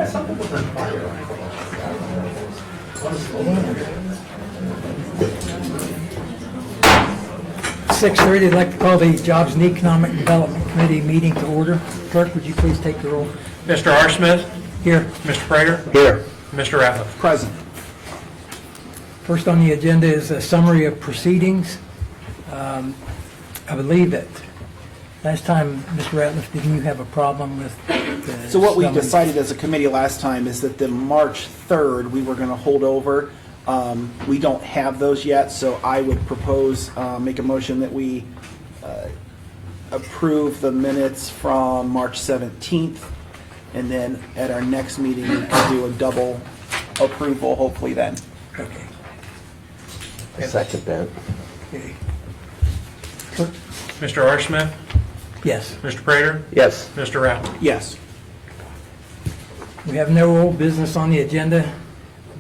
something with the fire. 6:30, I'd like to call the Jobs and Economic Development Committee meeting to order. Clerk, would you please take the roll? Mr. R. Smith? Here. Mr. Prater? Here. Mr. Ratliff? Present. First on the agenda is a summary of proceedings. I believe that last time, Mr. Ratliff, didn't you have a problem with the So what we summary? decided as a committee last time is that the March 3rd, we were going to hold over. We don't have those yet, so I would propose, make a motion that we approve the minutes from March 17th, and then at our next meeting, we can do a double approval, hopefully then. Okay. I second that. Okay. Clerk? Mr. R. Smith? Yes. Mr. Prater? Yes. Mr. Ratliff? Yes. We have no old business on the agenda.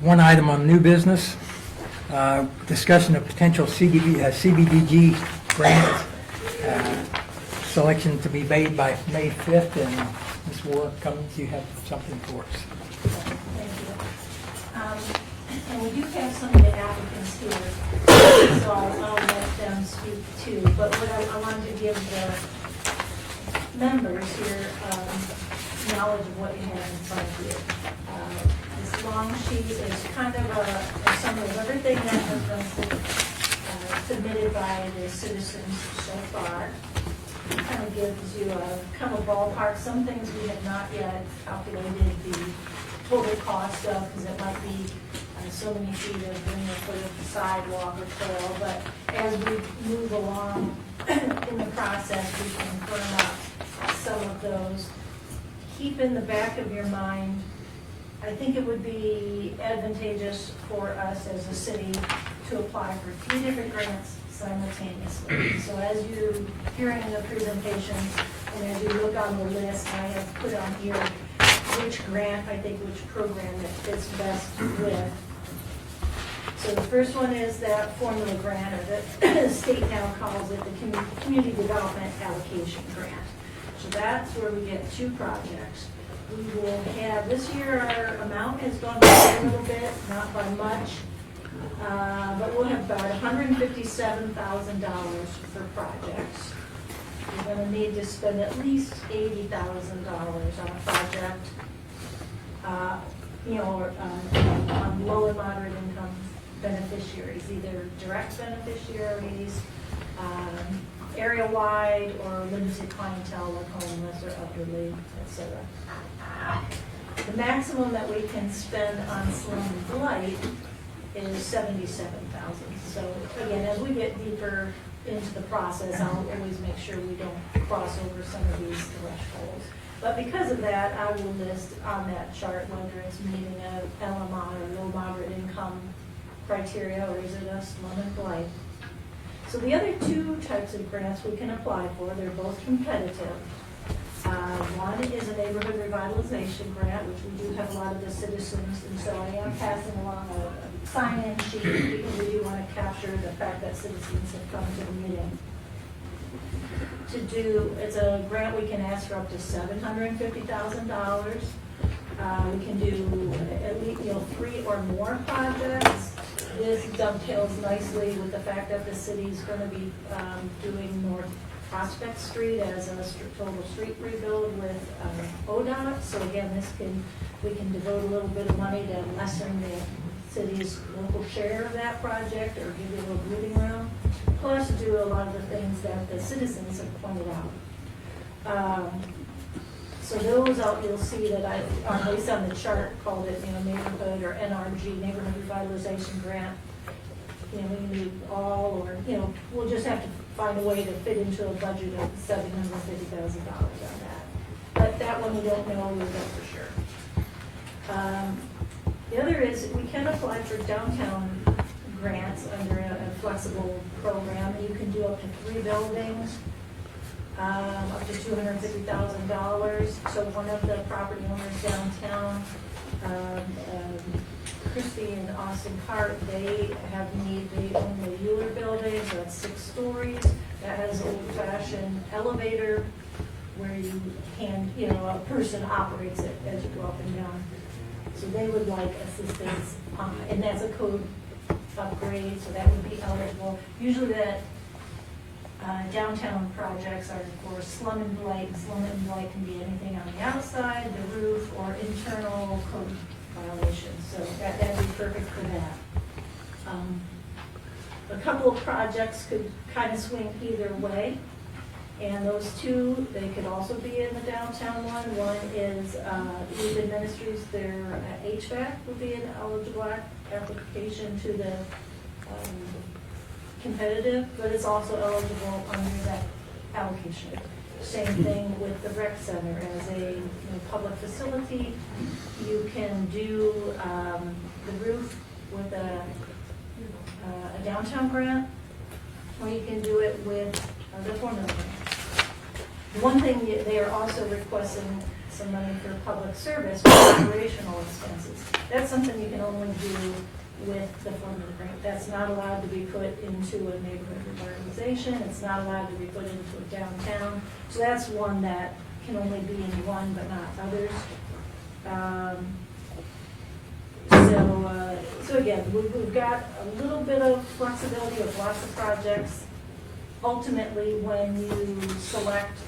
One item on new business, discussion of potential CBDG grant selection to be made by May 5th. And Ms. Warren Cummings, you have something for us. Thank you. And we do have some of the applicants here, so I'll let them speak too. But what I wanted to give the members here knowledge of what you have in front of you. This long sheet is kind of a summary of everything that has been submitted by the citizens so far. It kind of gives you a kind of a ballpark. Some things we have not yet calculated the total cost of, because it might be so many feet of linear foot of sidewalk or trail. But as we move along in the process, we can firm up some of those. Keep in the back of your mind, I think it would be advantageous for us as a city to apply for 3 different grants simultaneously. So as you're hearing the presentations and as you look on the list, I have put on here which grant, I think which program that fits best with. So the first one is that formula grant, or the state now calls it the Community Development Allocation Grant. So that's where we get 2 projects. We will have, this year our amount has gone down a little bit, not by much, but we'll have about $157,000 for projects. We're going to need to spend at least $80,000 on a project, on low and moderate income beneficiaries, either direct beneficiaries, area-wide, or limited clientele like homeless or elderly, etc. The maximum that we can spend on slum and blight is $77,000. So again, as we get deeper into the process, I'll always make sure we don't cross over some of these thresholds. But because of that, I will list on that chart whether it's meeting a LMI or low moderate income criteria, or is it a slum and blight. So the other 2 types of grants we can apply for, they're both competitive. One is a neighborhood revitalization grant, which we do have a lot of the citizens, and so I am passing along a sign-in sheet because we do want to capture the fact that citizens have come to the meeting. It's a grant we can ask for up to $750,000. We can do at least 3 or more projects. This dovetails nicely with the fact that the city's going to be doing North Prospect Street as a total street rebuild with ODOT. So again, we can devote a little bit of money to lessen the city's local share of that project, or give it a little breathing room. Plus do a lot of the things that the citizens have pointed out. So those you'll see that I, at least on the chart, called it neighborhood or NRG, neighborhood revitalization grant. We need all, or we'll just have to find a way to fit into a budget of $750,000 on that. But that one we don't know, we'll know for sure. The other is we can apply for downtown grants under a flexible program. You can do up to 3 buildings, up to $250,000. So one of the property owners downtown, Christy and Austin Cart, they own the Euler building, so that's 6 stories. That has old-fashioned elevator where you can, a person operates it as you go up and down. So they would like assistance, and that's a code upgrade, so that would be eligible. Usually that downtown projects are for slum and blight. Slum and blight can be anything on the outside, the roof, or internal code violations. So that'd be perfect for that. A couple of projects could kind of swing either way. And those two, they could also be in the downtown one. One is Lead Ministries, their HVAC would be an eligible application to the competitive, but it's also eligible under that allocation. Same thing with the rec center as a public facility. You can do the roof with a downtown grant, or you can do it with the formula grant. One thing, they are also requesting some money for public service for operational expenses. That's something you can only do with the formula grant. That's not allowed to be put into a neighborhood revitalization. It's not allowed to be put into a downtown. So that's one that can only be in one but not others. So again, we've got a little bit of flexibility of lots of projects. Ultimately, when you select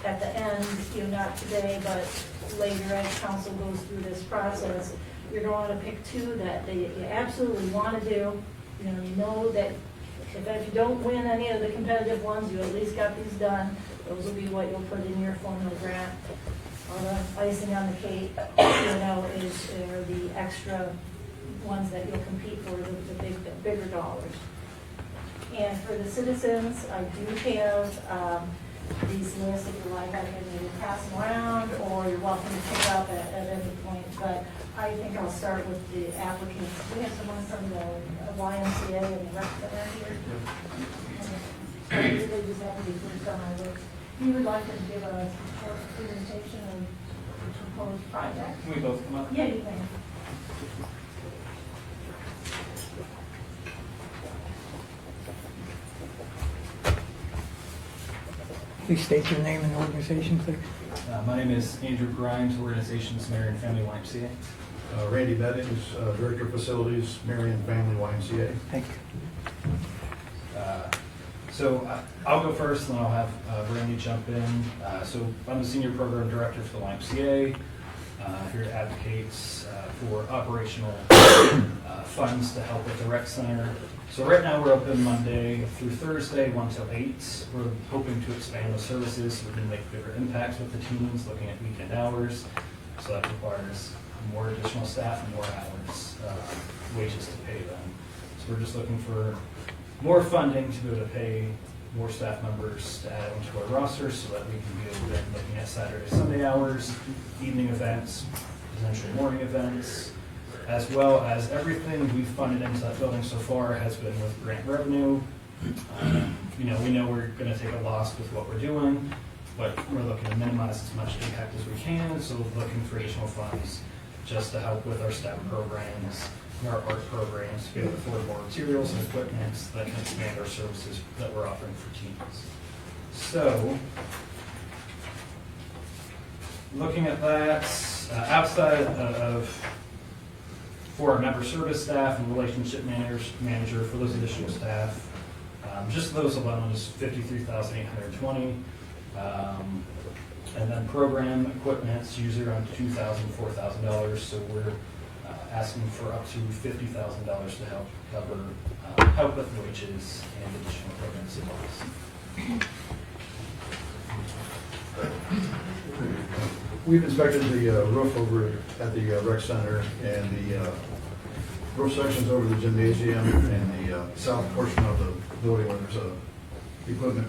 at the end, not today, but later as council goes through this process, you're going to pick two that you absolutely want to do. You know that if you don't win any of the competitive ones, you at least got these done. Those will be what you'll put in your formula grant. Or the icing on the cake, are the extra ones that you'll compete for, the bigger dollars. And for the citizens, I do have these lists. If you like, I can either pass them around, or you're welcome to pick up at any point. But I think I'll start with the applicants. We have someone from the YMCA and the rec center here. So they just have to be first on my list. You would like to give a short presentation of the proposed project? Can we both come up? Yeah, you can. Please state your name and organization, please. My name is Andrew Grimes, organization's Marion Family YMCA. Randy Beddings, Director of Facilities, Marion Family YMCA. Thank you. So I'll go first, and then I'll have Randy jump in. So I'm the Senior Program Director for the YMCA, here to advocate for operational funds to help with the rec center. So right now we're open Monday through Thursday, 1 till 8. We're hoping to expand the services so we can make bigger impacts with the teams, looking at weekend hours. So that requires more additional staff and more hours, wages to pay them. So we're just looking for more funding to be able to pay more staff members to add onto our roster so that we can be able to be looking at Saturday, Sunday hours, evening events, potential morning events, as well as everything we've funded into that building so far has been with grant revenue. We know we're going to take a loss with what we're doing, but we're looking to minimize as much impact as we can, so we're looking for additional funds just to help with our STEM programs, our art programs, to be able to afford more materials and equipment that can expand our services that we're offering for teams. So, looking at that, outside of for our member service staff and relationship manager for those additional staff, just those alone is $53,820. And then program equipment's usually around $2,000, $4,000. So we're asking for up to $50,000 to help cover help with wages and additional program supplies. We've inspected the roof over at the rec center and the roof sections over the gymnasium and the south portion of the building where there's a equipment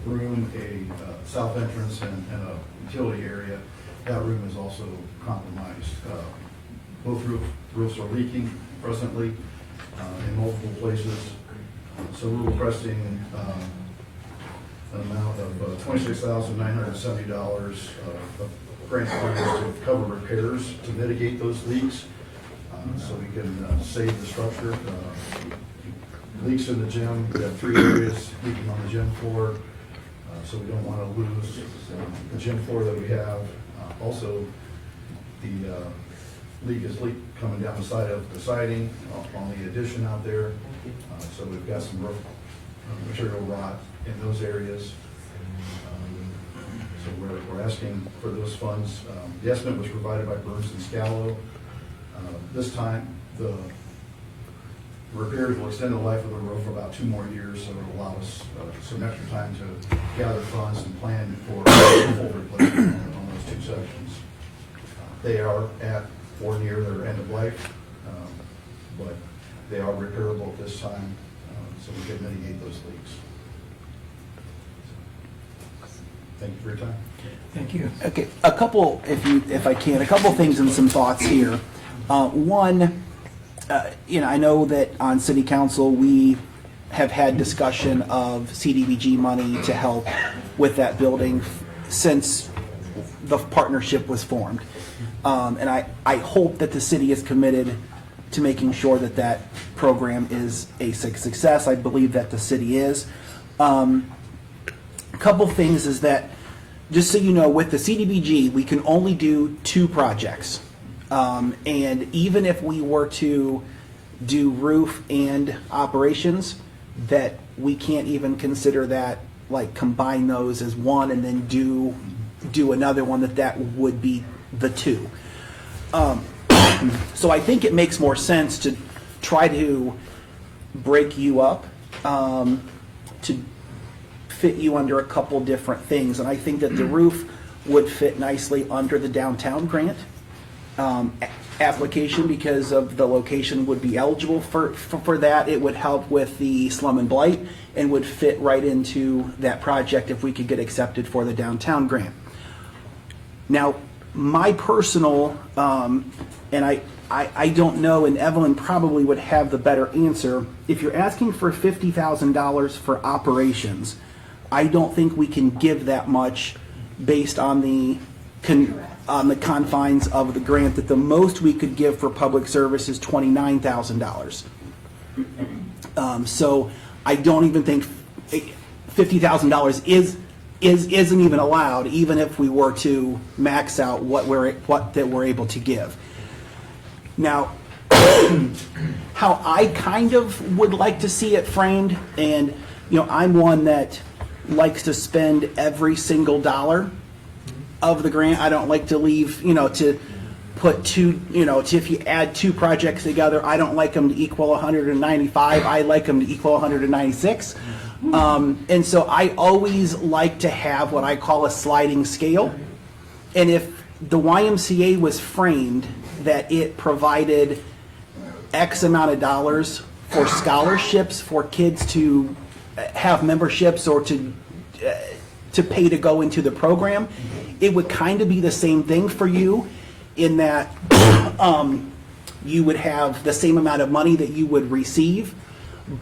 room, a south entrance, and a utility area. That room is also compromised. Both roofs are leaking presently in multiple places. So we're requesting an amount of $26,970 of grant funds to cover repairs to mitigate those leaks, so we can save the structure. Leaks in the gym. We have 3 areas leaking on the gym floor. so we don't want to lose the gym floor that we have. Also, the leak is coming down the side of the siding on the addition out there. So we've got some roof material rot in those areas. So we're asking for those funds. The estimate was provided by Burns and Scallo. This time, the repairs will extend the life of the roof for about 2 more years, so it'll allow us some extra time to gather funds and plan for full replacement on those 2 sections. They are at or near their end of life, but they are repairable at this time, so we can mitigate those leaks. Thank you for your time. Thank you. Okay, a couple, if I can, a couple things and some thoughts here. One, I know that on city council, we have had discussion of CDBG money to help with that building since the partnership was formed. And I hope that the city is committed to making sure that that program is a success. I believe that the city is. A couple things is that, just so you know, with the CDBG, we can only do 2 projects. And even if we were to do roof and operations, that we can't even consider that, like, combine those as one and then do another one, that would be the 2. So I think it makes more sense to try to break you up, to fit you under a couple different things. And I think that the roof would fit nicely under the downtown grant application because of the location would be eligible for that. It would help with the slum and blight and would fit right into that project if we could get accepted for the downtown grant. Now, my personal, and I don't know, and Evelyn probably would have the better answer, if you're asking for $50,000 for operations, I don't think we can give that much based on the confines of the grant, that the most we could give for public service is $29,000. So I don't even think $50,000 isn't even allowed, even if we were to max out what we're able to give. Now, how I kind of would like to see it framed, and I'm one that likes to spend every single dollar of the grant. I don't like to leave, to put 2, if you add 2 projects together, I don't like them to equal 195. I like them to equal 196. And so I always like to have what I call a sliding scale. And if the YMCA was framed that it provided X amount of dollars for scholarships for kids to have memberships or to pay to go into the program, it would kind of be the same thing for you, in that you would have the same amount of money that you would receive,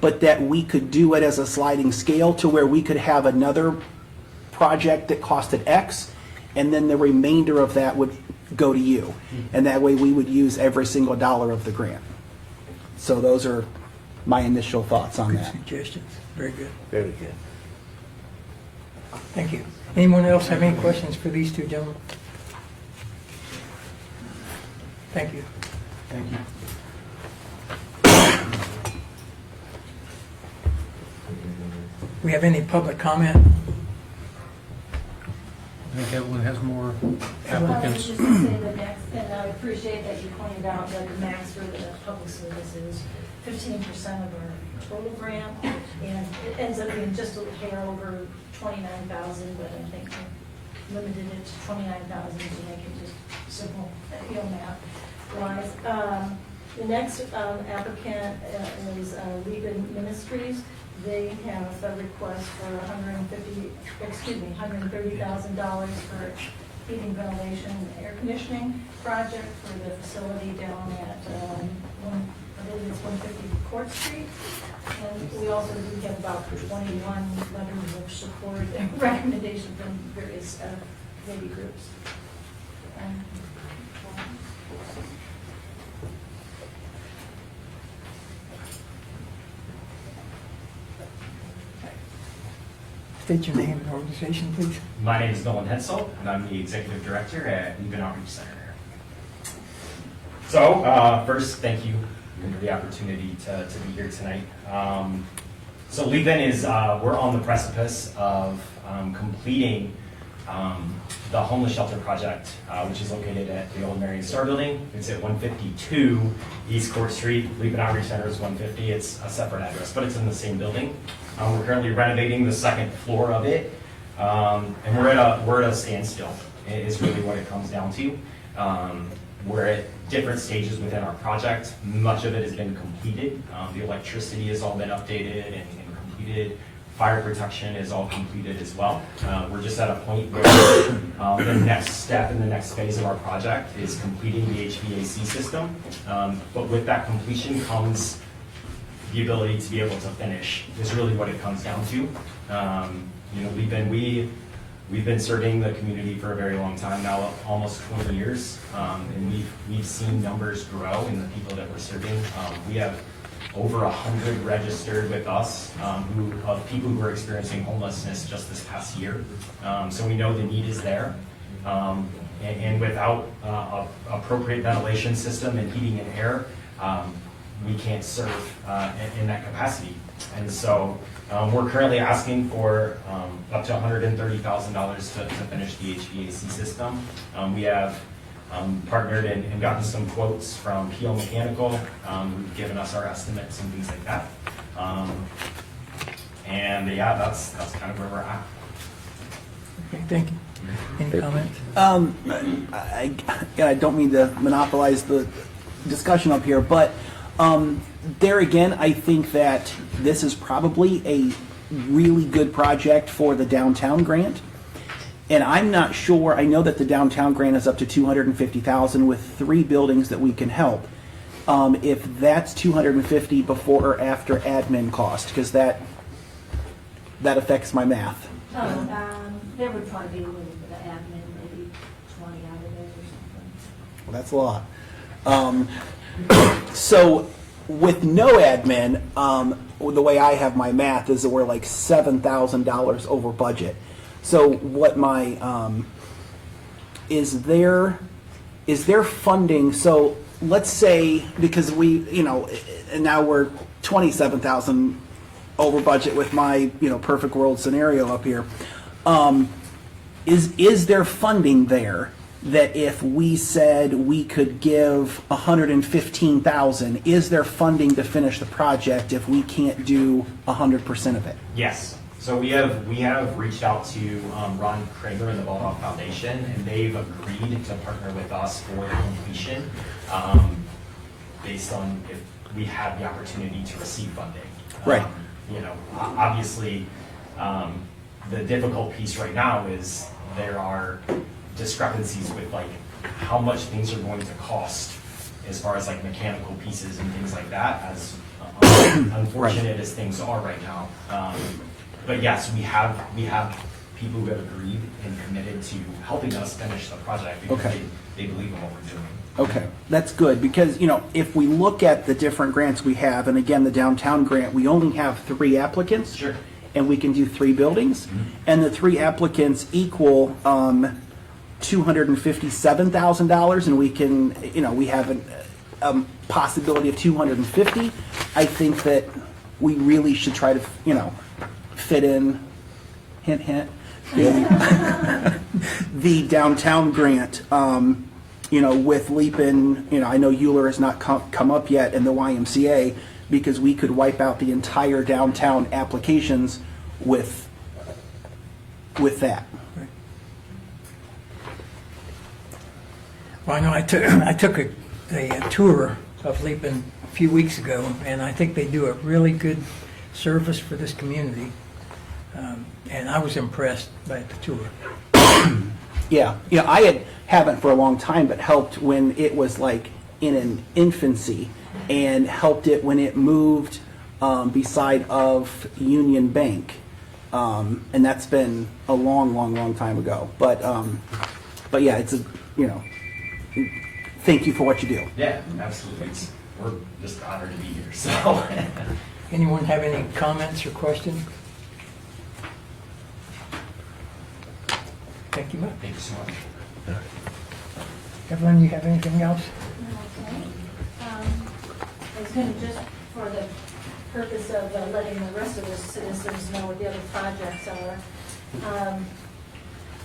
but that we could do it as a sliding scale to where we could have another project that costed X, and then the remainder of that would go to you. And that way we would use every single dollar of the grant. So those are my initial thoughts on Good that. suggestions. Very good. Very good. Thank you. Anyone else have any questions for these 2 gentlemen? Thank you. Thank you. We have any public comment? I think Evelyn has more I was applicants. just going to say the next, and I appreciate that you pointed out that the max for the public services, 15% of our total grant, and it ends up being just a hair over 29,000, but I think we limited it to 29,000 to make it just simple, math wise. The next applicant is Legion Ministries. They have a request for $130,000 for heating, ventilation, and air conditioning project for the facility down at, I believe it's 150 Court Street. And we also do have about 21 letters of support and recommendation from various lady groups. State your name and organization, please. My name is Nolan Hensel, and I'm the Executive Director at Lebanon Outreach Center. So, first, thank you for the opportunity to be here tonight. So Lebanon is, we're on the precipice of completing the homeless shelter project, which is located at the old Marion Star Building. It's at 152 East Court Street. Lebanon Outreach Center is 150. It's a separate address, but it's in the same building. We're currently renovating the second floor of it, and we're at a standstill. Is really what it comes down to. We're at different stages within our project. Much of it has been completed. The electricity has all been updated and completed. Fire protection is all completed as well. We're just at a point where the next step in the next phase of our project is completing the HVAC system. But with that completion comes the ability to be able to finish, is really what it comes down to. You know, we've been serving the community for a very long time now, almost 20 years, and we've seen numbers grow in the people that we're serving. We have over 100 registered with us of people who are experiencing homelessness just this past year. So we know the need is there. And without appropriate ventilation system and heating and air, we can't serve in that capacity. And so we're currently asking for up to $130,000 to finish the HVAC system. We have partnered and gotten some quotes from PL Mechanical, who've given us our estimates and things like that. And yeah, that's kind of where we're at. Okay, thank you. Any comments? I don't mean to monopolize the discussion up here, but there again, I think that this is probably a really good project for the downtown grant. And I'm not sure, I know that the downtown grant is up to $250,000 with 3 buildings that we can help. If that's $250 before or after admin cost, because that affects my math. There would probably be a little bit of admin, maybe 20 out of it or something. Well, that's a lot. So with no admin, the way I have my math is that we're like $7,000 over budget. So what my, is there funding, so let's say, because we, and now we're 27,000 over budget with my, perfect world scenario up here. Is there funding there that if we said we could give 115,000, is there funding to finish the project if we can't do 100% of it? Yes. So we have reached out to Ron Kramer and the Baldock Foundation, and they've agreed to partner with us for the completion based on if we have the opportunity to receive funding. Right. Obviously, the difficult piece right now is there are discrepancies with like how much things are going to cost as far as like mechanical pieces and things like that, as unfortunate as things are right now. But yes, we have people who have agreed and committed to helping us finish the project because Okay. they believe in what we're doing. Okay, that's good, because, if we look at the different grants we have, and again, the downtown grant, we only have 3 applicants. Sure. And we can do 3 buildings, and the 3 applicants equal $257,000, and we can, we have a possibility of 250. I think that we really should try to, fit in, hint, hint, the downtown grant, with Leapin, I know Euler has not come up yet in the YMCA, because we could wipe out the entire downtown applications with that. Well, I know I took a tour of Leapin a few weeks ago, and I think they do a really good service for this community. And I was impressed by the tour. Yeah, I haven't for a long time, but helped when it was like in an infancy, and helped it when it moved beside of Union Bank, and that's been a long time ago. But yeah, it's thank you for what you do. Yeah, absolutely. We're just honored to be here. So, Anyone have any comments or questions? Thank you much. Thank you so much. Evelyn, you have anything else? Okay. I was going to just, for the purpose of letting the rest of the citizens know what the other projects are.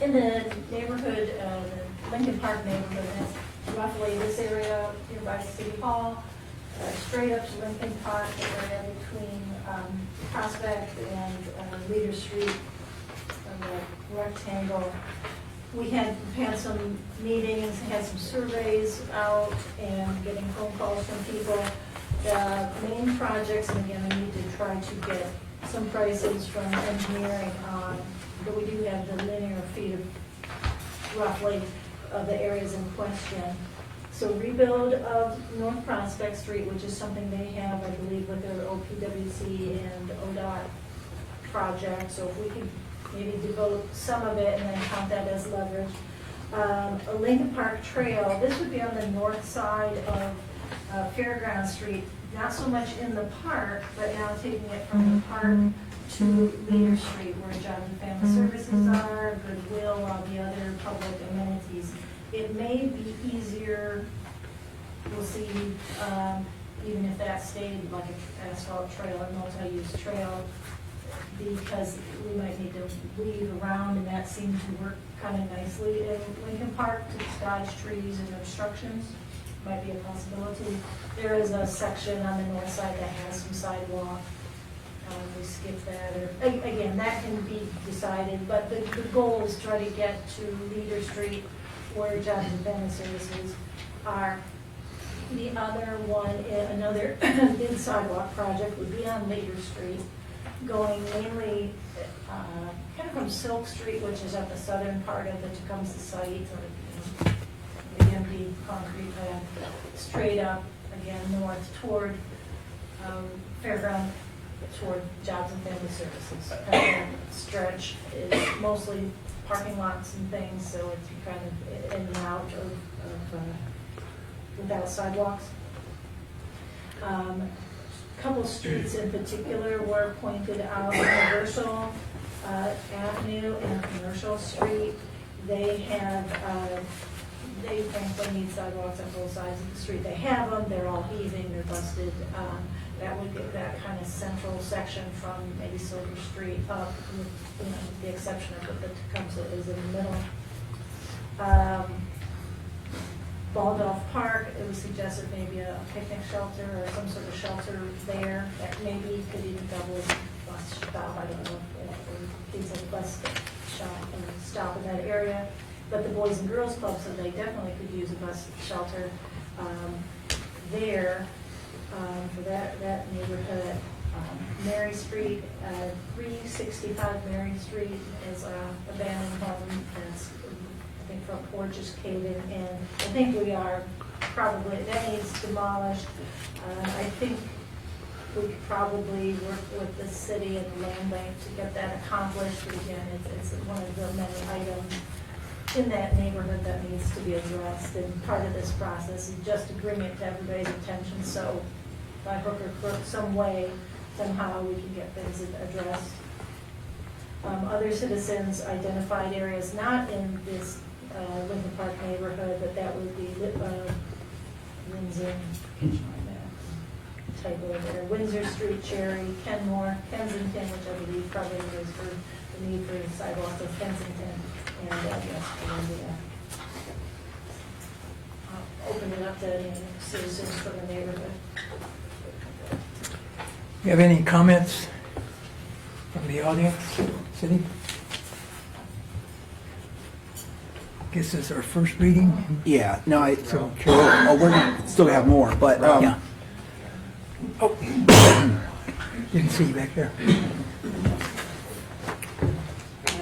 In the neighborhood, the Lincoln Park neighborhood, that's roughly this area here by City Hall, straight up to Lincoln Park, the area between Prospect and Leader Street, the rectangle. We had some meetings, had some surveys out, and getting phone calls from people. The main projects, and again, I need to try to get some prices from engineering on, but we do have the linear feet of roughly of the areas in question. So rebuild of North Prospect Street, which is something they have, I believe, with their OPWC and ODOT project. So if we could maybe devote some of it and then count that as leverage. A Lincoln Park Trail, this would be on the north side of Fairground Street, not so much in the park, but now taking it from the park to Leader Street, where Job and Family Services are, Goodwill, all the other public amenities. It may be easier, we'll see, even if that stayed like an asphalt trail or multi-use trail, because we might need to weave around, and that seemed to work kind of nicely in Lincoln Park to dodge trees and obstructions. Might be a possibility. There is a section on the north side that has some sidewalk. We skip that, or again, that can be decided, but the goal is try to get to Leader Street where Jobs and Family Services are. The other one, another big sidewalk project would be on Leader Street, going mainly kind of from Silk Street, which is at the southern part of the Tecumseh site, or the empty concrete pad, straight up, again, north toward Fairground, toward Jobs and Family Services. That stretch is mostly parking lots and things, so it's kind of in and out of without sidewalks. Couple streets in particular were pointed out: Commercial Avenue and Commercial Street. They have, they frankly need sidewalks on both sides of the street. They have them, they're all heaving, they're busted. That would get that kind of central section from maybe Silver Street up, with, the exception of what the Tecumseh is in the middle. Baldolph Park, it was suggested maybe a picnic shelter or some sort of shelter there that maybe could even double as a bus stop. I don't know if kids have bus stop in that area. But the Boys and Girls Club said they definitely could use a bus shelter there for that neighborhood. Mary Street, 365 Mary Street is a abandoned home that's, I think, front porch is caving in. I think we are probably, that needs demolished. I think we could probably work with the city and the land bank to get that accomplished. But again, it's one of the many items in that neighborhood that needs to be addressed. And part of this process is just to bring it to everybody's attention. So by hook or crook, some way, somehow we can get things addressed. Other citizens identified areas not in this Lincoln Park neighborhood, but that would be Windsor, typo there, Windsor Street, Cherry, Kenmore, Kensington, which I believe probably is for the need for sidewalks in Kensington, and yes, Columbia. I'll open it up to citizens from the neighborhood. You have any comments from the audience, City? Guess it's our first reading. Yeah, no, So, oh, we're gonna still have more, but, yeah. Oh, didn't see you back there.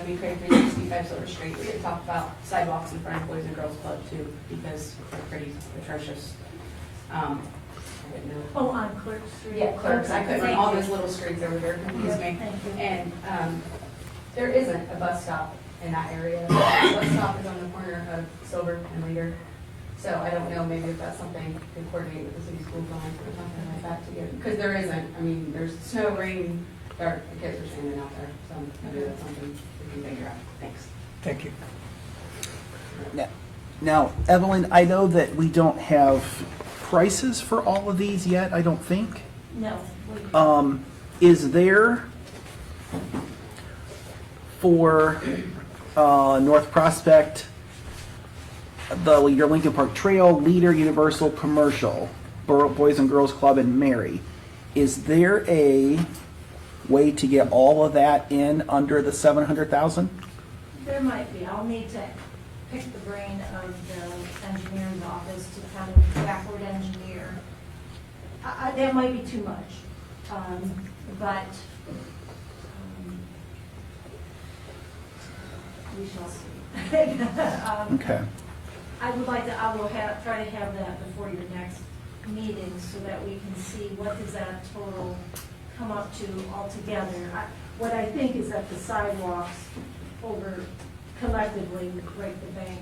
We created 365 Silver Street. We could talk about sidewalks in front of Boys and Girls Club too, because they're pretty atrocious. I didn't know. Oh, on Clerk Street? Yeah, Clerks. I couldn't, all those little streets over there confused me. Thank you. And there isn't a bus stop in that area. The bus stop is on the corner of Silver and Leader. So I don't know, maybe if that's something to coordinate with the city school zone or something like that to get, because there isn't, I mean, there's snow, rain, dark, the kids are standing out there. So maybe that's something we can figure out. Thanks. Thank you. Now, Evelyn, I know that we don't have prices for all of these yet, I don't think. No. Is there for North Prospect, your Lincoln Park Trail, Leader, Universal, Commercial, Boys and Girls Club, and Mary, is there a way to get all of that in under the 700,000? There might be. I'll need to pick the brain of the engineering office to kind of backward engineer. That might be too much, but we shall see. Okay. I will try to have that before your next meeting so that we can see what does that total come up to altogether. What I think is that the sidewalks over collectively would break the bank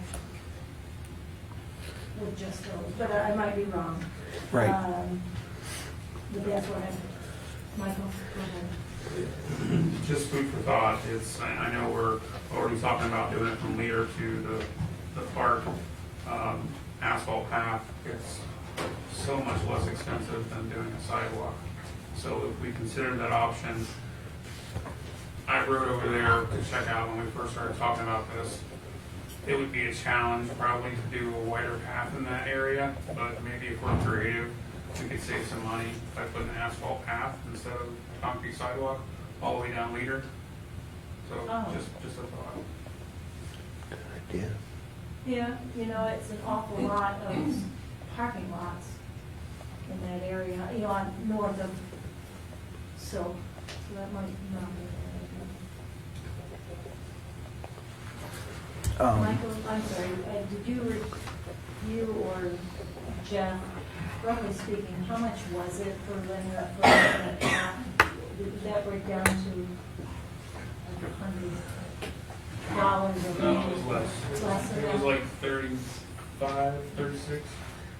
with just those, but I might be wrong. Right. But that's what Michael, go ahead. Just food for thought, I know we're already talking about doing it from Leader to the park asphalt path. It's so much less expensive than doing a sidewalk. So if we consider that option, I rode over there to check out when we first started talking about this. It would be a challenge probably to do a wider path in that area, but maybe if we're creative, we could save some money by putting an asphalt path instead of concrete sidewalk all the way down Leader. So just a thought. Good idea. Yeah, it's an awful lot of parking lots in that area, on north of Silk, so that might not be. Michael, I'm sorry, did you or Jeff, roughly speaking, how much was it for linear foot that path? Did that break down to $100 or No, it was less. Less than It was that? like 35, 36.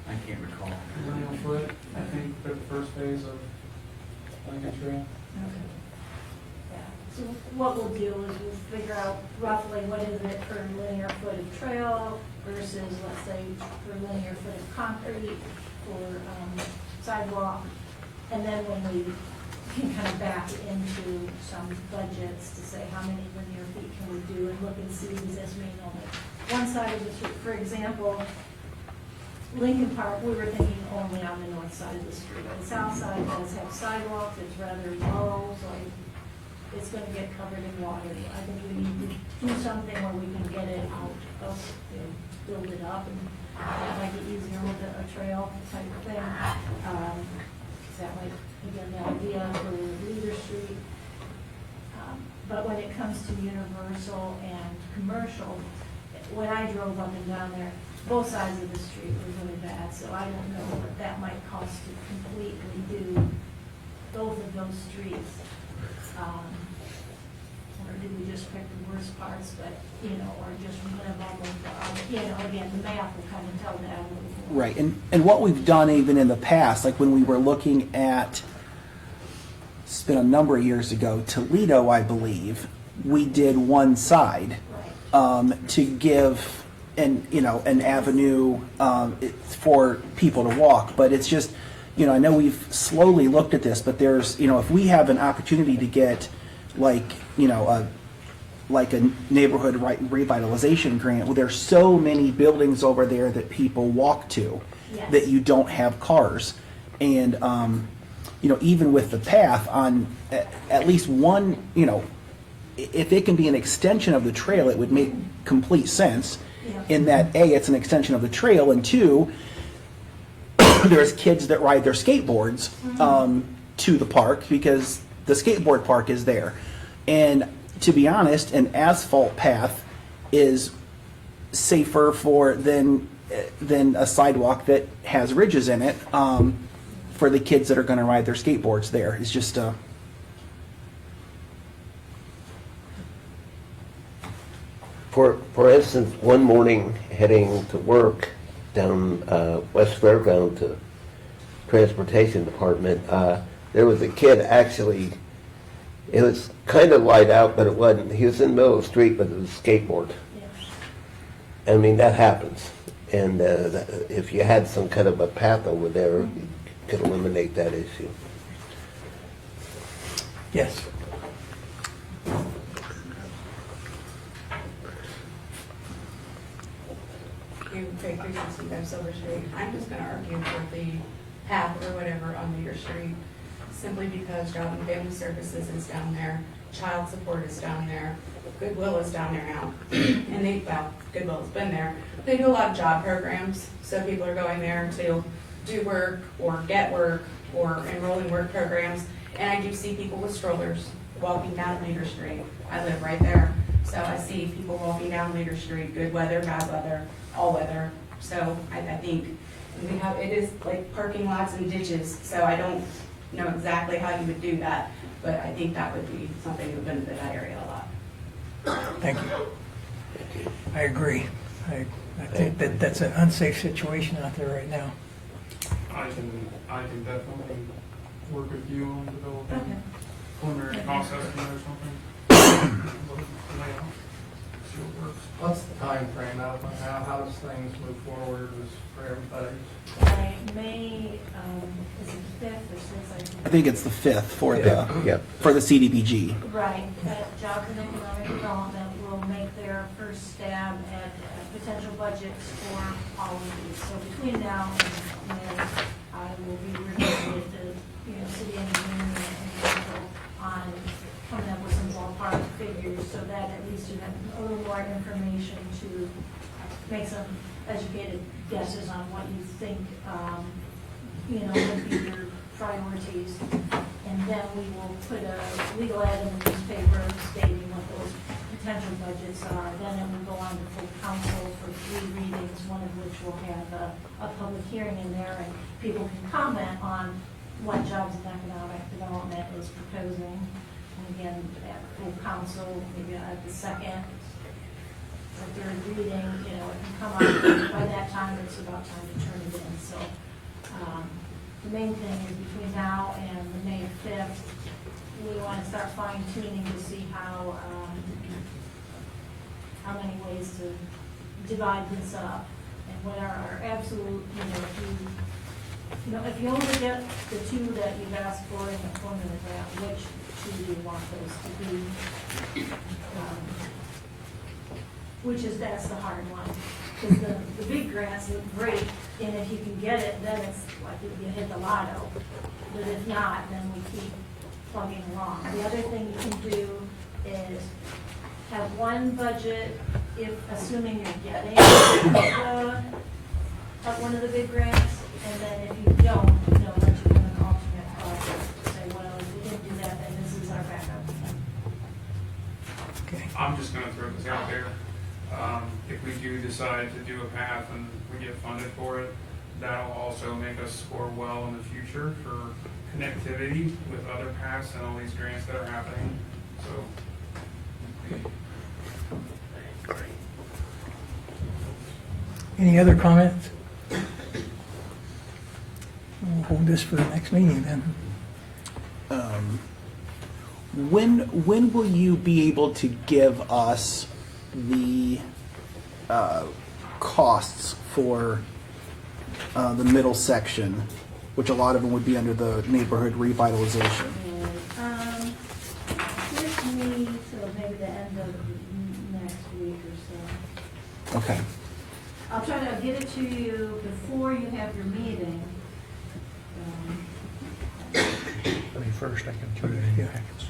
I can't recall. Lineal foot, I think, for the first phase of Lincoln Trail. Okay. Yeah. So what we'll do is we'll figure out roughly what is it per linear foot of trail versus, let's say, per linear foot of concrete for sidewalk. And then when we can kind of back into some budgets to say how many linear feet can we do and look and see, does this mean on the one side of the street, for example, Lincoln Park, we were thinking only on the north side of the street. The south side does have sidewalks, it's rather low, so it's gonna get covered in water. I think we need to do something where we can get it out of, build it up, and that might be easier with a trail type of thing. That might, again, the idea for Leader Street. But when it comes to Universal and Commercial, when I drove up and down there, both sides of the street were really bad, so I don't know what that might cost to completely do both of those streets. Or did we just pick the worst parts, but, or just one of them, again, the math will kind of tell that a little bit. Right, and what we've done even in the past, like when we were looking at, it's been a number of years ago, Toledo, I believe, we did one side to give an avenue for people to walk. But it's just, I know we've slowly looked at this, but there's, if we have an opportunity to get like a neighborhood revitalization grant, well, there's so many buildings over there that people walk to, Yes. that you don't have cars. And, even with the path on at least one, if it can be an extension of the trail, it would make complete sense. Yeah. In that, A, it's an extension of the trail, and two, there's kids that ride their skateboards to the park because the skateboard park is there. And to be honest, an asphalt path is safer than a sidewalk that has ridges in it for the kids that are going to ride their skateboards there. It's just For instance, one morning heading to work down West Fairground to Transportation Department, there was a kid actually, it was kind of light out, but it wasn't. He was in the middle of the street with his skateboard. Yes. I mean, that happens. And if you had some kind of a path over there, you could eliminate that issue. Yes. Craig 365 Silver Street. I'm just gonna argue for the path or whatever on Leader Street, simply because Job and Family Services is down there, Child Support is down there, Goodwill is down there now, and Goodwill has been there. They do a lot of job programs, so people are going there to do work or get work or enroll in work programs. And I do see people with strollers walking down Leader Street. I live right there, so I see people walking down Leader Street, good weather, bad weather, all weather. So I think it is like parking lots and ditches, so I don't know exactly how you would do that, but I think that would be something that would benefit that area a lot. Thank you. I agree. I think that's an unsafe situation out there right now. I can definitely work with you on developing Okay. preliminary cost estimate or something. Layout, see what works. What's the time frame out now? How does things move forward for everybody? By May, is it the 5th or 6th? I think it's the 5th for Yep. the CDBG. Right, that Jobs and Economic Development will make their first stab at potential budgets for all of these. So between now and May, I will be working with the city engineer and council on coming up with some ballpark figures so that at least you have a little more information to make some educated guesses on what you think, would be your priorities. And then we will put a legal ad in the newspaper stating what those potential budgets are. Then it will go on to full council for 3 readings, one of which will have a public hearing in there, and people can comment on what Jobs and Economic Development is proposing. And again, at full council, maybe at the second or third reading, it can come out. By that time, it's about time to turn it in. So the main thing is between now and the May 5th, we want to start fine tuning to see how many ways to divide this up and what are our absolute, if you only get the 2 that you've asked for in the formula grant, which 2 do you want those to be? That's the hard one. Because the big grants look great, and if you can get it, then it's like you hit the lotto. But if not, then we keep plugging along. The other thing you can do is have one budget, assuming you're getting one of the big grants, and then if you don't, let you have an alternate project. Say, well, if we didn't do that, then this is our backup. Okay. I'm just gonna throw this out there. If we do decide to do a path and we get funded for it, that'll also make us score well in the future for connectivity with other paths and all these grants that are happening. So Any other comments? We'll hold this for the next meeting then. When will you be able to give us the costs for the middle section, which a lot of them would be under the neighborhood revitalization? Give me till maybe the end of next week or so. Okay. I'll try to get it to you before you have your meeting. First, I can put it in your packets.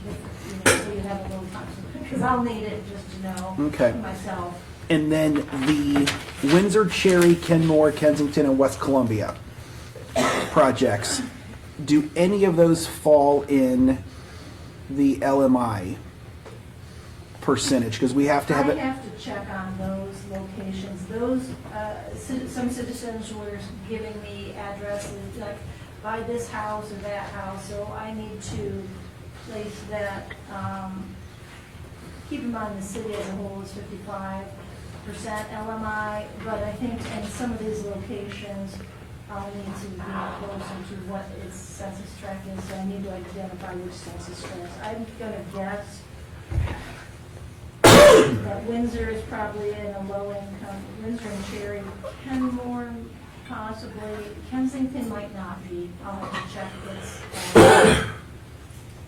So you have a little time, because I'll need it just to know Okay. myself. And then the Windsor, Cherry, Kenmore, Kensington, and West Columbia projects, do any of those fall in the LMI percentage? Because we have to have I it. have to check on those locations. Those, some citizens were giving me addresses, like, buy this house or that house, so I need to place that. Keep in mind, the city as a whole is 55% LMI, but I think in some of these locations, I'll need to be closer to what its census tract is, so I need to identify which census tract. I'm gonna guess But Windsor is probably in a low income, Windsor and Cherry, Kenmore possibly, Kensington might not be. I'll have to check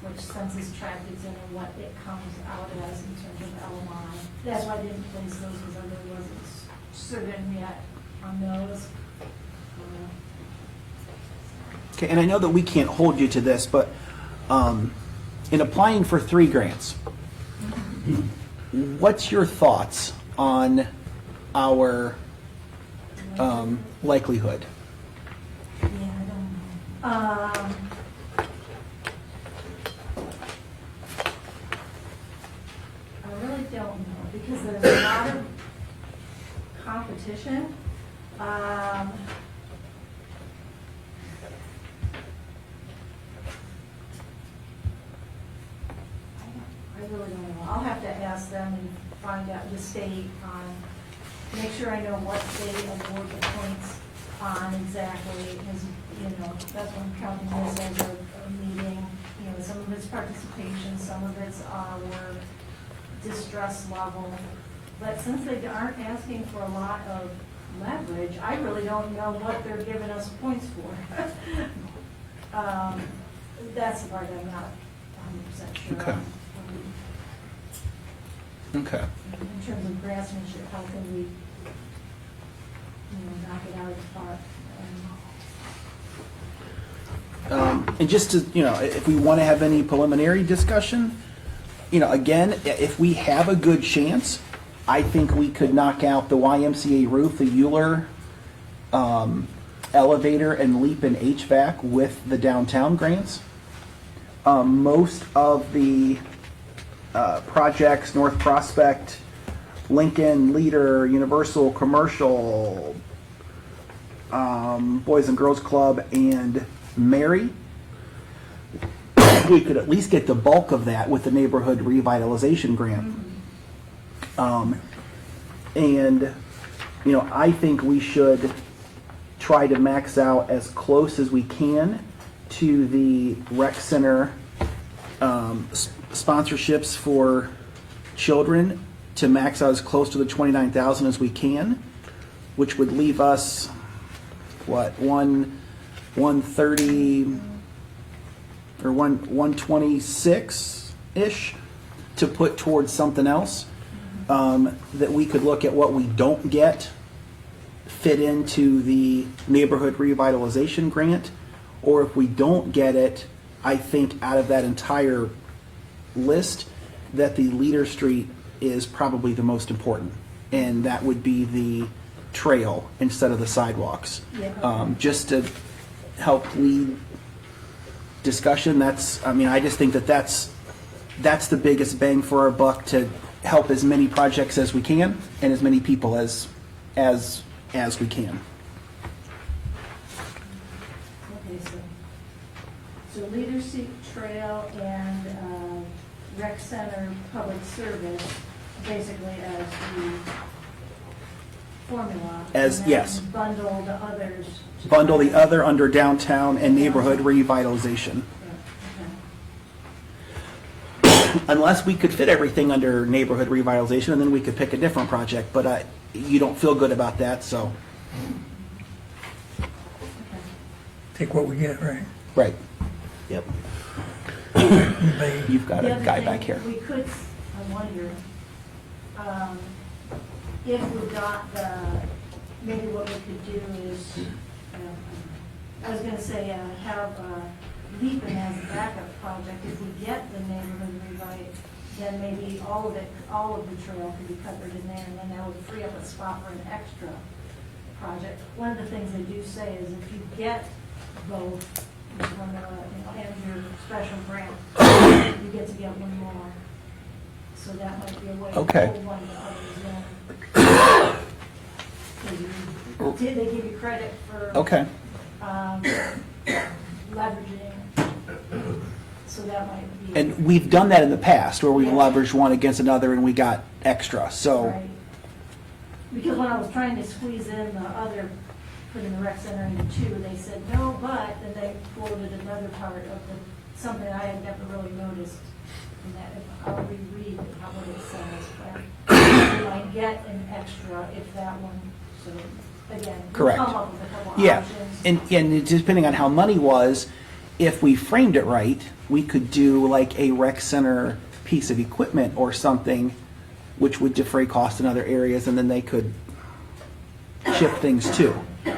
which census tract it's in and what it comes out as in terms of LMI. That's why I didn't place those, because I really wasn't certain yet on those. Okay, and I know that we can't hold you to this, but in applying for 3 grants, what's your thoughts on our likelihood? Yeah, I don't know. I really don't know, because there's a lot of competition. I really don't know. I'll have to ask them and find out the state on, make sure I know what they award the points on exactly, because, that's what I'm counting this as a meeting. Some of it's participation, some of it's our distress level. But since they aren't asking for a lot of leverage, I really don't know what they're giving us points for. That's the part I'm not 100% sure Okay. on. Okay. In terms of craftsmanship, how can we, knock it out of the park? And just to, if we want to have any preliminary discussion, again, if we have a good chance, I think we could knock out the YMCA roof, the Euler elevator, and LEAP and HVAC with the downtown grants. Most of the projects, North Prospect, Lincoln, Leader, Universal, Commercial, Boys and Girls Club, and Mary, we could at least get the bulk of that with the neighborhood revitalization grant. And I think we should try to max out as close as we can to the rec center sponsorships for children, to max out as close to the 29,000 as we can, which would leave us, what, 130 or 126-ish to put towards something else, that we could look at what we don't get fit into the neighborhood revitalization grant, or if we don't get it, I think out of that entire list, that the Leader Street is probably the most important, and that would be the trail instead of the sidewalks. Yeah. Just to help lead discussion, I just think that's the biggest bang for our buck, to help as many projects as we can and as many people as we can. Okay, so Leader Street Trail and Rec Center Public Service, basically as the formula. As- and then yes. Bundle the others. Bundle the other under downtown and neighborhood revitalization. Yeah, okay. Unless we could fit everything under neighborhood revitalization, and then we could pick a different project, but you don't feel good about that, so. Take what we get, right? Right. Yep. Anybody- You've got The a other guy thing back here. We could, I wonder, if we got maybe what we could do is, I was gonna say, have Leapin as a backup project. If we get the neighborhood rewrite, then maybe all of the trail could be covered in there, and then that would free up a spot for an extra project. One of the things they do say is if you get both, and your special grant, you get to get one more. So that might be a way to Okay. hold one to others in. They give you credit for Okay. leveraging, so that might be. And we've done that in the past, where we've leveraged one against another and we got extra, so. Right. Because when I was trying to squeeze in the other, put in the rec center into 2, they said, no, but, then they quoted another part of something I had never really noticed. And that, I'll reread what it says, but might get an extra if that one, so, again, we'll Correct. come up with a couple Yeah, options. and depending on how money was, if we framed it right, we could do like a rec center piece of equipment or something, which would defray cost in other areas, and then they could shift things too. The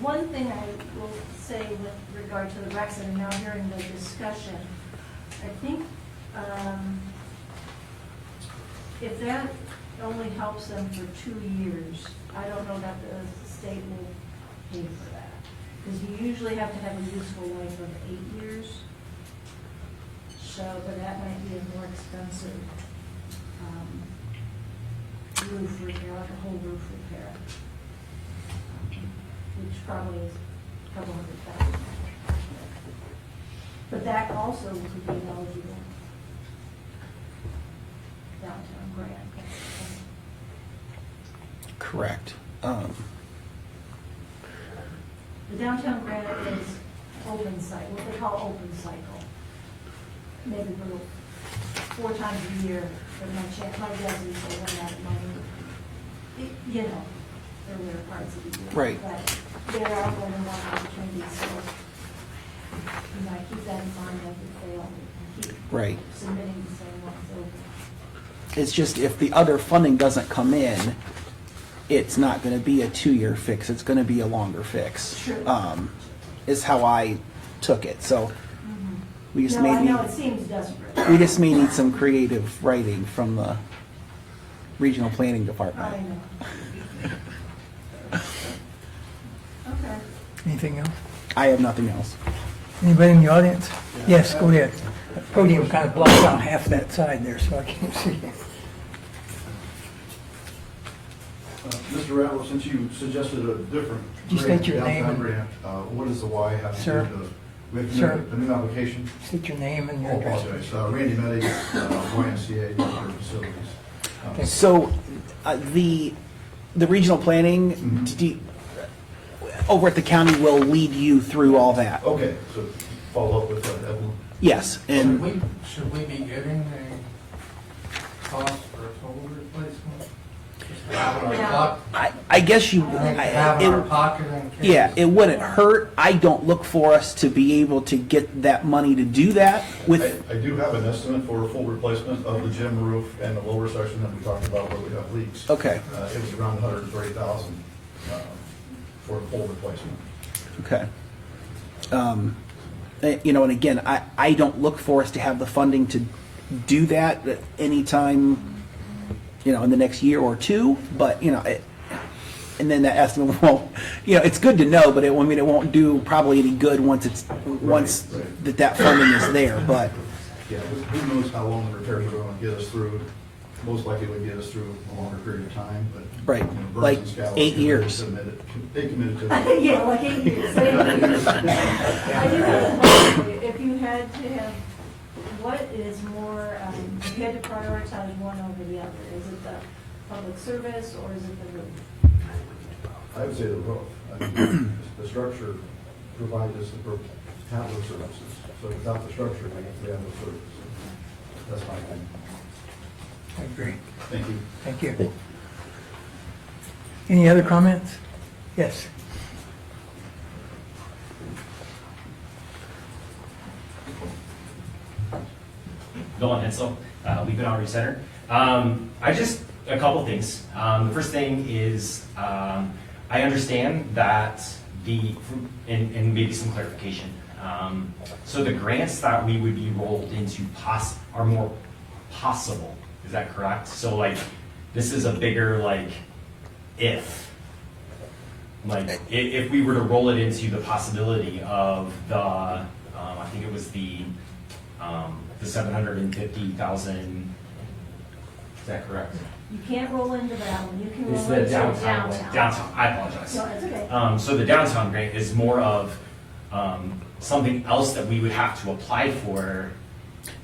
one thing I will say with regard to the rec center, now hearing the discussion, I think if that only helps them for 2 years, I don't know that the state will pay for that. Because you usually have to have a useful life of 8 years. So, but that might be a more expensive roof repair, like a whole roof repair, which probably is a couple $100,000. But that also would be eligible downtown grant. Correct. The downtown grant is open cycle, what they call open cycle. Maybe for 4 times a year, but my guess is they run out of money. You know, earlier parts of the year. Right. But there are more than one opportunity, so you might keep that in mind as you fail and keep Right. submitting the same ones over. It's just if the other funding doesn't come in, it's not going to be a 2-year fix. It's going to be a longer fix. Sure. Is how I took it. So we just No, I know may it seems desperate. need, we just may need some creative writing from the regional planning I department. know. Okay. Anything else? I have nothing else. Anybody in the audience? Yes, go ahead. The podium kind of blocks out half that side there, so I can't see. Mr. Rattle, since you suggested a different Could you state your name downtown and- grant, what does the Y have to Sir? do with we have to Sir? make a new application? State your name and your Oh, address. apologize. Randy Meddy, YMCA, Director of Facilities. Okay. So the regional planning over at the county will lead you through all that. Okay, so follow up with Evelyn. Yes, and Should we be getting a cost for a total replacement? Just to have it in our pocket? I guess you. I think to have in our pocket in case. Yeah, it wouldn't hurt. I don't look for us to be able to get that money to do that with, I do have an estimate for a full replacement of the gym roof and the lower section that we talked about where we have leaks. okay, It was around 130,000 for a full replacement. okay. You know, and again, I don't look for us to have the funding to do that anytime, you know, in the next year or two, but, you know, and then that estimate won't, you know, it's good to know, but it won't do probably any good once Right. that funding is there, but, Yeah, who knows how long the repairs are going to get us through. Most likely it would get us through a longer period of time, but. Right, you know, Burns like and Scala 8 years. They committed to it. Yeah, like 8 years. I do have a question for you. If you had to have, what is more, if you had to prioritize one over the other, is it the public service or is it the roof? I would say the roof. I mean, the structure provides us the have those services. So without the structure, we have no services. That's my opinion. I agree. Thank you. Thank you. Any other comments? Yes. Nolan Hensel, Leaping Outreach Center. A couple things. The first thing is, I understand that and maybe some clarification. So the grants that we would be rolled into are more possible, is that correct? So like, this is a bigger if. If we were to roll it into the possibility of I think it was the 750,000, is that correct? You can't roll into that one. You can It's roll the into downtown. downtown. Downtown, I apologize. No, it's okay. So the downtown grant is more of something else that we would have to apply for.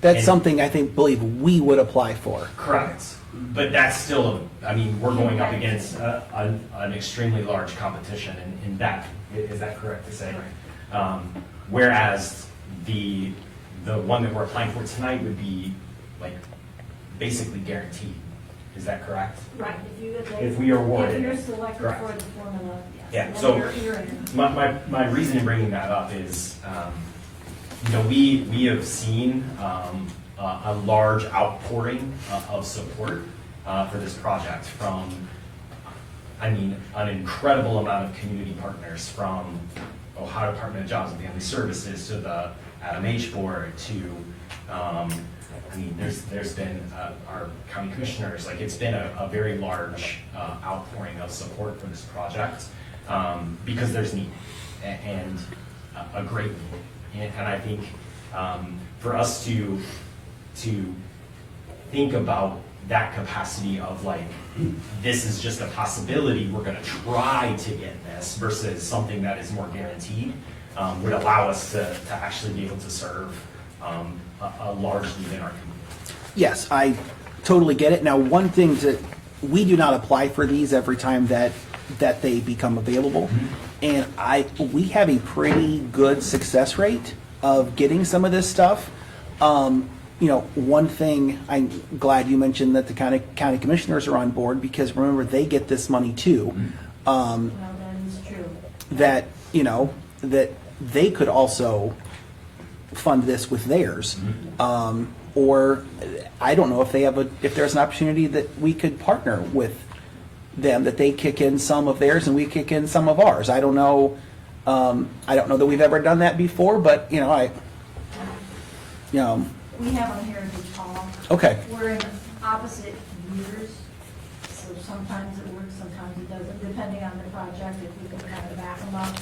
that's And- something I believe we would apply for. Correct. But that's still, we're going up against an extremely large competition in that, is that correct to say? Whereas the one that we're applying for tonight would be basically guaranteed. Is that correct? Right, If we are awarded If you're it. selected Correct. for the formula, yes. Yeah, And so- you're in. My reason in bringing that up is, we have seen a large outpouring of support for this project from, an incredible amount of community partners, from Ohio Department of Jobs and Family Services to the Adam H. Board to, there's been our county commissioners, like it's been a very large outpouring of support for this project because there's need and a great need. And I think for us to think about that capacity of like, this is just a possibility, we're gonna try to get this versus something that is more guaranteed, would allow us to actually be able to serve a large need in our community. Yes, I totally get it. Now, one thing that we do not apply for these every time that they become available, and we have a pretty good success rate of getting some of this stuff. One thing, I'm glad you mentioned that the county commissioners are on board, because remember, they get this money too. Well, that is true. That they could also fund this with theirs. Or I don't know if there's an opportunity that we could partner with them, that they kick in some of theirs and we kick in some of ours. I don't know. I don't know that we've ever done that before, but We have on Heritage Hall. Okay. We're in opposite years, so sometimes it works, sometimes it doesn't, depending on the project, if we can kind of back them up.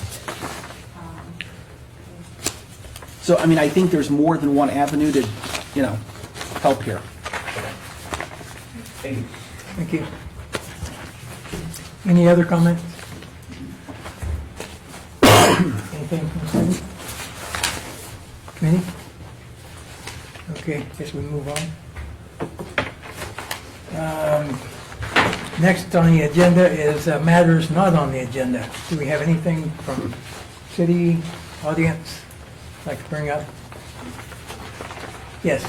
So, I think there's more than one avenue to, help here. Thank you. Thank you. Any other comments? Anything from the city? Committee? Okay, guess we move on. Next on the agenda is matters not on the agenda. Do we have anything from city audience like to bring up? Yes.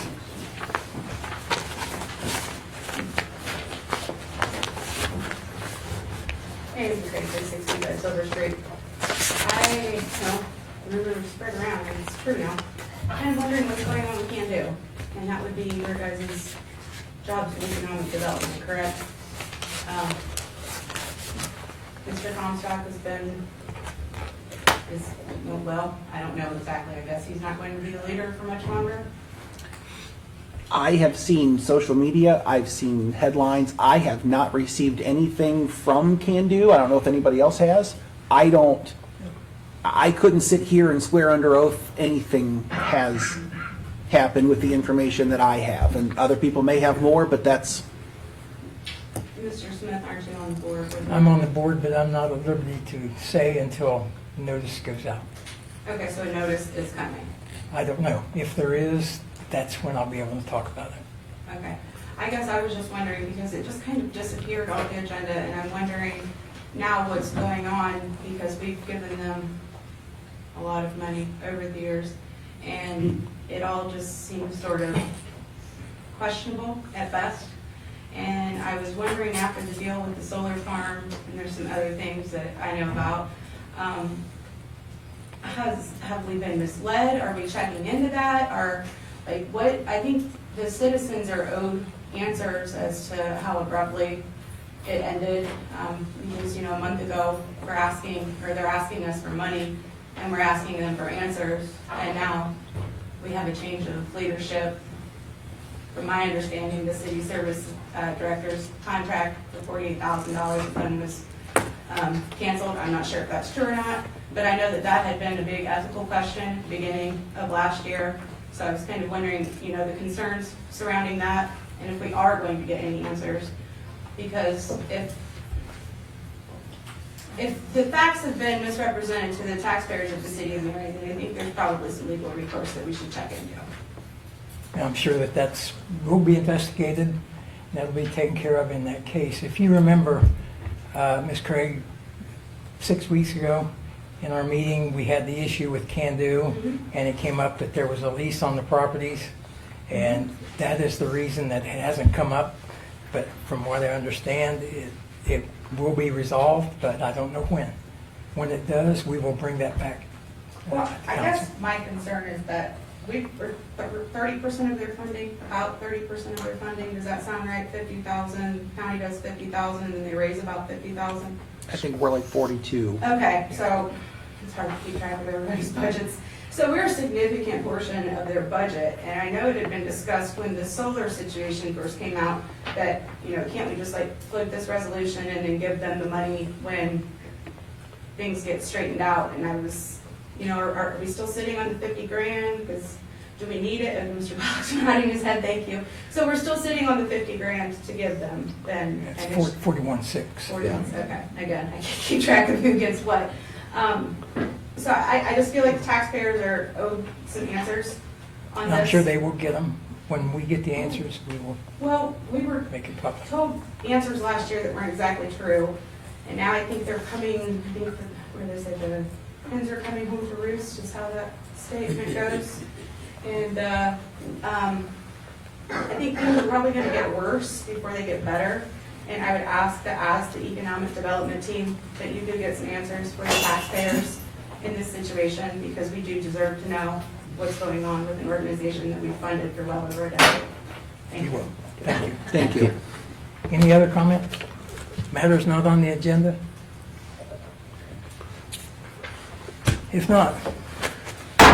Hey, it's Craig, 665 Silver Street. I, remember spread around, and it's true now. I'm wondering what's going on with Can Do, and that would be your guys' jobs and economic development, correct? Mr. Comstock has been, I don't know exactly, I guess he's not going to be the leader for much longer. I have seen social media, I've seen headlines. I have not received anything from Can Do. I don't know if anybody else has. I couldn't sit here and swear under oath anything has happened with the information that I have. And other people may have more, but that's... Mr. Smith, aren't you on the board? I'm on the board, but I'm not at liberty to say until notice goes out. Okay, so a notice is coming. I don't know. If there is, that's when I'll be able to talk about it. Okay. I guess I was just wondering, because it just kind of disappeared off the agenda, and I'm wondering now what's going on, because we've given them a lot of money over the years, and it all just seems sort of questionable at best. And I was wondering, after the deal with the solar farm, and there's some other things that I know about, have we been misled? Are we checking into that? Or like what? I think the citizens are owed answers as to how abruptly it ended. Because a month ago they're asking us for money, and we're asking them for answers, and now we have a change of leadership. From my understanding, the city service director's contract for $48,000 was canceled. I'm not sure if that's true or not, but I know that had been a big ethical question at the beginning of last year. So I was kind of wondering, the concerns surrounding that, and if we are going to get any answers. Because if the facts have been misrepresented to the taxpayers of the city of Marion, then I think there's probably some legal recourse that we should check into. And I'm sure that will be investigated, and that'll be taken care of in that case. If you remember, Ms. Craig, 6 weeks ago in our meeting, we had the issue with Can Do, and it came up that there was a lease on the properties, and that is the reason that it hasn't come up. But from what I understand, it will be resolved, but I don't know when. When it does, we will bring that back. Well, to I council. guess my concern is that we're 30% of their funding, about 30% of their funding. Does that sound right? 50,000, county does 50,000, and they raise about 50,000. I think we're like 42. Okay, so it's hard to keep track of everybody's budgets. So we're a significant portion of their budget, and I know it had been discussed when the solar situation first came out that, can't we just like flip this resolution and then give them the money when things get straightened out? And I was, are we still sitting on the 50 grand? Because do we need it? And Mr. Box nodding his head, thank you. So we're still sitting on the 50 grand to give them then. It's 41.6. 41, okay. Again, I can't keep track of who gets what. So I just feel like the taxpayers are owed some answers on this. I'm sure they will get them. When we get the answers, we will Well, we were make it public. told answers last year that weren't exactly true, and now I think they're coming, where they said the hens are coming home to roost, is how that statement goes. And I think things are probably going to get worse before they get better. And I would ask that as the economic development team, that you do get some answers for the taxpayers in this situation, because we do deserve to know what's going on with an organization that we've funded for well over a decade. Thank You you. will. Thank you. Thank you. Any other comments? Matters not on the agenda? If not,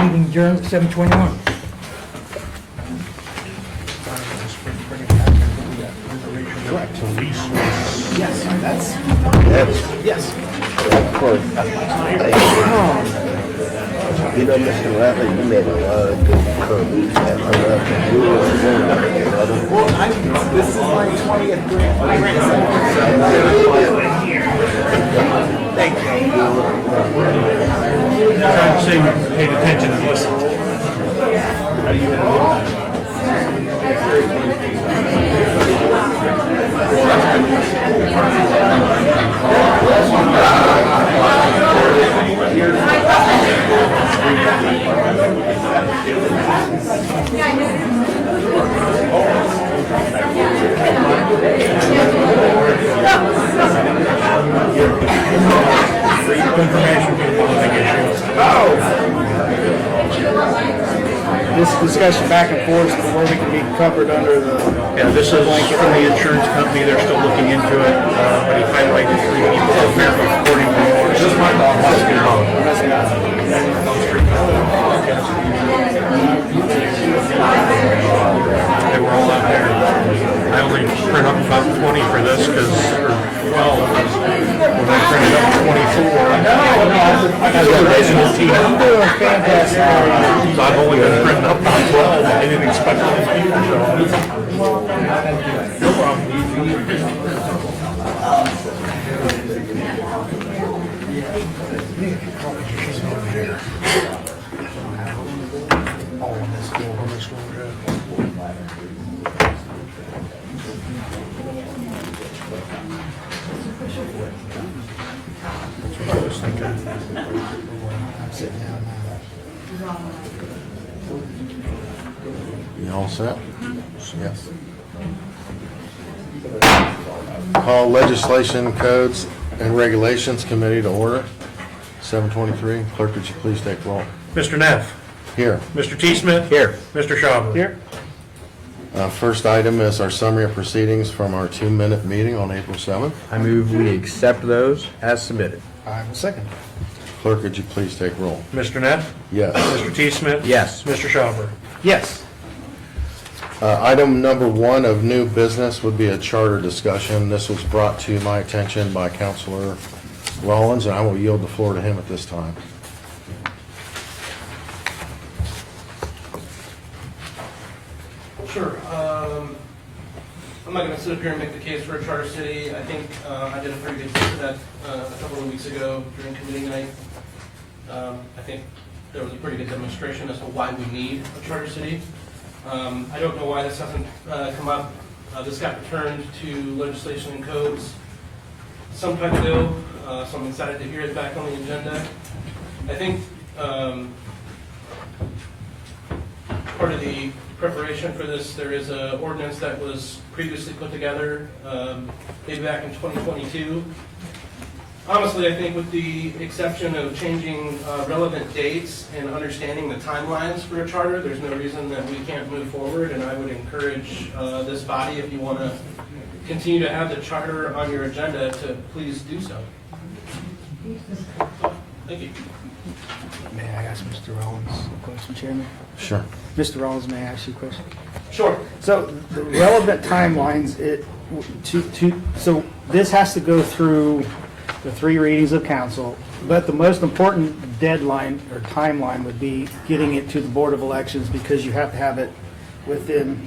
meeting adjourned at 7:21. Correct. Yes, that's, That's, yes. of course. Mr. Rattler, you made a lot of good comments. Well, this is my 20th grant. Thank you. Trying to say we paid attention and listened. This discussion back and forth is where we can be covered under the. Yeah, this is from the insurance company, they're still looking into it, but he highlighted 3 people according to yours. This is my dog. They were all out there. I only print up about 20 for this because, or 12, when I printed up 24. As an original team. You're doing fantastic. So I've only been printing up about 12. I didn't expect those people, so. No problem. You all set? Yes. Call Legislation, Codes, and Regulations Committee to order. 7:23. Clerk, would you please take roll? Mr. Neff. Here. Mr. T. Smith. Here. Mr. Schauber. Here. First item is our summary of proceedings from our 2-minute meeting on April 7th. I move we accept those as submitted. I will second. Clerk, would you please take roll? Mr. Neff. Yes. Mr. T. Smith. Yes. Mr. Schauber. Yes. Item number 1 of new business would be a charter discussion. This was brought to my attention by Councilor Rollins, and I will yield the floor to him at this time. Sure. I'm not going to sit up here and make the case for a charter city. I think I did a pretty good case of that a couple of weeks ago during committee night. I think there was a pretty good demonstration as to why we need a charter city. I don't know why this hasn't come up. This got returned to legislation and codes some time ago, so I'm excited to hear it back on the agenda. I think part part of the preparation for this, there is an ordinance that was previously put together, maybe back in 2022. Honestly, I think with the exception of changing relevant dates and understanding the timelines for a charter, there's no reason that we can't move forward, and I would encourage this body, if you want to continue to have the charter on your agenda, to please do so. Thank you. May I ask Mr. Rollins a question, Chairman? Sure. Mr. Rollins, may I ask you a question? Sure. So the relevant timelines, so this has to go through the 3 readings of council, but the most important deadline or timeline would be getting it to the Board of Elections, because you have to have it within,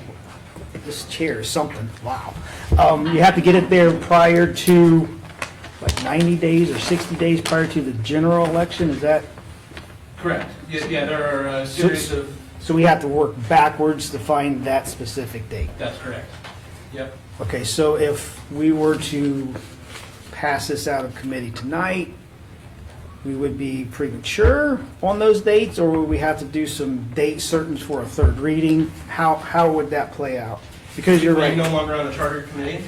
this chair is something, wow. You have to get it there prior to, like 90 days or 60 days prior to the general election, is that? Correct. Yeah, there are a series of... So we have to work backwards to find that specific date. That's correct. Yep. Okay, so if we were to pass this out of committee tonight, we would be premature on those dates, or would we have to do some date certain for a 3rd reading? How would that play out? Because you're right. I'm no longer on the charter committee,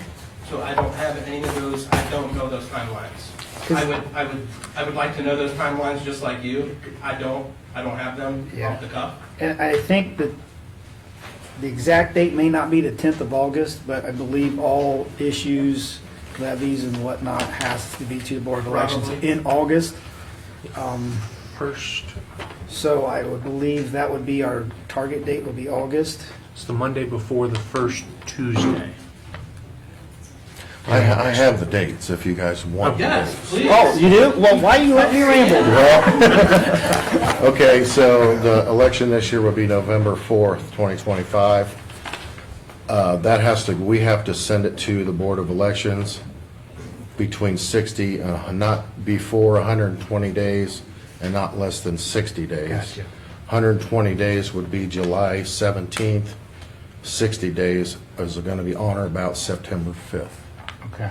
so I don't have any of those, I don't know those timelines. I would like to know those timelines just like you. I don't have them off the cuff. And I think that the exact date may not be the 10th of August, but I believe all issues, levies and whatnot has to be to the Board of Elections in August. First, So I would believe that would be our target date, would be August. it's the Monday before the first Tuesday. I have the dates if you guys want. Yes, please. Oh, you do? Well, why you let me ramble? Well, okay, so the election this year will be November 4th, 2025. We have to send it to the Board of Elections between 60, not before 120 days and not less than 60 days. Gotcha. 120 days would be July 17th. 60 days is going to be on or about September 5th. Okay.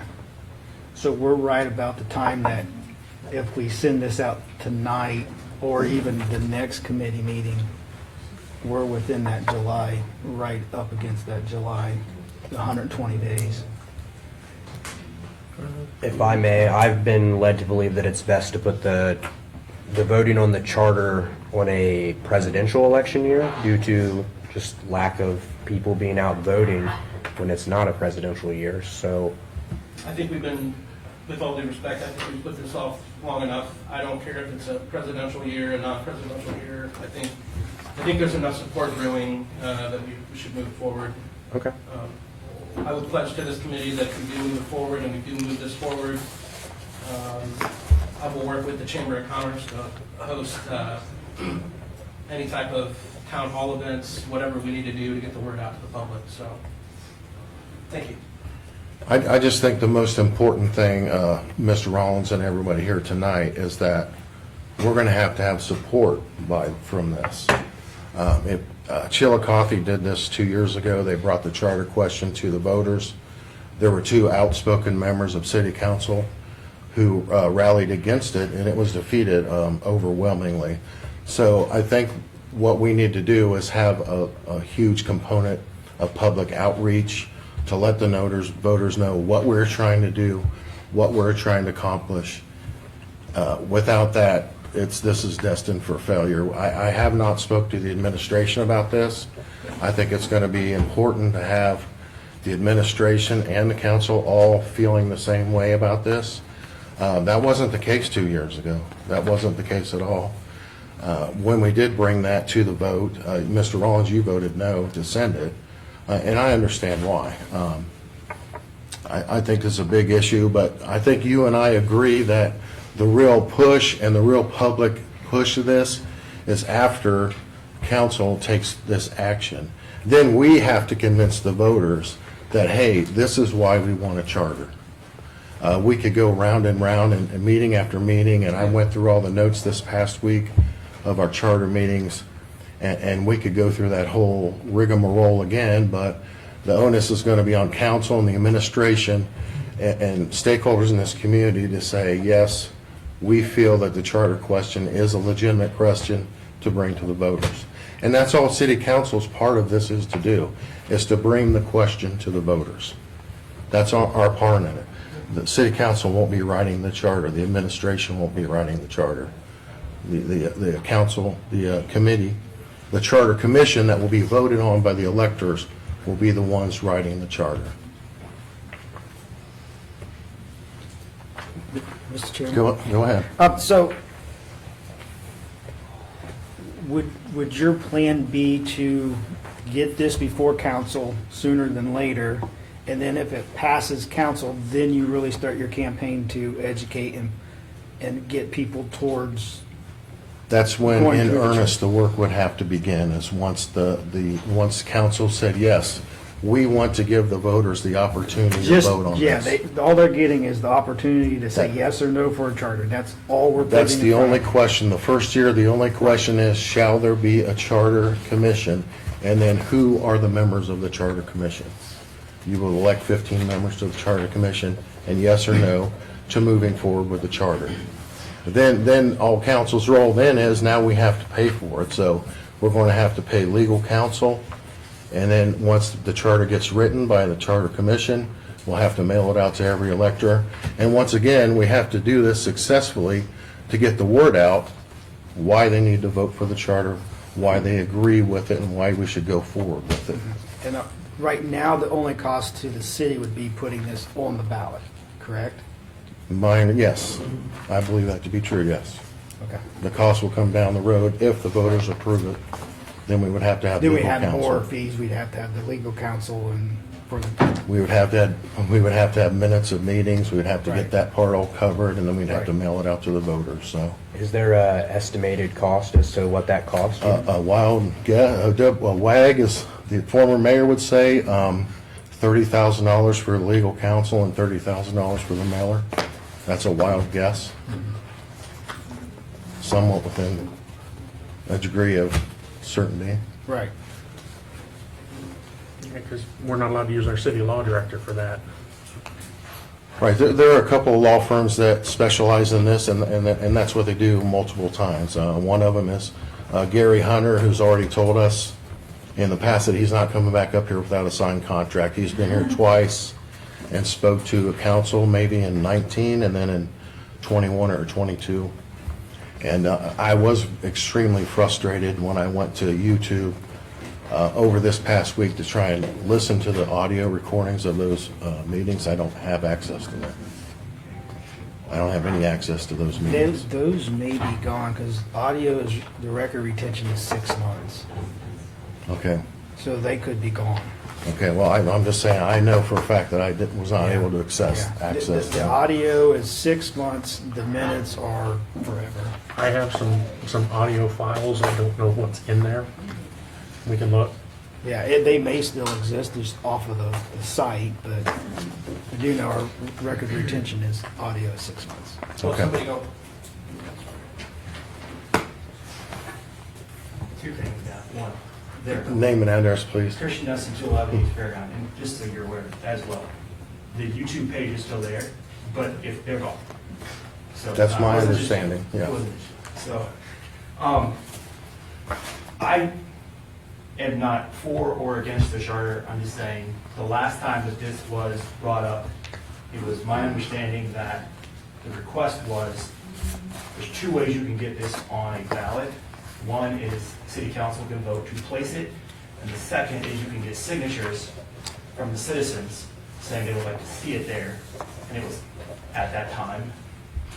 So we're right about the time that if we send this out tonight or even the next committee meeting, we're within that July, right up against that July, the 120 days. If I may, I've been led to believe that it's best to put the voting on the charter on a presidential election year due to just lack of people being out voting when it's not a presidential year. So I think we've been, with all due respect, I think we've put this off long enough. I don't care if it's a presidential year or not presidential year. I think there's enough support brewing that we should move forward. okay. I would pledge to this committee that we do move forward and we do move this forward. I will work with the Chamber of Commerce to host any type of town hall events, whatever we need to do to get the word out to the public. So, thank you. I just think the most important thing, Mr. Rollins and everybody here tonight, is that we're going to have support from this. Chillicothe did this 2 years ago. They brought the charter question to the voters. There were 2 outspoken members of City Council who rallied against it, and it was defeated overwhelmingly. So I think what we need to do is have a huge component of public outreach to let the voters know what we're trying to do, what we're trying to accomplish. Without that, this is destined for failure. I have not spoke to the administration about this. I think it's going to be important to have the administration and the council all feeling the same way about this. That wasn't the case 2 years ago. That wasn't the case at all. When we did bring that to the vote, Mr. Rollins, you voted no to send it. And I understand why. I think it's a big issue, but I think you and I agree that the real push and the real public push of this is after council takes this action. Then we have to convince the voters that, hey, this is why we want a charter. We could go round and round and meeting after meeting, and I went through all the notes this past week of our charter meetings, and we could go through that whole rigmarole again, but the onus is going to be on council and the administration and stakeholders in this community to say, yes, we feel that the charter question is a legitimate question to bring to the voters. And that's all city council's part of this is to do, is to bring the question to the voters. That's our part in it. The city council won't be writing the charter, the administration won't be writing the charter. The council, the committee, the charter commission that will be voted on by the electors will be the ones writing the charter. Mr. Chairman? Go ahead. So, would your plan be to get this before council sooner than later? And then if it passes council, then you really start your campaign to educate and get people towards. That's when, Going in through the earnest, the work would have to begin, is once once council said, yes, we want to give the voters the opportunity to Just, vote on yeah, this. all they're getting is the opportunity to say That- yes or no for a charter. That's all we're putting. That's in the front only of them. question. The first year, the only question is, shall there be a charter commission? And then who are the members of the charter commission? You will elect 15 members to the charter commission, and yes or no to moving forward with the charter. Then all council's role then is, now we have to pay for it. So we're going to have to pay legal counsel, and then once the charter gets written by the charter commission, we'll have to mail it out to every elector. And once again, we have to do this successfully to get the word out, why they need to vote for the charter, why they agree with it, and why we should go forward with it. And right now, the only cost to the city would be putting this on the ballot, correct? Mine, yes. I believe that to be true, yes. Okay. The cost will come down the road if the voters approve it. Then we would have to have Then we legal have more counsel. fees. We'd have to have the legal counsel and for the. We would have to have minutes of meetings. We would have to Right. get that part all covered, and then we'd have to Right. mail it out to the voters, so. Is there a estimated cost as to what that costs? you? A wild guess, a wag, as the former mayor would say, $30,000 for legal counsel and $30,000 for the mailer. That's a wild guess. Somewhat within a degree of certainty. Right. Because we're not allowed to use our city law director for that. Right, there are a couple of law firms that specialize in this, and that's what they do multiple times. One of them is Gary Hunter, who's already told us in the past that he's not coming back up here without a signed contract. He's been here twice and spoke to a council maybe in 19 and then in 21 or 22. And I was extremely frustrated when I went to YouTube over this past week to try and listen to the audio recordings of those meetings. I don't have access to that. I don't have any access to those meetings. Those may be gone because audio is, the record retention is 6 months. Okay. So they could be gone. Okay, well, I'm just saying, I know for a fact that I was not able to access Yeah. access. The audio is 6 months, the minutes are forever. I have some audio files. I don't know what's in there. We can look. Yeah, they may still exist just off of the site, but I do know our record retention is audio is 6 months. So Okay. somebody go, Two things, yeah. One, there. Name and address, please. Christian Nelson, 211 East Fairground, and just so you're aware as well, the YouTube page is still there, but if they're gone. So, That's my it wasn't just you. understanding, yeah. It wasn't just you. So, I am not for or against the charter. I'm just saying, the last time that this was brought up, it was my understanding that the request was, there's two ways you can get this on a ballot. One is city council can vote to place it, and the second is you can get signatures from the citizens saying they would like to see it there. And it was, at that time,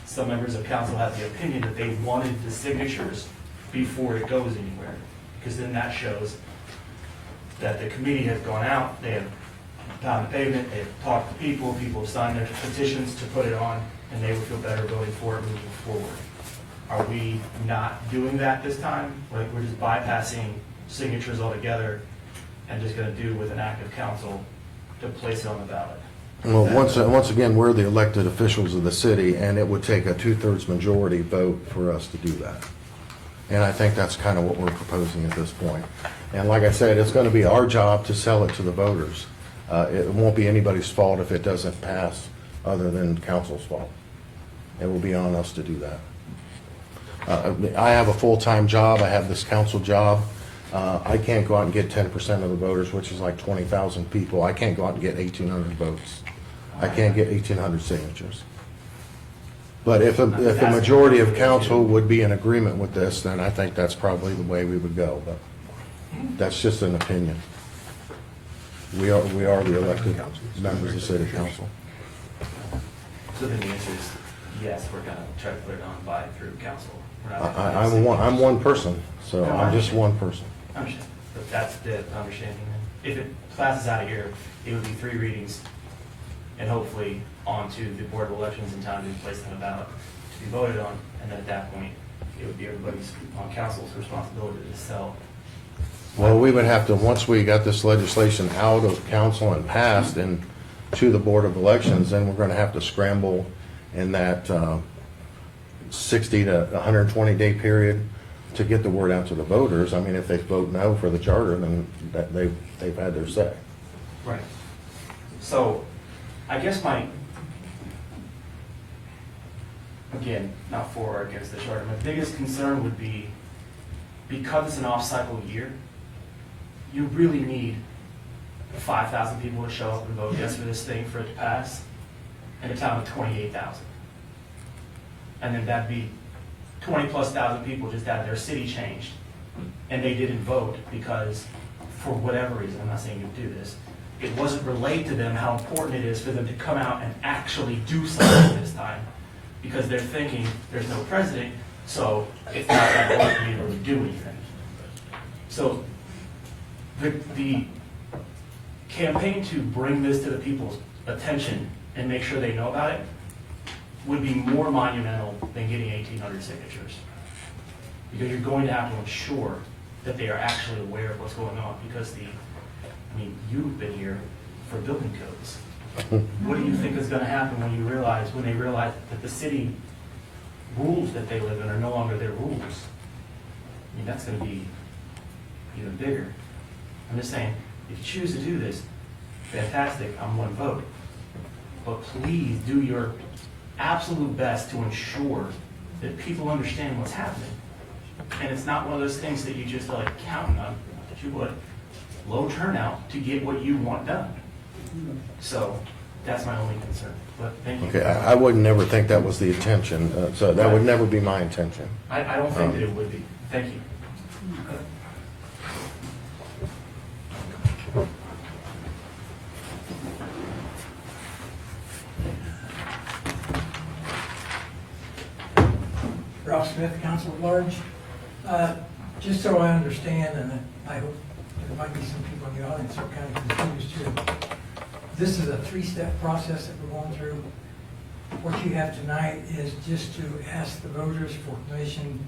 some members of council had the opinion that they wanted the signatures before it goes anywhere, because then that shows that the committee has gone out, they have pounded the pavement, they've talked to people, people have signed their petitions to put it on, and they would feel better voting for it moving forward. Are we not doing that this time? Like, we're just bypassing signatures altogether and just gonna do with an act of council to place it on the ballot? Well, once again, we're the elected officials of the city, and it would take a 2/3 majority vote for us to do that. And I think that's kind of what we're proposing at this point. And like I said, it's going to be our job to sell it to the voters. It won't be anybody's fault if it doesn't pass, other than council's fault. It will be on us to do that. I have a full-time job. I have this council job. I can't go out and get 10% of the voters, which is like 20,000 people. I can't go out and get 1,800 votes. I can't get 1,800 signatures. But if a majority of council would be in agreement with this, then I think that's probably the way we would go. But that's just an opinion. We are the elected members of city council. So then the answer is yes, we're gonna try to put it on by through council. We're not gonna- I'm one person, so I'm just one person. I understand, but that's the understanding then. If it passes out of here, it would be 3 readings and hopefully onto the Board of Elections in time to be placed on the ballot to be voted on. And then at that point, it would be everybody's on council's responsibility to sell. Well, we would have to, once we got this legislation out of council and passed and to the Board of Elections, then we're going to have to scramble in that 60 to 120 day period to get the word out to the voters. I mean, if they vote no for the charter, then they've had their say. Right. So, I guess again, not for or against the charter, my biggest concern would be, because it's an off-cycle year, you really need 5,000 people to show up and vote yes for this thing for it to pass, in a town of 28,000. And then that'd be 20+ thousand people just had their city changed, and they didn't vote because, for whatever reason, I'm not saying you do this, it wasn't relayed to them how important it is for them to come out and actually do something this time, because they're thinking there's no president, so it's not that hard for me to really do anything. So the campaign to bring this to the people's attention and make sure they know about it would be more monumental than getting 1,800 signatures. Because you're going to have to ensure that they are actually aware of what's going on, because you've been here for building codes. What do you think is going to happen when they realize that the city rules that they live in are no longer their rules? I mean, that's going to be even bigger. I'm just saying, if you choose to do this, fantastic, I'm one vote. But please do your absolute best to ensure that people understand what's happening. And it's not one of those things that you just like counting on, that you would low turnout to get what you want done. So that's my only concern. But thank you. Okay, I would never think that was the intention, so that would never be my intention. I don't think that it would be. Thank you. Ralph Smith, Council at Large. Just so I understand, and I hope there might be some people in the audience who are kind of confused too. This is a 3-step process that we're going through. What you have tonight is just to ask the voters for permission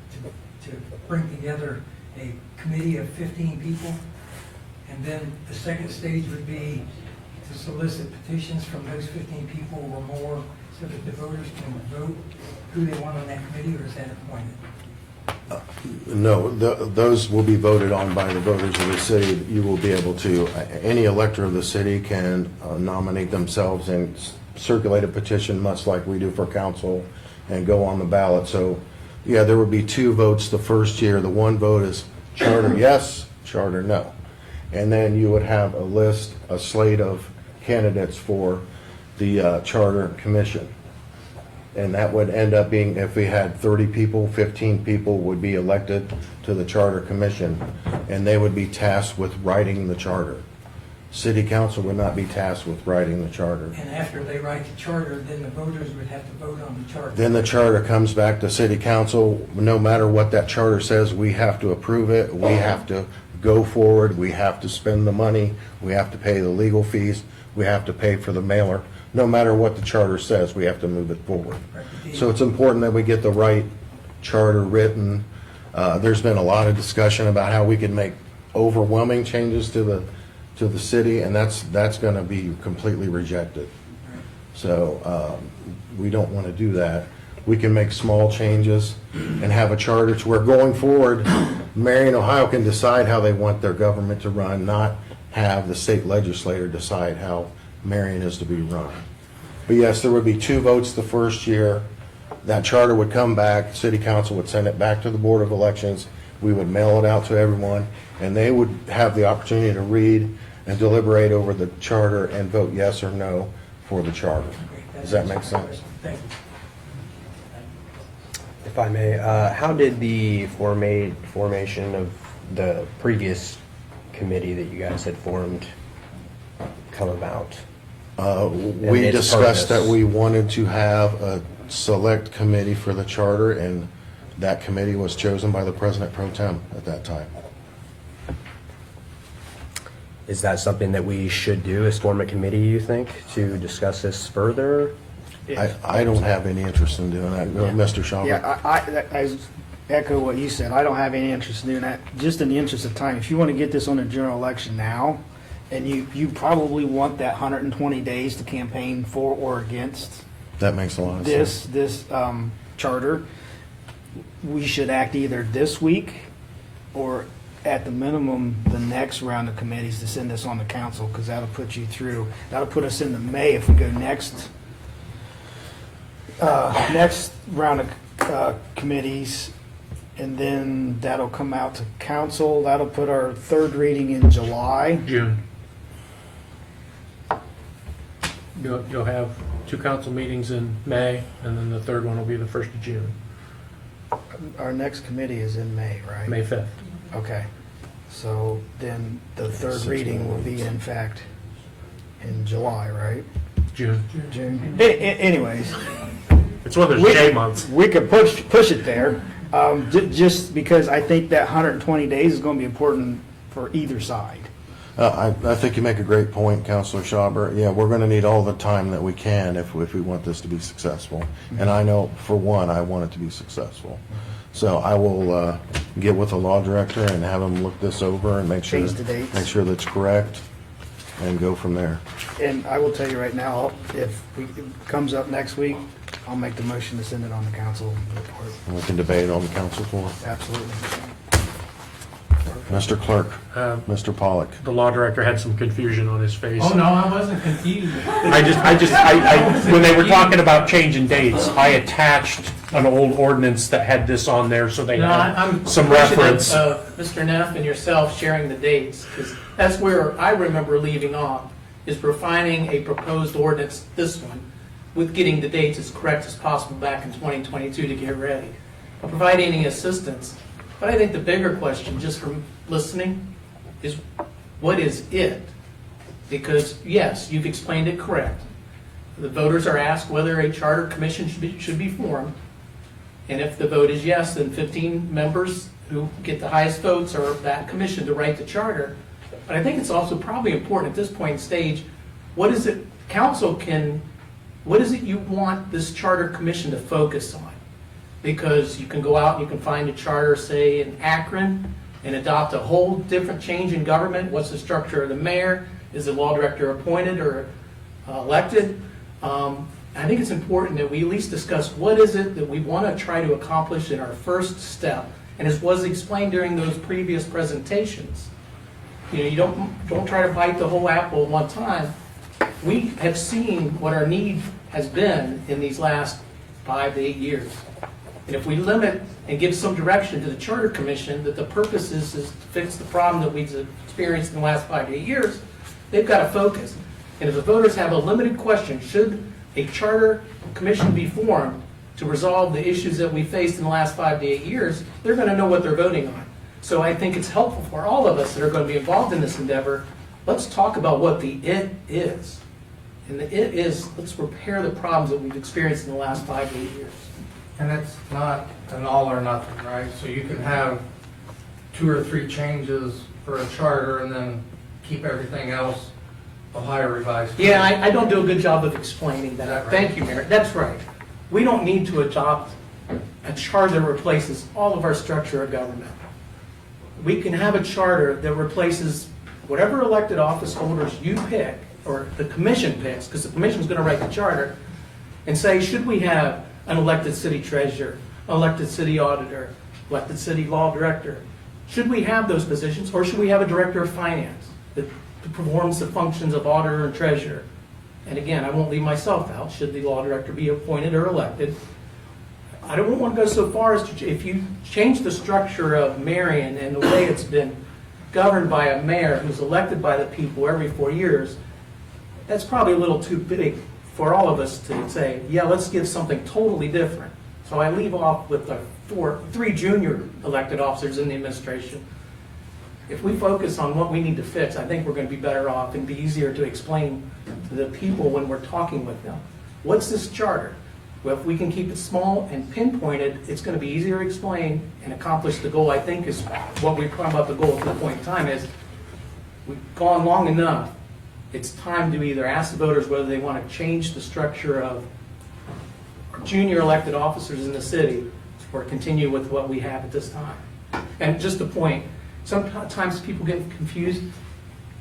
to bring together a committee of 15 people. And then the second stage would be to solicit petitions from those 15 people or more so that the voters can vote who they want on that committee, or is that appointed? No, those will be voted on by the voters of the city. You will be able to, any elector of the city can nominate themselves and circulate a petition, much like we do for council, and go on the ballot. So, yeah, there would be 2 votes the first year. The one vote is charter yes, charter no. And then you would have a slate of candidates for the charter commission. And that would end up being, if we had 30 people, 15 people would be elected to the charter commission, and they would be tasked with writing the charter. City council would not be tasked with writing the charter. And after they write the charter, then the voters would have to vote on the charter. Then the charter comes back to city council. No matter what that charter says, we have to approve it. We have to go forward. We have to spend the money. We have to pay the legal fees. We have to pay for the mailer. No matter what the charter says, we have to move it forward. So it's important that we get the right charter written. There's been a lot of discussion about how we can make overwhelming changes to the city, and that's going to be completely rejected. So we don't want to do that. We can make small changes and have a charter to where going forward, Marion, Ohio can decide how they want their government to run, not have the state legislator decide how Marion is to be run. But yes, there would be 2 votes the first year. That charter would come back, city council would send it back to the Board of Elections. We would mail it out to everyone, and they would have the opportunity to read and deliberate over the charter and vote yes or no for the charter. Does that make sense? Thank you. If I may, how did the formation of the previous committee that you guys had formed come about? We its discussed purpose? that we wanted to have a select committee for the charter, and that committee was chosen by the President Pro Tem at that time. Is that something that we should do, is form a committee, you think, to discuss this further? I don't have any interest in doing that, Mr. Schauber. Yeah, I echo what you said. I don't have any interest in doing that. Just in the interest of time, if you want to get this on a general election now, and you probably want that 120 days to campaign for or against That makes a lot of sense. this charter, we should act either this week or at the minimum the next round of committees to send this on to council, because that'll put us into May if we go next round of committees, and then that'll come out to council. That'll put our third reading in July. June. You'll have 2 council meetings in May, and then the third one will be the 1st of June, Our next committee is in May, right? May 5th. Okay, so then the third reading will be in fact in July, right? June. June. Anyways, It's one of those J months. we could push it there, just because I think that 120 days is going to be important for either side. I think you make a great point, Councilor Schauber. Yeah, we're going to need all the time that we can if we want this to be successful. And I know, for one, I want it to be successful. So I will get with the law director and have him look this over and make sure Change the dates. that's correct, and go from there. And I will tell you right now, if it comes up next week, I'll make the motion to send it on the council report. And we can debate it on the council floor. Absolutely. Mr. Clerk, Mr. Pollock. The law director had some confusion on his face. Oh, no, I wasn't confused. When they were talking about changing dates, I attached an old ordinance that had this on there, so they No, had I'm some appreciative reference. of Mr. Neff and yourself sharing the dates, because that's where I remember leaving off, is refining a proposed ordinance, this one, with getting the dates as correct as possible back in 2022 to get ready. I'll provide any assistance, but I think the bigger question, just from listening, is what is it? Because, yes, you've explained it correct. The voters are asked whether a charter commission should be formed. And if the vote is yes, then 15 members who get the highest votes are that commission to write the charter. But I think it's also probably important at this point in stage, what is it you want this charter commission to focus on? Because you can go out and you can find a charter, say, in Akron, and adopt a whole different change in government. What's the structure of the mayor? Is the law director appointed or elected? I think it's important that we at least discuss what is it that we want to try to accomplish in our first step. And as was explained during those previous presentations, you don't try to bite the whole apple at one time. We have seen what our need has been in these last 5 to 8 years. And if we limit and give some direction to the Charter Commission that the purpose is to fix the problem that we've experienced in the last 5 to 8 years, they've got to focus. And if the voters have a limited question, should a Charter Commission be formed to resolve the issues that we faced in the last 5 to 8 years, they're going to know what they're voting on. So I think it's helpful for all of us that are going to be involved in this endeavor. Let's talk about what the it is. And the it is, let's repair the problems that we've experienced in the last 5 to 8 years. And it's not an all or nothing, right? So you can have 2 or 3 changes for a charter and then keep everything else Ohio revised. Yeah, I don't do a good job of explaining that. Right? Thank you, Mayor. That's right. We don't need to adopt a charter that replaces all of our structure of government. We can have a charter that replaces whatever elected office holders you pick, or the commission picks, because the commission's going to write the charter, and say, should we have an elected city treasurer, elected city auditor, elected city law director? Should we have those positions, or should we have a director of finance that performs the functions of auditor and treasurer? And again, I won't leave myself out. Should the law director be appointed or elected? I don't want to go so far as to, if you change the structure of Marion and the way it's been governed by a mayor who's elected by the people every 4 years, that's probably a little too big for all of us to say, yeah, let's give something totally different. So I leave off with the three junior elected officers in the administration. If we focus on what we need to fix, I think we're going to be better off and be easier to explain to the people when we're talking with them. What's this charter? Well, if we can keep it small and pinpointed, it's going to be easier to explain and accomplish the goal. I think is what we're talking about. The goal at the point in time is we've gone long enough. It's time to either ask the voters whether they want to change the structure of junior elected officers in the city or continue with what we have at this time. And just a point, sometimes people get confused.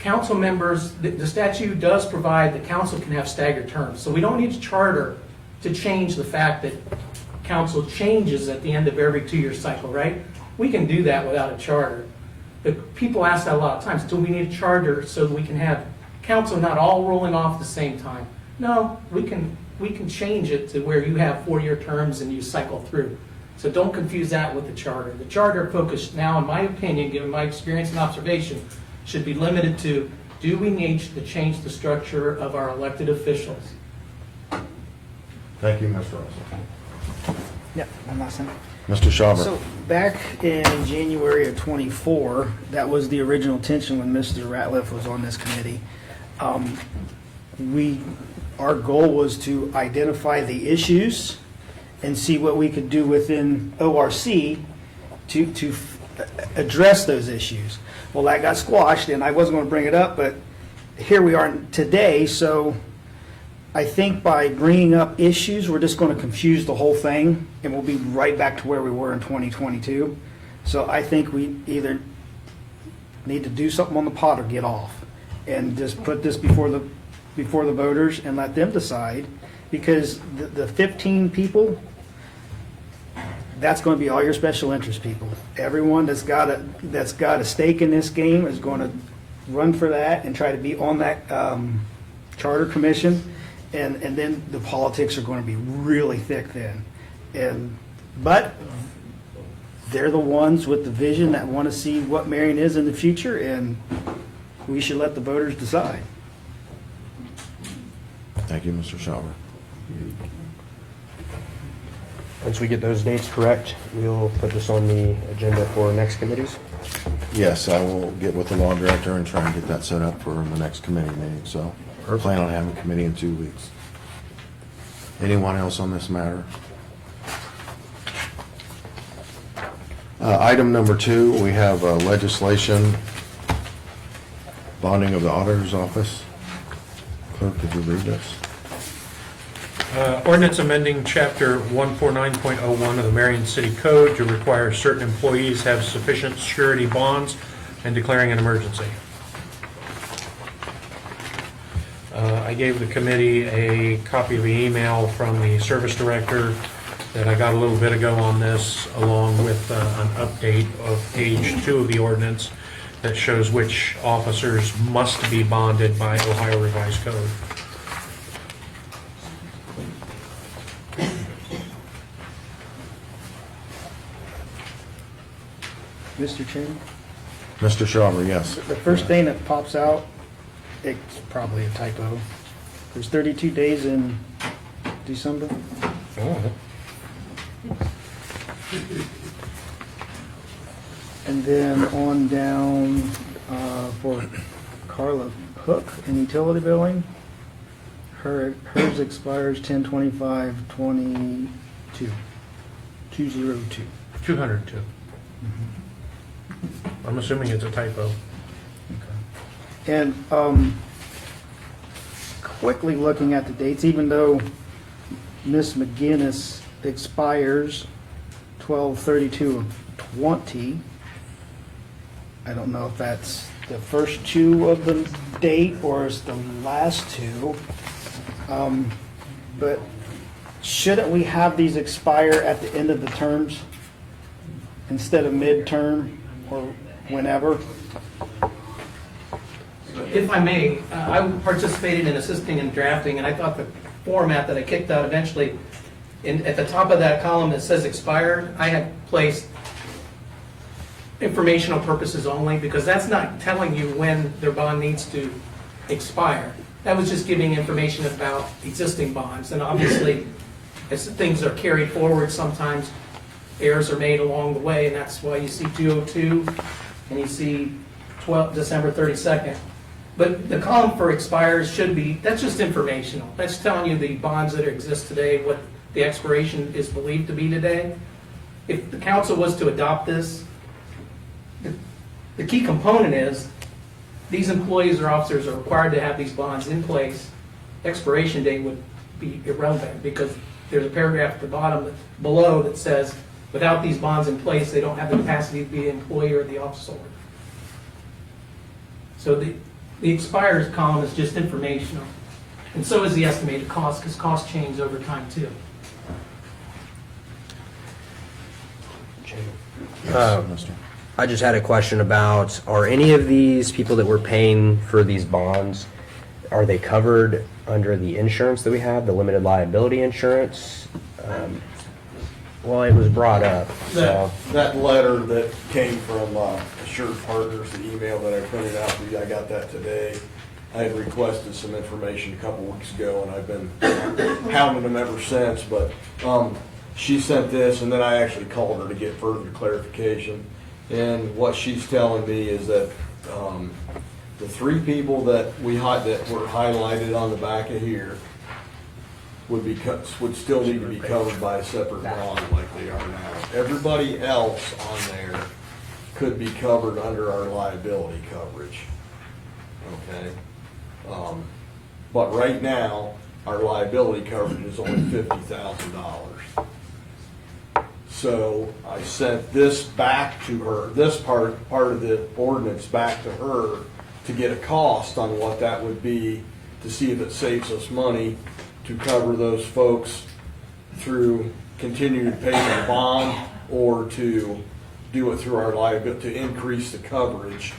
Council members, the statute does provide the council can have staggered terms. So we don't need a charter to change the fact that council changes at the end of every 2-year cycle, right? We can do that without a charter. But people ask that a lot of times, do we need a charter so that we can have council not all rolling off at the same time? No, we can change it to where you have 4-year terms and you cycle through. So don't confuse that with the charter. The charter focus now, in my opinion, given my experience and observation, should be limited to, do we need to change the structure of our elected officials? Thank you, Mr. Russell. Yeah, one last thing. Mr. Schauber. So back in January of '24, that was the original tension when Mr. Ratliff was on this committee. Our goal was to identify the issues and see what we could do within ORC to address those issues. Well, that got squashed, and I wasn't going to bring it up, but here we are today. So I think by bringing up issues, we're just going to confuse the whole thing, and we'll be right back to where we were in 2022. So I think we either need to do something on the pot or get off, and just put this before the voters and let them decide, because the 15 people, that's going to be all your special interest people. Everyone that's got a stake in this game is going to run for that and try to be on that charter commission, and then the politics are going to be really thick then. But they're the ones with the vision that want to see what Marion is in the future, and we should let the voters decide. Thank you, Mr. Schauber. Once we get those dates correct, we'll put this on the agenda for next committees. Yes, I will get with the law director and try and get that set up for the next committee meeting. So we plan on having a committee in 2 weeks. Anyone else on this matter? Item number 2, we have legislation, bonding of the auditor's office. Clerk, could you read this? Ordinance amending Chapter 149.01 of the Marion City Code to require certain employees have sufficient surety bonds and declaring an emergency. I gave the committee a copy of the email from the service director that I got a little bit ago on this, along with an update of page 2 of the ordinance that shows which officers must be bonded by Ohio Revised Code. Mr. Chairman? Mr. Schauber, yes. The first thing that pops out, it's probably a typo. There's 32 days in December. Oh. And then on down for Carla Hook in utility billing, hers expires 10/25/22. 202. 202. I'm assuming it's a typo. And quickly looking at the dates, even though Miss McGinnis expires 12/32/20, I don't know if that's the first 2 of the date or it's the last 2. But shouldn't we have these expire at the end of the terms instead of midterm or whenever? If I may, I participated in assisting in drafting, and I thought the format that I kicked out eventually, at the top of that column that says expired, I had placed informational purposes only, because that's not telling you when their bond needs to expire. That was just giving information about existing bonds, and obviously, as things are carried forward, sometimes errors are made along the way, and that's why you see 202 and you see December 32nd. But the column for expires should be, that's just informational. That's telling you the bonds that exist today, what the expiration is believed to be today. If the council was to adopt this, the key component is these employees or officers are required to have these bonds in place. Expiration date would be irrelevant because there's a paragraph at the bottom below that says without these bonds in place, they don't have the capacity to be an employee or the officer. So the expires column is just informational. And so is the estimated cost, because costs change over time too. I just had a question about, are any of these people that we're paying for these bonds, are they covered under the insurance that we have, the limited liability insurance? Well, it was brought up, so. That letter that came from Assured Partners, the email that I printed out for you, I got that today. I had requested some information a couple weeks ago, and I've been hounding them ever since, but she sent this, and then I actually called her to get further clarification. And what she's telling me is that the three people that were highlighted on the back of here would still need to be covered by a separate bond like they are now. Everybody else on there could be covered under our liability coverage. Okay? But right now, our liability coverage is only $50,000. So I sent this back to her, this part of the ordinance back to her to get a cost on what that would be to see if it saves us money to cover those folks through continuing to pay the bond or to do it through our liability, to increase the coverage.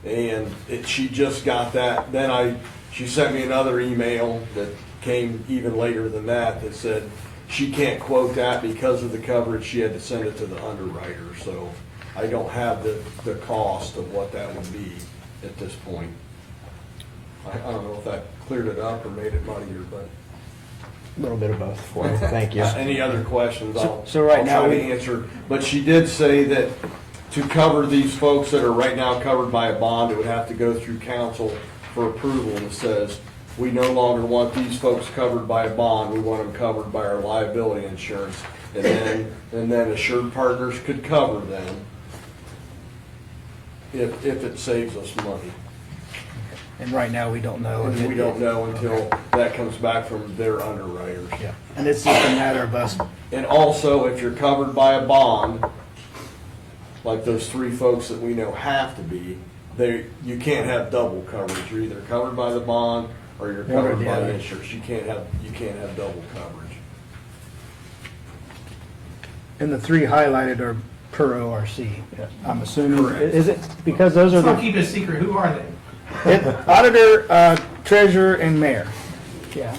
And she just got that. Then she sent me another email that came even later than that that said she can't quote that because of the coverage. She had to send it to the underwriter. So I don't have the cost of what that would be at this point. I don't know if that cleared it up or made it muddier, but. A little bit of both for you. Thank you. Any other questions? I'll right now try to answer. But she did say that to cover these folks that are right now covered by a bond, it would have to go through council for approval. And it says, we no longer want these folks covered by a bond. We want them covered by our liability insurance. And then Assured Partners could cover them if it saves us money. And right now, we don't know. And we don't know until that comes back from their underwriters. Yeah. And it's just a matter of us. And also, if you're covered by a bond, like those three folks that we know have to be, you can't have double coverage. You're either covered by the bond or you're covered by the insurance. You can't have double coverage. And the three highlighted are per ORC. I'm assuming. Correct. Is it because those are Let's not keep it a secret. Who are they? Auditor, treasurer, and mayor. Yeah.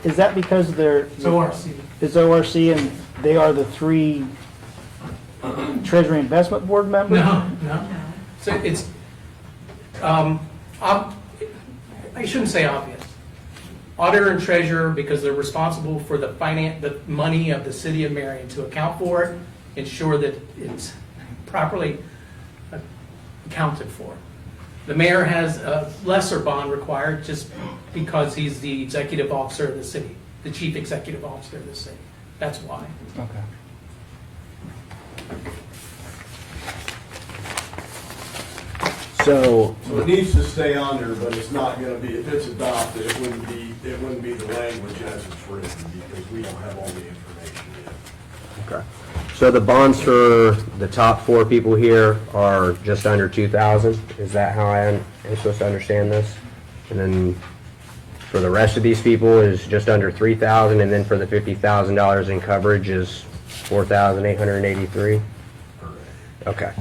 Is that because they're? It's ORC. It's ORC, and they are the three Treasury Investment Board members? No. So it's, I shouldn't say obvious. Auditor and treasurer, because they're responsible for the money of the city of Marion, to account for it, ensure that it's properly accounted for. The mayor has a lesser bond required just because he's the executive officer of the city, the chief executive officer of the city. That's why. Okay. So it needs to stay on there, but it's not going to be, if it's adopted, it wouldn't be the language as it's written because we don't have all the information yet. Okay. So the bonds for the top four people here are just under 2,000. Is that how I am supposed to understand this? And then for the rest of these people is just under 3,000, and then for the $50,000 in coverage is 4,883. Okay.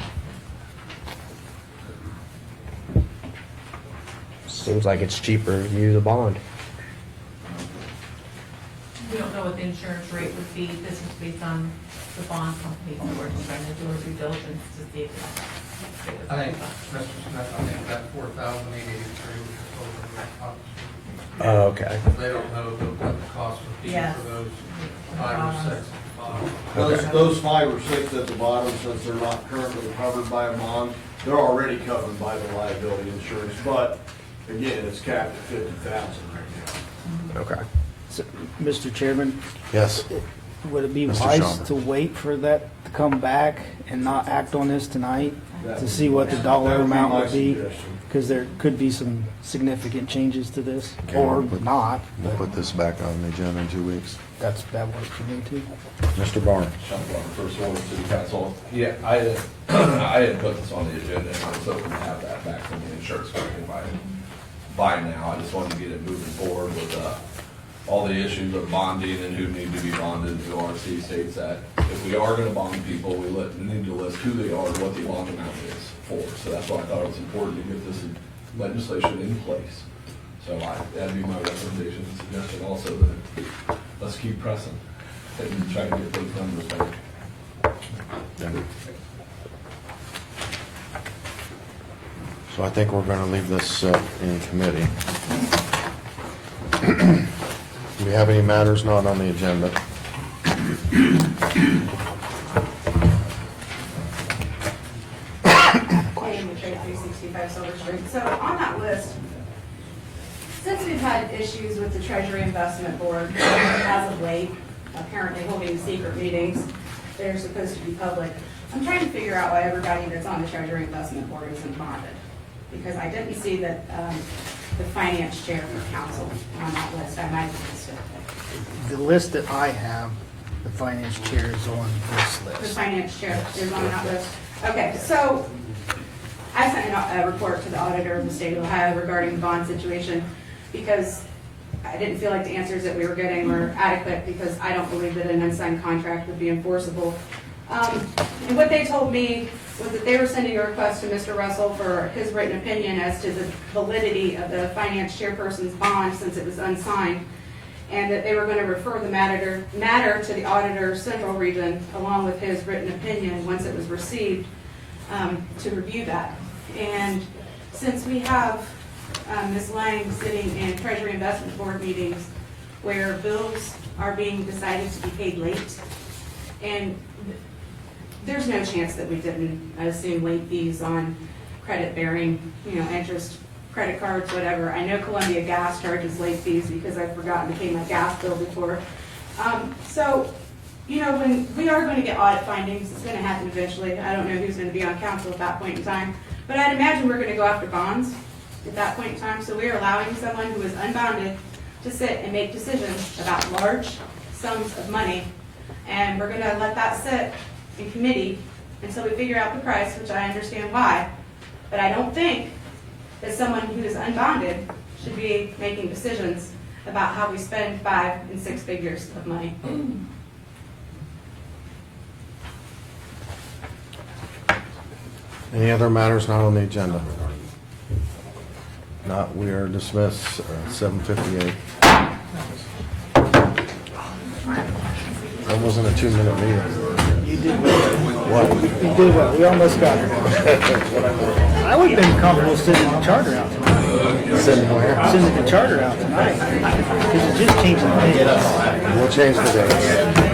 Seems like it's cheaper to use a bond. We don't know what what the insurance rate would be. This is based on the bond company, so we're just trying to do our due diligence to see if it's. I think, Mr. Smith, I think that 4,883 was over. Oh, okay. They don't know what the cost would be Yes. for those 5 or 6 bonds. Those 5 or 6 at the bottom, since they're not currently covered by a bond, they're already covered by the liability insurance, but again, it's capped at 50,000 right now. Okay. So, Mr. Chairman, Yes. would it be Mr. wise Schauber. to wait for that to come back and not act on this tonight to see what the dollar amount would be? Because there could be some significant changes to this, Okay, or we'll put- not. We'll put this back on the agenda in 2 weeks. That works for me too. Mr. Barnes. First order, City Council. Yeah, I had put this on the agenda, and I was hoping to have that back from the insurance company by now. I just wanted to get it moving forward with all the issues of bonding and who need to be bonded. The ORC states that if we are going to bond people, we need to list who they are and what the bond amount is for. So that's why I thought it was important to get this legislation in place. So that'd be my recommendation and suggestion also, that let's keep pressing and try to get those numbers better. So I think we're going to leave this in committee. Do we have any matters not on the agenda? Paying the trade 365 Silver Street. So on that list, since we've had issues with the Treasury Investment Board as of late, apparently holding secret meetings, they're supposed to be public. I'm trying to figure out why everybody that's on the Treasury Investment Board isn't bonded. Because I didn't see that the finance chair for council on that list. I might have missed it. The list that I have, the finance chair is on this The list. finance chair is on that list. Okay, so I sent a report to the auditor of the state of Ohio regarding the bond situation because I didn't feel like the answers that we were getting were adequate because I don't believe that an unsigned contract would be enforceable. And what they told me was that they were sending a request to Mr. Russell for his written opinion as to the validity of the finance chairperson's bond since it was unsigned, and that they were going to refer the matter to the auditor central region along with his written opinion once it was received to review that. And since we have Ms. Lang sitting in Treasury Investment Board meetings where bills are being decided to be paid late, and there's no chance that we didn't assume late fees on credit-bearing, interest, credit cards, whatever. I know Columbia Gas charges late fees because I've forgotten to pay my gas bill before. So, when we are going to get audit findings, it's going to happen eventually. I don't know who's going to be on council at that point in time, but I'd imagine we're going to go after bonds at that point in time. So we're allowing someone who is unbounded to sit and make decisions about large sums of money, and we're going to let that sit in committee until we figure out the price, which I understand why. But I don't think that someone who is unbonded should be making decisions about how we spend 5 and 6 figures of money. Any other matters not on the agenda? Not, we are dismissed, 7:58. That wasn't a 2-minute meeting. You did well. What? You did well. We almost got it. I would have been comfortable sending the charter out tonight. Sending where? Sending the charter out tonight. Because it's just changing the dates. We'll change the dates.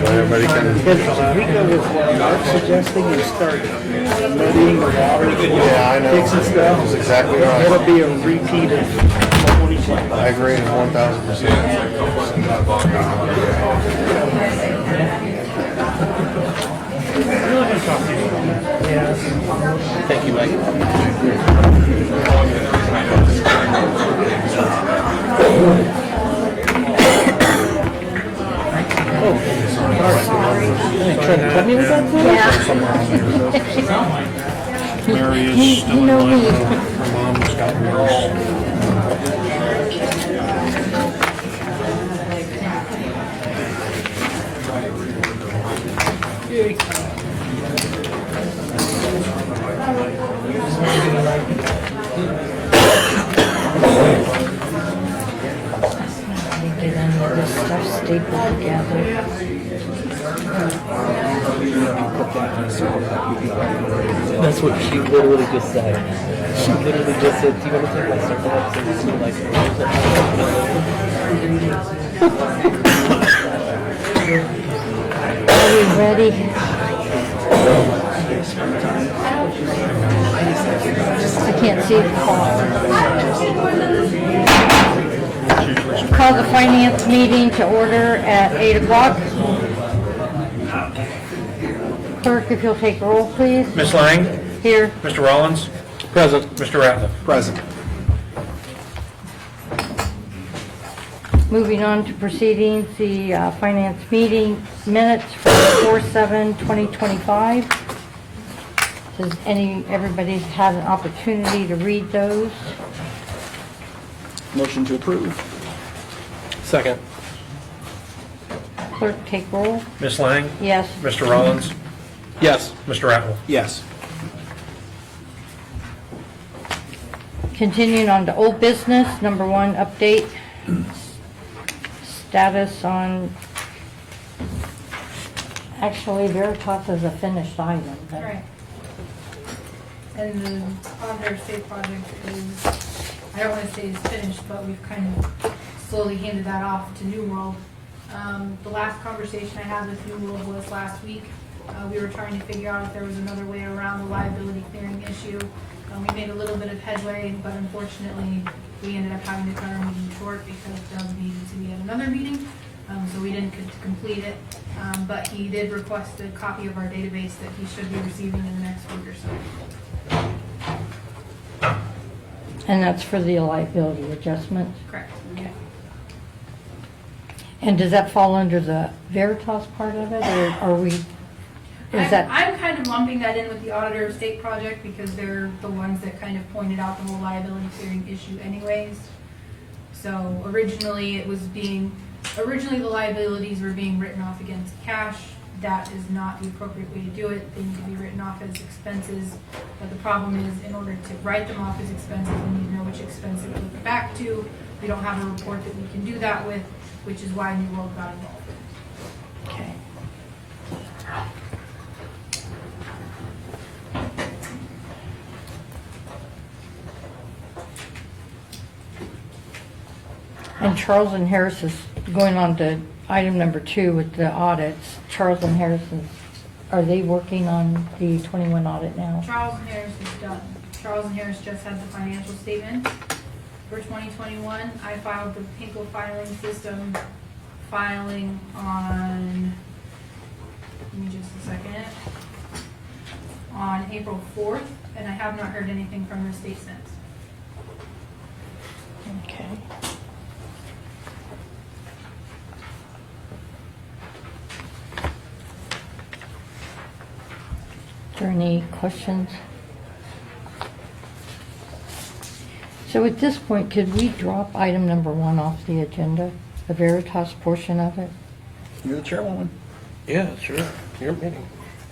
Everybody can. Because if we go with what Mark's suggesting and start muddying the water, Yeah, I know. fixing stuff, That's exactly right. it'll be a repeat of 2020. I agree 1,000%. Thank you, Mike. Trying to cut me with that thing? Mary is still in line. Her mom's got worse. Get any of this stuff stapled together. what she literally just said. She literally just said, "Do you want to take my circle up so you see like Are we ready? I can't see the clock. Call the finance meeting to order at 8 o'clock. Clerk, if you'll take roll, please. Ms. Lang? Here. Mr. Rollins? Present. Mr. Ratliff? Present. Moving on to proceedings, the finance meeting minutes for 4/7/2025. Does everybody had an opportunity to read those? Motion to approve. Second. Clerk, take roll. Ms. Lang? Yes. Mr. Rollins? Yes. Mr. Ratliff? Yes. Continuing on to old business, number 1, update status on, actually Veritas is a finished item. but- Right. And the Auditor State project is, I don't want to say is finished, but we've kind of slowly handed that off to New World. The last conversation I had with New World was last week. We were trying to figure out if there was another way around the liability clearing issue. We made a little bit of headway, but unfortunately, we ended up having to cut our meeting short because Doug needed to be at another meeting, so we didn't complete it. But he did request a copy of our database that he should be receiving in the next week or so. And that's for the liability adjustment. Correct. Okay. And does that fall under the Veritas part of it, or are we, I'm kind of lumping that in with the Auditor of State project because they're the ones that kind of pointed out the whole liability clearing issue anyways. So originally the liabilities were being written off against cash. That is not the appropriate way to do it. They need to be written off as expenses. But the problem is, in order to write them off as expenses, we need to know which expense it goes back to. We don't have a report that we can do that with, which is why New World got involved. okay. And Charles and Harris is going on to item number 2 with the audits. Charles and Harris, are they working on the 21 audit now? Charles and Harris is done. Charles and Harris just had the financial statement for 2021. I filed the Pinko filing system filing on, give me just a second, on April 4th, and I have not heard anything from the state since. Okay. Is there any questions? So at this point, could we drop item number 1 off the agenda, the Veritas portion of it? You're the chairwoman. Yeah, sure. Your meeting.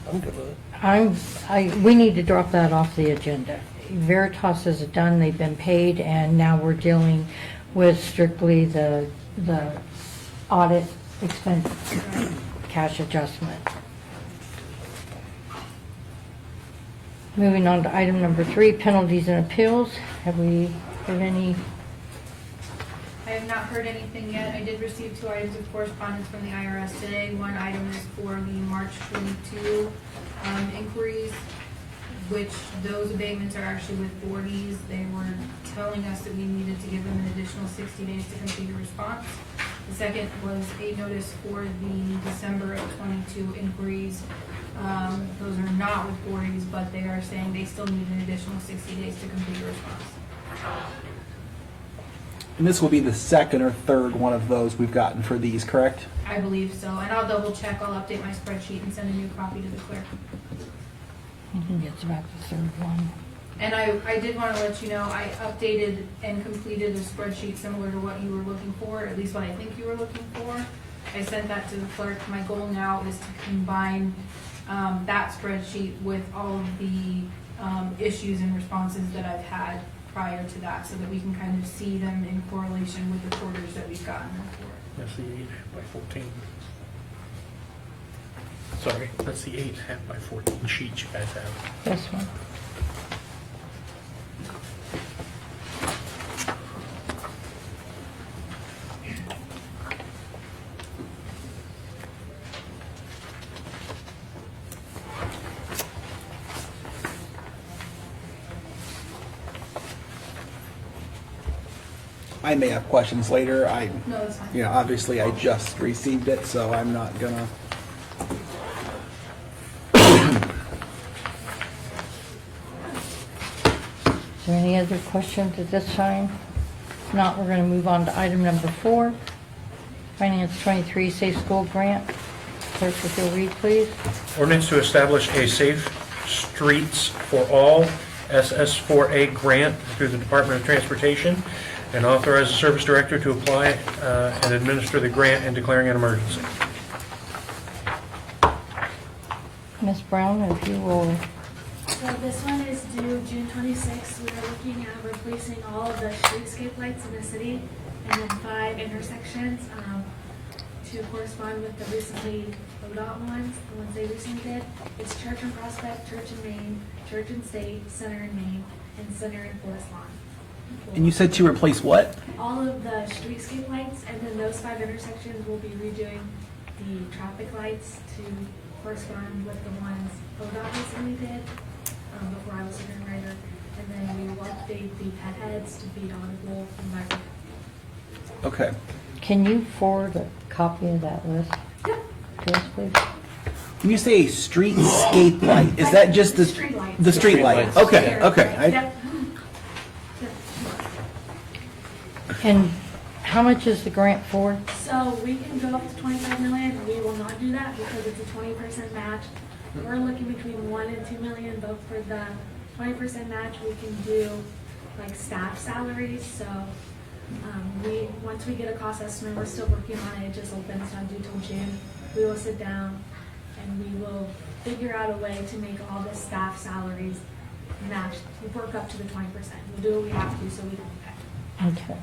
I'm good with it. We need to drop that off the agenda. Veritas is done, they've been paid, and now we're dealing with strictly the audit expense cash adjustment. Moving on to item number 3, penalties and appeals. Have we heard any? I have not heard anything yet. I did receive 2 items of correspondence from the IRS today. One item is for the March 22 inquiries, which those abatements are actually with 40s. They were telling us that we needed to give them an additional 60 days to complete a response. The second was a notice for the December of 22 inquiries. Those are not with 40s, but they are saying they still need an additional 60 days to complete a response. And this will be the second or third one of those we've gotten for these, correct? I believe so, and I'll double check. I'll update my spreadsheet and send a new copy to the clerk. I think it's about the 3rd one. And I did want to let you know, I updated and completed a spreadsheet similar to what you were looking for, at least what I think you were looking for. I sent that to the clerk. My goal now is to combine that spreadsheet with all of the issues and responses that I've had prior to that, so that we can kind of see them in correlation with the quarters that we've gotten before. That's the 8 by 14. Sorry, that's the 8 half by 14 sheet you guys have. This one. I may have questions later. No, that's fine. You know, obviously I just received it, so I'm not gonna. Is there any other questions at this time? If not, we're going to move on to item number 4, Finance 23 Safe School Grant. Clerk, if you'll read, please. Ordinance to establish a Safe Streets for All SS4A grant through the Department of Transportation and authorize the service director to apply and administer the grant and declaring an emergency. Ms. Brown, if you will. So this one is due June 26th. We are looking at replacing all of the streetscape lights in the city and then 5 intersections to correspond with the recently ODOT ones, the ones they recently did. It's Church and Prospect, Church and Main, Church and State, Center and Main, and Center and Forest Lawn. And you said to replace what? All of the streetscape lights, and then those 5 intersections will be redoing the traffic lights to correspond with the ones ODOT recently did before I was supervisor. And then we will update the pet heads to be audible and micro. Okay. Can you forward a copy of that list to us, please? When you say streetscape light, is that just the Street lights. the street light? lights. Okay, okay. Yep. And how much is the grant for? So we can go up to 25 million. We will not do that because it's a 20% match. We're looking between 1 and 2 million, but for the 20% match, we can do like staff salaries. So once we get a cost estimate, we're still working on it. It just opens, it's not due till June. We will sit down and we will figure out a way to make all the staff salaries match. We work up to the 20%. We'll do what we have to so we don't pay. Okay.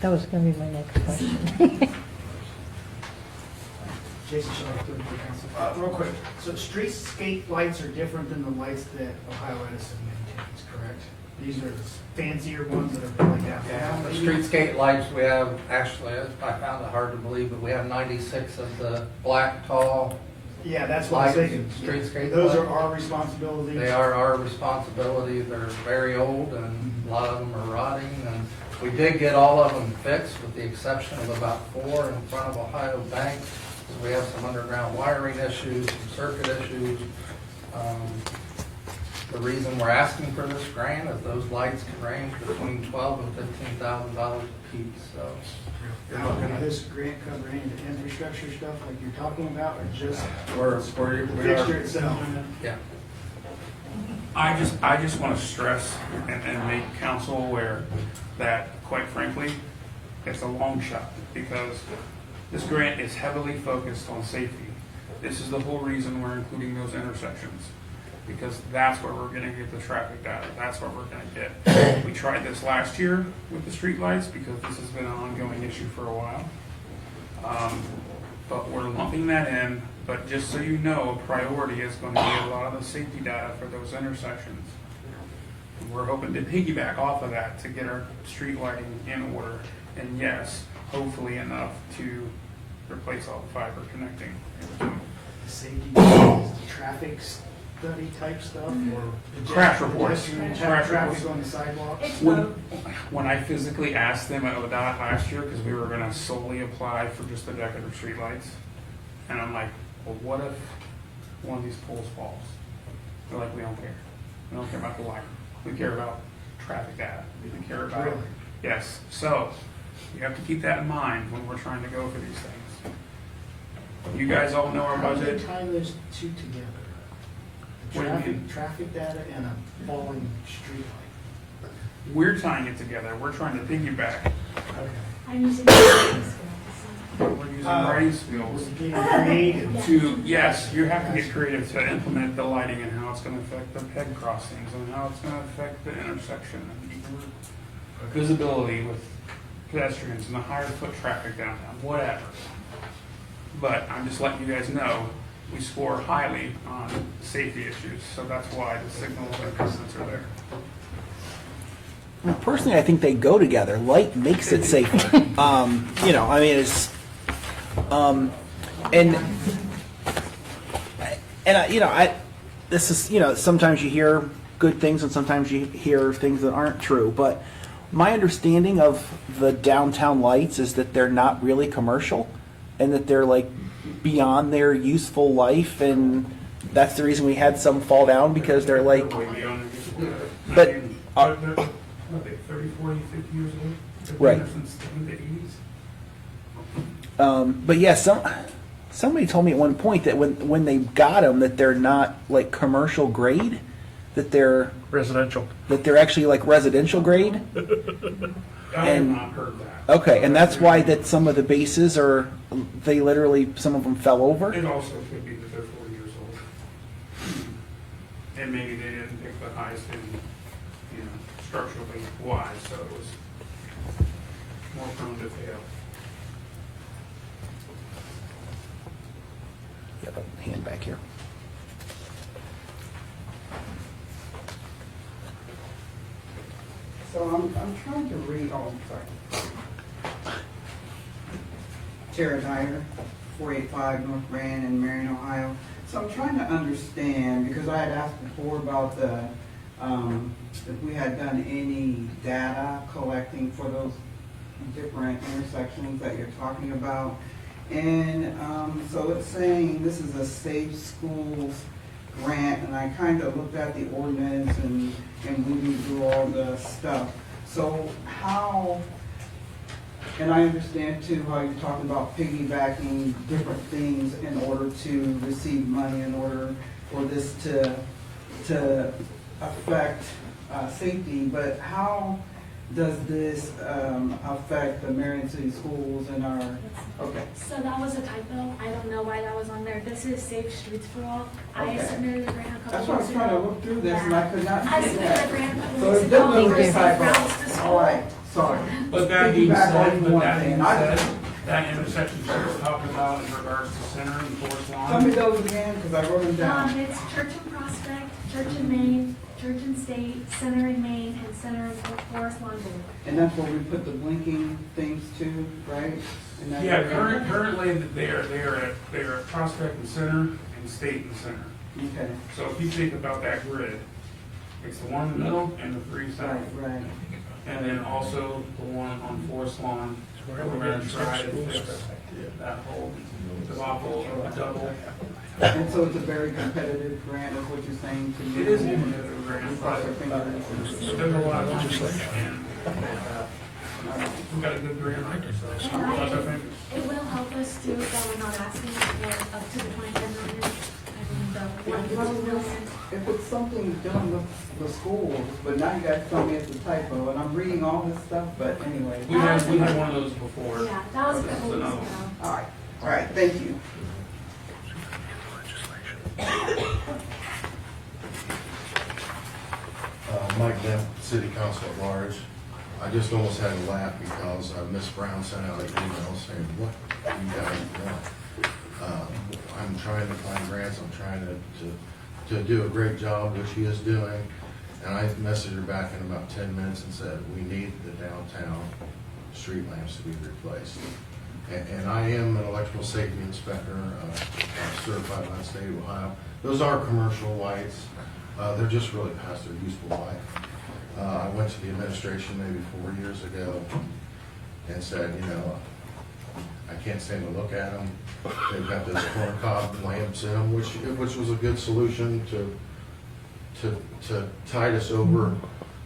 That was going to be my next question. Jason Shaw, Third Floor Council. Real quick, so streetscape lights are different than the lights that Ohio Edison maintains, correct? These are the fancier ones that are going down. Yeah, the streetscape lights, we have, actually, I found it hard to believe, but we have 96 of the black tall. Yeah, that's what I'm lights, thinking. Streetscape Those are lights. our responsibility. They are our responsibility. They're very old and a lot of them are rotting. And we did get all of them fixed with the exception of about 4 in front of Ohio Bank. So we have some underground wiring issues, some circuit issues. The reason we're asking for this grant is those lights can range between $12,000 and $15,000 a piece. So you're Now, looking will at this grant cover any of the infrastructure stuff like you're talking about, or just we're the fixture itself? Yeah. I just want to stress and make council aware that, quite frankly, it's a long shot because this grant is heavily focused on safety. This is the whole reason we're including those intersections, because that's where we're going to get the traffic data. That's what we're going to get. We tried this last year with the streetlights because this has been an ongoing issue for a while. But we're lumping that in. But just so you know, a priority is going to be a lot of the safety data for those intersections. We're hoping to piggyback off of that to get our street lighting in order. And yes, hopefully enough to replace all the fiber connecting in between. Safety, traffic study type stuff, or Crash reports. traffic on the sidewalks? When I physically asked them at ODOT last year, because we were going to solely apply for just the decorative streetlights, and I'm like, well, what if one of these poles falls? They're like, we don't care. We don't care about the light. We care about traffic data. We care about Really? Yes. So you have to keep that in mind when we're trying to go for these things. You guys all know our How do budget. you tie those two together? The What do you mean? traffic data and a falling street light. We're tying it together. We're trying to piggyback. Okay. I'm using the We're using writing skills Creative. to, yes, you have to get creative to implement the lighting and how it's going to affect the peg crossings and how it's going to affect the intersection and even visibility with pedestrians and the higher foot traffic downtown, whatever. But I'm just letting you guys know we score highly on safety issues, so that's why the signals and presence are there. Well, personally, I think they go together. Light makes it safer. You know, I mean, it's, this is, you know, sometimes you hear good things and sometimes you hear things that aren't true. But My understanding of the downtown lights is that they're not really commercial and that they're like beyond their useful life, and that's the reason we had some fall down because they're like, Way beyond their- But, they're, what, they 30, 40, 50 years old? They've been Right. there since the 80s. but yeah, somebody told me at one point that when they got them that they're not like commercial grade, that they're Residential. that they're actually like residential grade. I have And- not heard that. Okay, and that's why that some of the bases are, they literally, some of them fell over. It also could be that they're 40 years old. And maybe they didn't pick the highest in, structurally wise, so it was more prone to fail. Yeah, but hand back here. So I'm trying to read, oh, I'm sorry. Jared Dyer, 485 North Grand in Marion, Ohio. So I'm trying to understand, because I had asked before about the, if we had done any data collecting for those different intersections that you're talking about. And so it's saying this is a Safe Schools grant, and I kind of looked at the ordinance and moving through all the stuff. So how, and I understand too how you're talking about piggybacking different things in order to receive money, in order for this to affect safety, but how does this affect the Marion City Schools and our, okay. So that was a typo. I don't know why that was on there. This is Safe Streets for All. I Okay. submitted a grant a couple That's why I was weeks trying to ago. look through this and I could not I see submitted a that. grant a couple So weeks it's ago definitely for a Safe typo. Routes to All School. right, sorry. But that being Piggyback said, on but one that thing. being I- said, that intersection she was talking about in regards to Center and Forest Tell me Lawn. those again, because I wrote them down. It's Church and Prospect, Church and Main, Church and State, Center and Main, and Center and Forest Lawn Board. And that's where we put the blinking things too, right? In that Yeah, area? currently they're at Prospect and Center and State and Center. Okay, So if you think about that grid, it's the one in the middle and the three south. right. And then also the one on Forest Lawn, where we're gonna try to fix that whole debacle of a double. And so it's a very competitive grant, is what you're saying to me? It is a competitive grant, We cross our fingers. there's a lot of legislation and we've got a good grant writer, so cross our fingers. It will help us too, that we're not asking for up to the 25 million. I mean, the 1 to 2 million. If it's something done with the schools, but now you guys tell me it's a typo, and I'm reading all this stuff, but anyway. We had one of those before. Yeah, that was a This is couple weeks another ago. one. All right, thank you. Mike Lemp, City Council at Large. I just almost had to laugh because Ms. Brown sent out an email saying, what do you guys want? I'm trying to find grants, I'm trying to do a great job, which he is doing. And I messaged her back in about 10 minutes and said, we need the downtown street lamps to be replaced. And I am an electrical safety inspector, certified by the state of Ohio. Those are commercial lights. They're just really past their useful life. I went to the administration maybe 4 years ago and said, I can't stand to look at them. They've got this corncob lamps in them, which was a good solution to tide us over,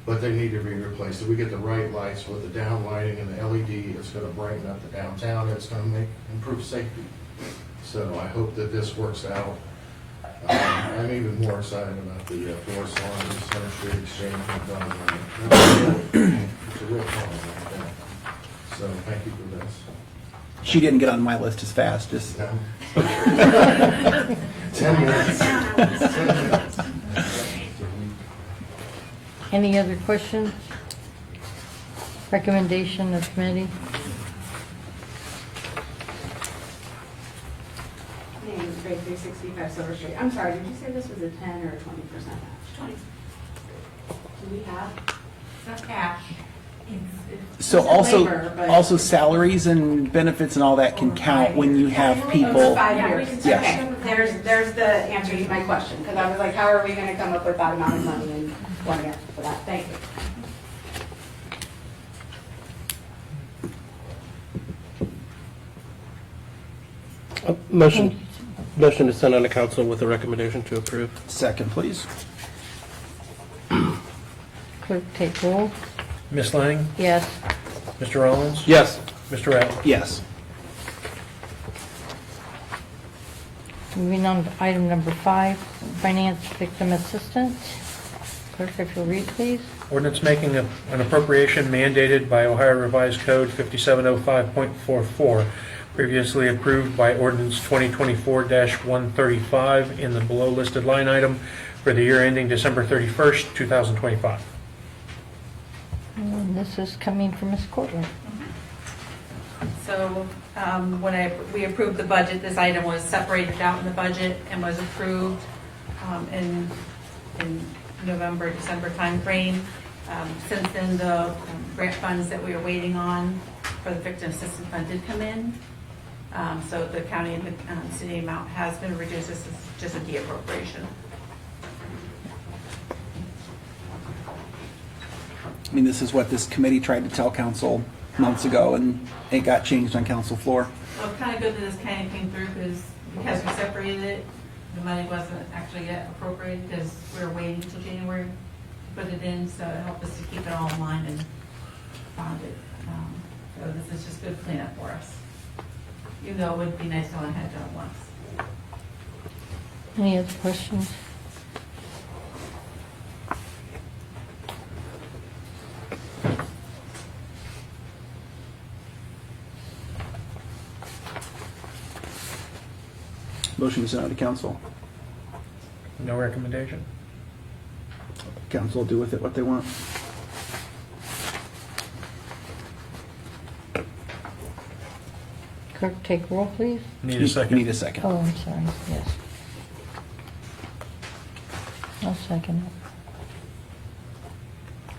but they need to be replaced. If we get the right lights with the down lighting and the LED, it's going to brighten up the downtown. It's going to improve safety. So I hope that this works out. I'm even more excited about the Forest Lawn and Center Street Exchange. It's a real problem like that. So thank you for this. She didn't get on my list as fast, just. 10 minutes. Any other questions? Recommendation of committee? My name is Grade 365 Silver Street. I'm sorry, did you say this was a 10 or a 20% match? 20. Do we have? It's not cash. So It's labor, but- also salaries and benefits and all that can count when you have people. Over 5 Yeah, we years. can Yes. Okay, there's the answer to my question, because I was like, how are we going to come up with that amount of money and one year for that? Thank you. Motion. Motion to send on to council with a recommendation to approve. Second, please. Clerk take roll. Ms. Lang? Yes. Mr. Rollins? Yes. Mr. Ratliff? Yes. Moving on to item number 5, finance victim assistance. Clerk, if you'll read, please. Ordinance making an appropriation mandated by Ohio Revised Code 5705.44, previously approved by Ordinance 2024-135 in the below listed line item for the year ending December 31st, 2025. And this is coming from Ms. Cortland. So when we approved the budget, this item was separated out in the budget and was approved in November, December timeframe. Since then, the grant funds that we were waiting on for the Victim Assistance Fund did come in. So the county and the city amount has been reduced. This is just a de-appropriation. I mean, this is what this committee tried to tell council months ago, and it got changed on council floor. Well, it's kind of good that this kind of came through because we separated it. The money wasn't actually yet appropriated because we were waiting until January to put it in, so it helped us to keep it all in line and bond it. So this is just good cleanup for us. Even though it would be nice to only have done it once. Any other questions? Motion to send out to council. No recommendation? Council will do with it what they want. Clerk take roll, please. Need a second? Need a second. Oh, I'm sorry, yes. I'll second it.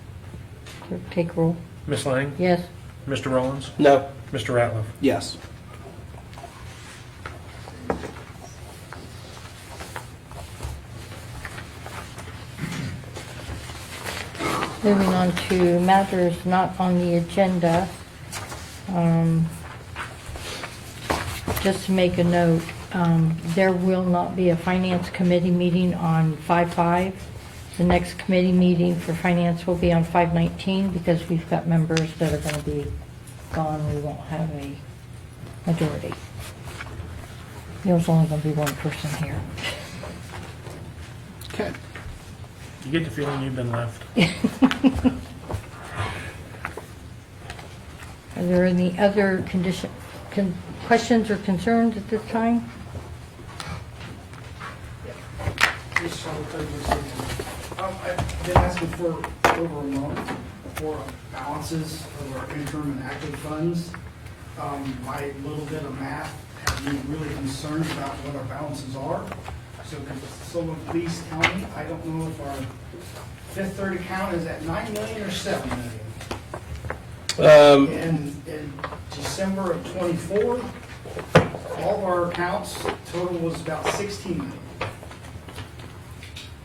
Clerk take roll. Ms. Lang? Yes. Mr. Rollins? No. Mr. Ratliff? Yes. Moving on to matters not on the agenda. Just to make a note, there will not be a finance committee meeting on 5/5. The next committee meeting for finance will be on 5/19 because we've got members that are going to be gone. We won't have a majority. There's only going to be one person here. Okay. You get the feeling you've been left. Are there any other questions or concerns at this time? I've been asking for over a month for balances of our interim and active funds. My little bit of math has me really concerned about what our balances are. So could someone please tell me? I don't know if our Fifth Third account is at 9 million or 7 million. In December of '24, all of our accounts total was about 16 million.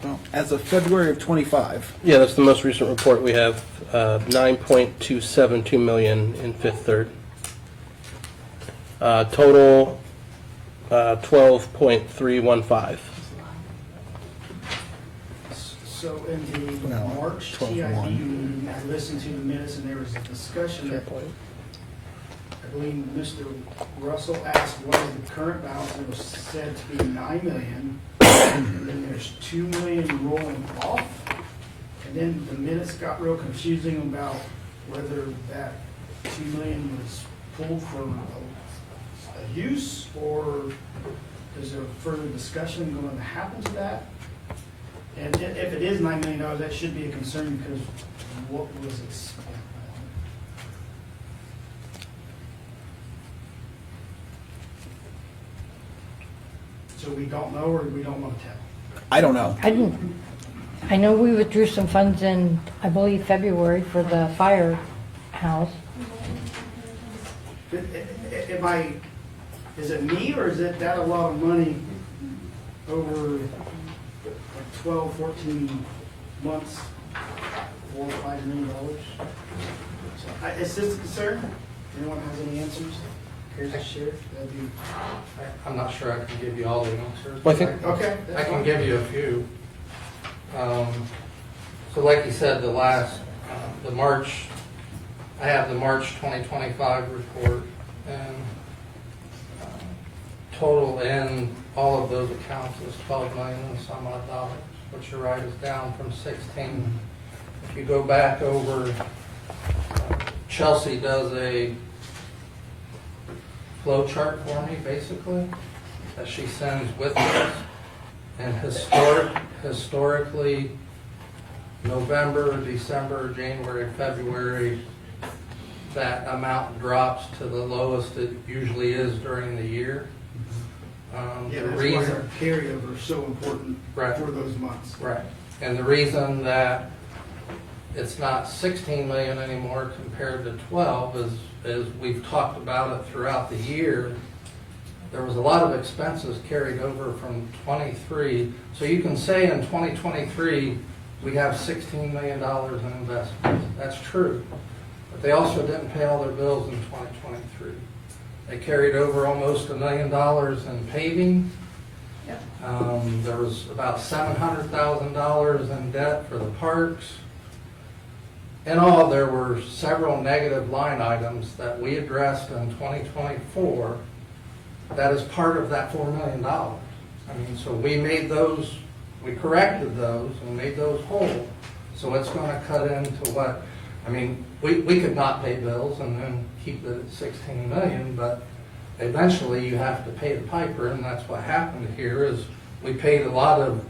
Well, as of February of '25. Yeah, that's the most recent report we have. 9.272 million in Fifth Third. Total 12.315. So in the No, March 12-1. TID meeting, I listened to the minutes and there was a discussion that I believe Mr. Russell asked what is the current balance, and it was said to be 9 million. And then there's 2 million rolling off. And then the minutes got real confusing about whether that 2 million was pulled from a use, or is there further discussion going to happen to that? And if it is $9 million, that should be a concern because what was it? So we don't know, or we don't want to tell? I don't know. I know we withdrew some funds in, I believe, February for the firehouse. Is it me, or is it that a lot of money over like 12, 14 months, $4 or $5 million? So, is this a concern? Anyone has any answers? Here's the sheriff, that'd be. I'm not sure I can give you all the answers. Well, I think- Okay. I can give you a few. So like you said, the March, I have the March 2025 report, and total in all of those accounts is 12 million and some odd dollars, which you're right is down from 16. If you go back over, Chelsea does a flow chart for me, basically, that she sends with us. And historically, November, December, January, February, that amount drops to the lowest it usually is during the year. Yeah, The that's why reason, our carryover is so important Right. for those months. right, and the reason that it's not 16 million anymore compared to 12 is we've talked about it throughout the year. There was a lot of expenses carried over from 23. So you can say in 2023, we have $16 million in investments. That's true. But they also didn't pay all their bills in 2023. They carried over almost $1 million in paving. There was about $700,000 in debt for the parks. In all, there were several negative line items that we addressed in 2024 that is part of that $4 million. I mean, so we made those, we corrected those and made those whole. So it's going to cut into what, I mean, we could not pay bills and then keep it at 16 million, but eventually you have to pay the piper, and that's what happened here is we paid a lot of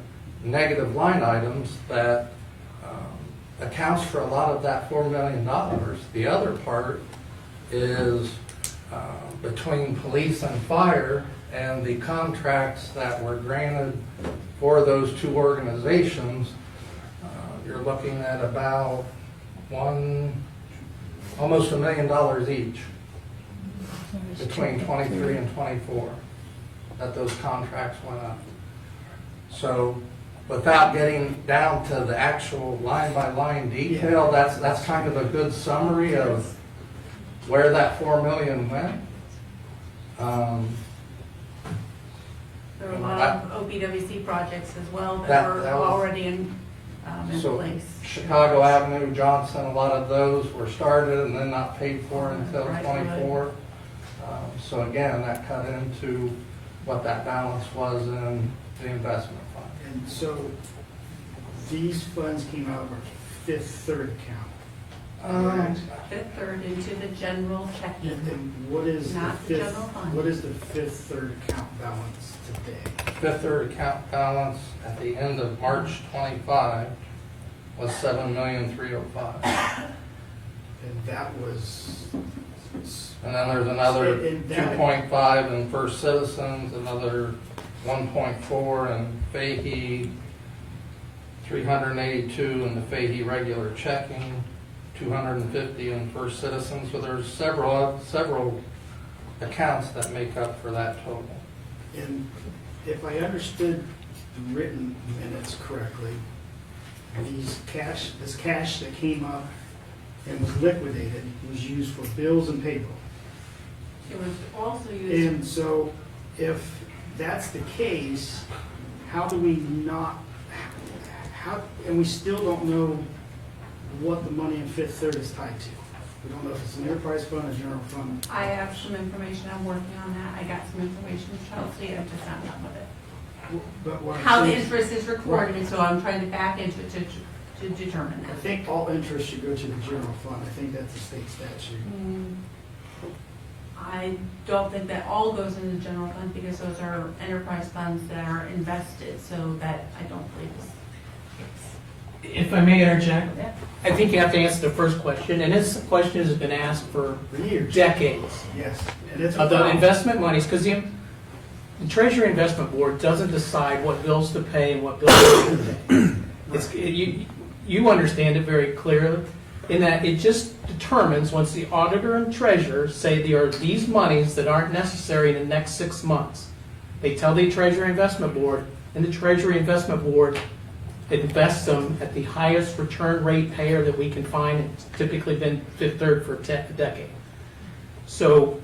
negative line items that accounts for a lot of that $4 million. The other part is between police and fire and the contracts that were granted for those two organizations. You're looking at about almost $1 million each between 23 and 24 that those contracts went up. So without getting down to the actual line-by-line detail, that's kind of a good summary of where that $4 million went. There were a lot of OPWC projects as well that were that was- already in So place. Chicago Avenue, Johnson, a lot of those were started and then not paid for until Right, 24. So again, that cut into what that balance was in the investment fund. And so these funds came out of our fifth third account. Fifth third into the general checking. And what is the Not the fifth, general fund. what is the fifth third account balance today? Fifth third account balance at the end of March 25 was $7,305,000. And that was. And then there's another And that- 2.5 in First Citizens, another 1.4 in Fahey, 382 in the Fahey regular checking, 250 in First Citizens. So there's several accounts that make up for that total. And if I understood the written minutes correctly, this cash that came up and was liquidated was used for bills and payroll. It was also used. And so if that's the case, how do we not, and we still don't know what the money in fifth third is tied to. We don't know if it's an enterprise fund or general fund. I have some information, I'm working on that. I got some information, Chelsea, I'm just not done with it. But what I'm How the saying- interest is recorded, and so I'm trying to back into it to determine I that. think all interest should go to the general fund. I think that's a state statute. I don't think that all goes into the general fund because those are enterprise funds that are invested, so that I don't believe is. If I may interject, Yeah. I think you have to answer the first question, and this question has been asked for years. decades. Yes. And it's a Of the problem. investment monies, because the Treasury Investment Board doesn't decide what bills to pay and what bills to pay. You understand it very clearly, in that it just determines, once the auditor and treasurer say there are these monies that aren't necessary in the next 6 months, they tell the Treasury Investment Board, and the Treasury Investment Board invests them at the highest return rate payer that we can find. It's typically been fifth third for a decade. So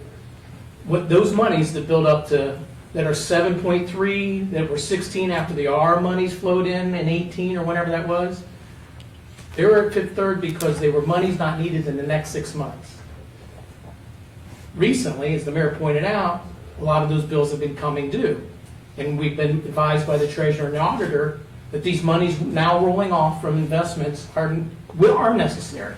what those monies that build up to, that are 7.3, that were 16 after the R monies flowed in 18 or whatever that was, they were at Fifth Third because they were monies not needed in the next 6 months. Recently, as the mayor pointed out, a lot of those bills have been coming due. And we've been advised by the treasurer and the auditor that these monies now rolling off from investments are necessary.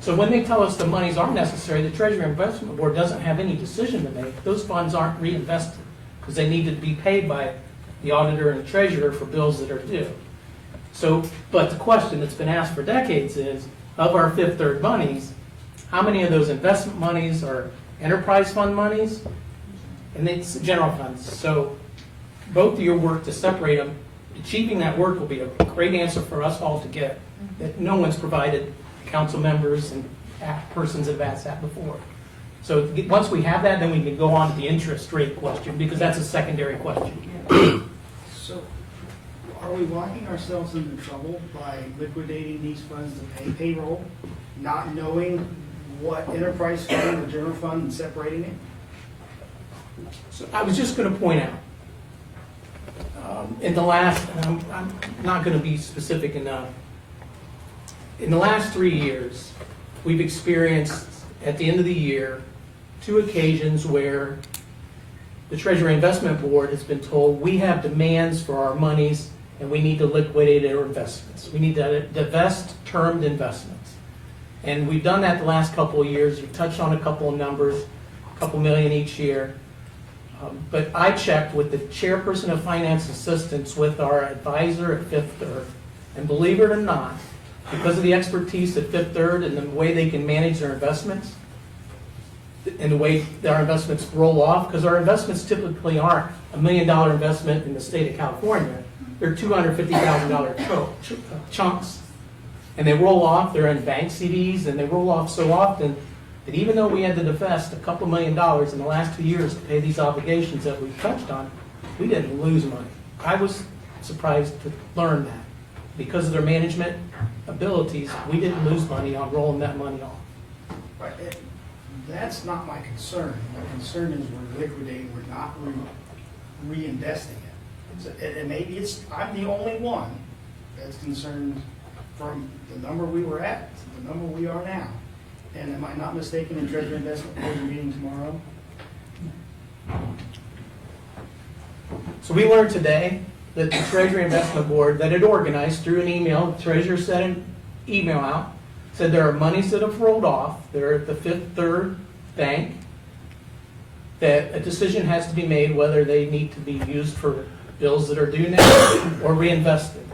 So when they tell us the monies are necessary, the Treasury Investment Board doesn't have any decision to make. Those funds aren't reinvested because they need to be paid by the auditor and the treasurer for bills that are due. So, but the question that's been asked for decades is, of our Fifth Third monies, how many of those investment monies are enterprise fund monies? And it's general funds. So both of your work to separate them, achieving that work will be a great answer for us all to get, that no one's provided council members and persons that have asked that before. So once we have that, then we can go on to the interest rate question, because that's a secondary question. So, are we locking ourselves into trouble by liquidating these funds to pay payroll, not knowing what enterprise fund or general fund and separating it? So I was just going to point out, in the last, and I'm not going to be specific enough, in the last 3 years, we've experienced at the end of the year 2 occasions where the Treasury Investment Board has been told we have demands for our monies and we need to liquidate our investments. We need to divest termed investments. And we've done that the last couple of years. You've touched on a couple of numbers, a couple million each year. But I checked with the chairperson of finance assistants with our advisor at Fifth Third, and believe it or not, because of the expertise at Fifth Third and the way they can manage their investments, and the way that our investments roll off, because our investments typically aren't $1 million investment in the state of California. They're $250,000 chunks. And they roll off, they're in bank CDs, and they roll off so often that even though we had to divest a couple $1 million in the last 2 years to pay these obligations that we've touched on, we didn't lose money. I was surprised to learn that. Because of their management abilities, we didn't lose money on rolling that money off. Right. That's not my concern. My concern is we're liquidating, we're not reinvesting it. And maybe I'm the only one that's concerned from the number we were at to the number we are now. And am I not mistaken in Treasury Investment Board meeting tomorrow? So we learned today that the Treasury Investment Board that had organized through an email, the treasurer sent an email out, said there are monies that have rolled off, they're at the Fifth Third Bank, that a decision has to be made whether they need to be used for bills that are due now or reinvested.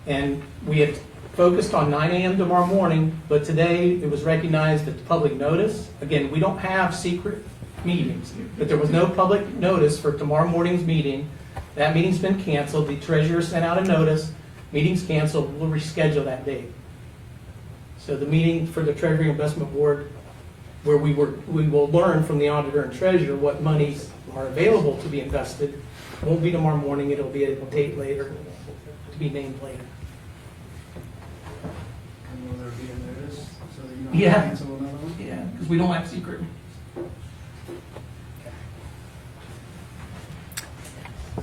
And we had focused on 9 a.m. tomorrow morning, but today it was recognized that the public notice, again, we don't have secret meetings, but there was no public notice for tomorrow morning's meeting. That meeting's been canceled. The treasurer sent out a notice. Meeting's canceled. We'll reschedule that date. So the meeting for the Treasury Investment Board, where we will learn from the auditor and treasurer what monies are available to be invested, won't be tomorrow morning. It'll be a date later, to be named later. And will there be a notice so that you don't Yeah. cancel another one? Yeah, because we don't have secret.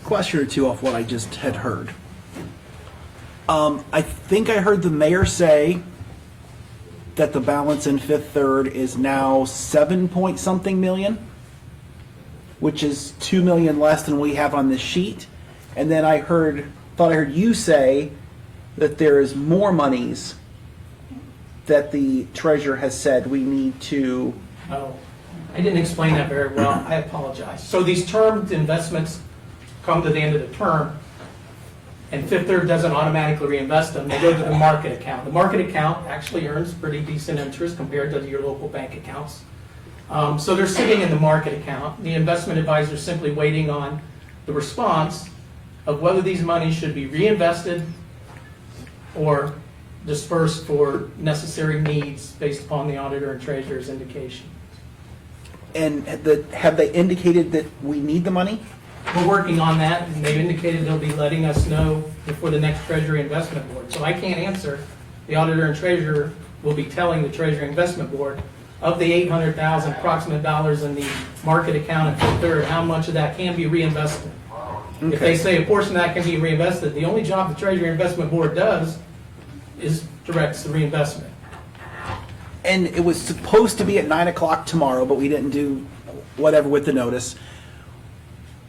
Question or two off what I just had heard. I think I heard the mayor say that the balance in Fifth Third is now 7 point something million, which is 2 million less than we have on this sheet. And then I thought I heard you say that there is more monies that the treasurer has said we need to. Oh, I didn't explain that very well. I apologize. So these termed investments come to the end of the term, and Fifth Third doesn't automatically reinvest them. They go to the market account. The market account actually earns pretty decent interest compared to your local bank accounts. So they're sitting in the market account. The investment advisor is simply waiting on the response of whether these monies should be reinvested or dispersed for necessary needs based upon the auditor and treasurer's indication. And have they indicated that we need the money? We're working on that, and they've indicated they'll be letting us know before the next Treasury Investment Board. So I can't answer. The auditor and treasurer will be telling the Treasury Investment Board of the 800,000 approximate dollars in the market account at Fifth Third, how much of that can be reinvested? If they say a portion of that can be reinvested, the only job the Treasury Investment Board does is directs the reinvestment. And it was supposed to be at 9 o'clock tomorrow, but we didn't do whatever with the notice.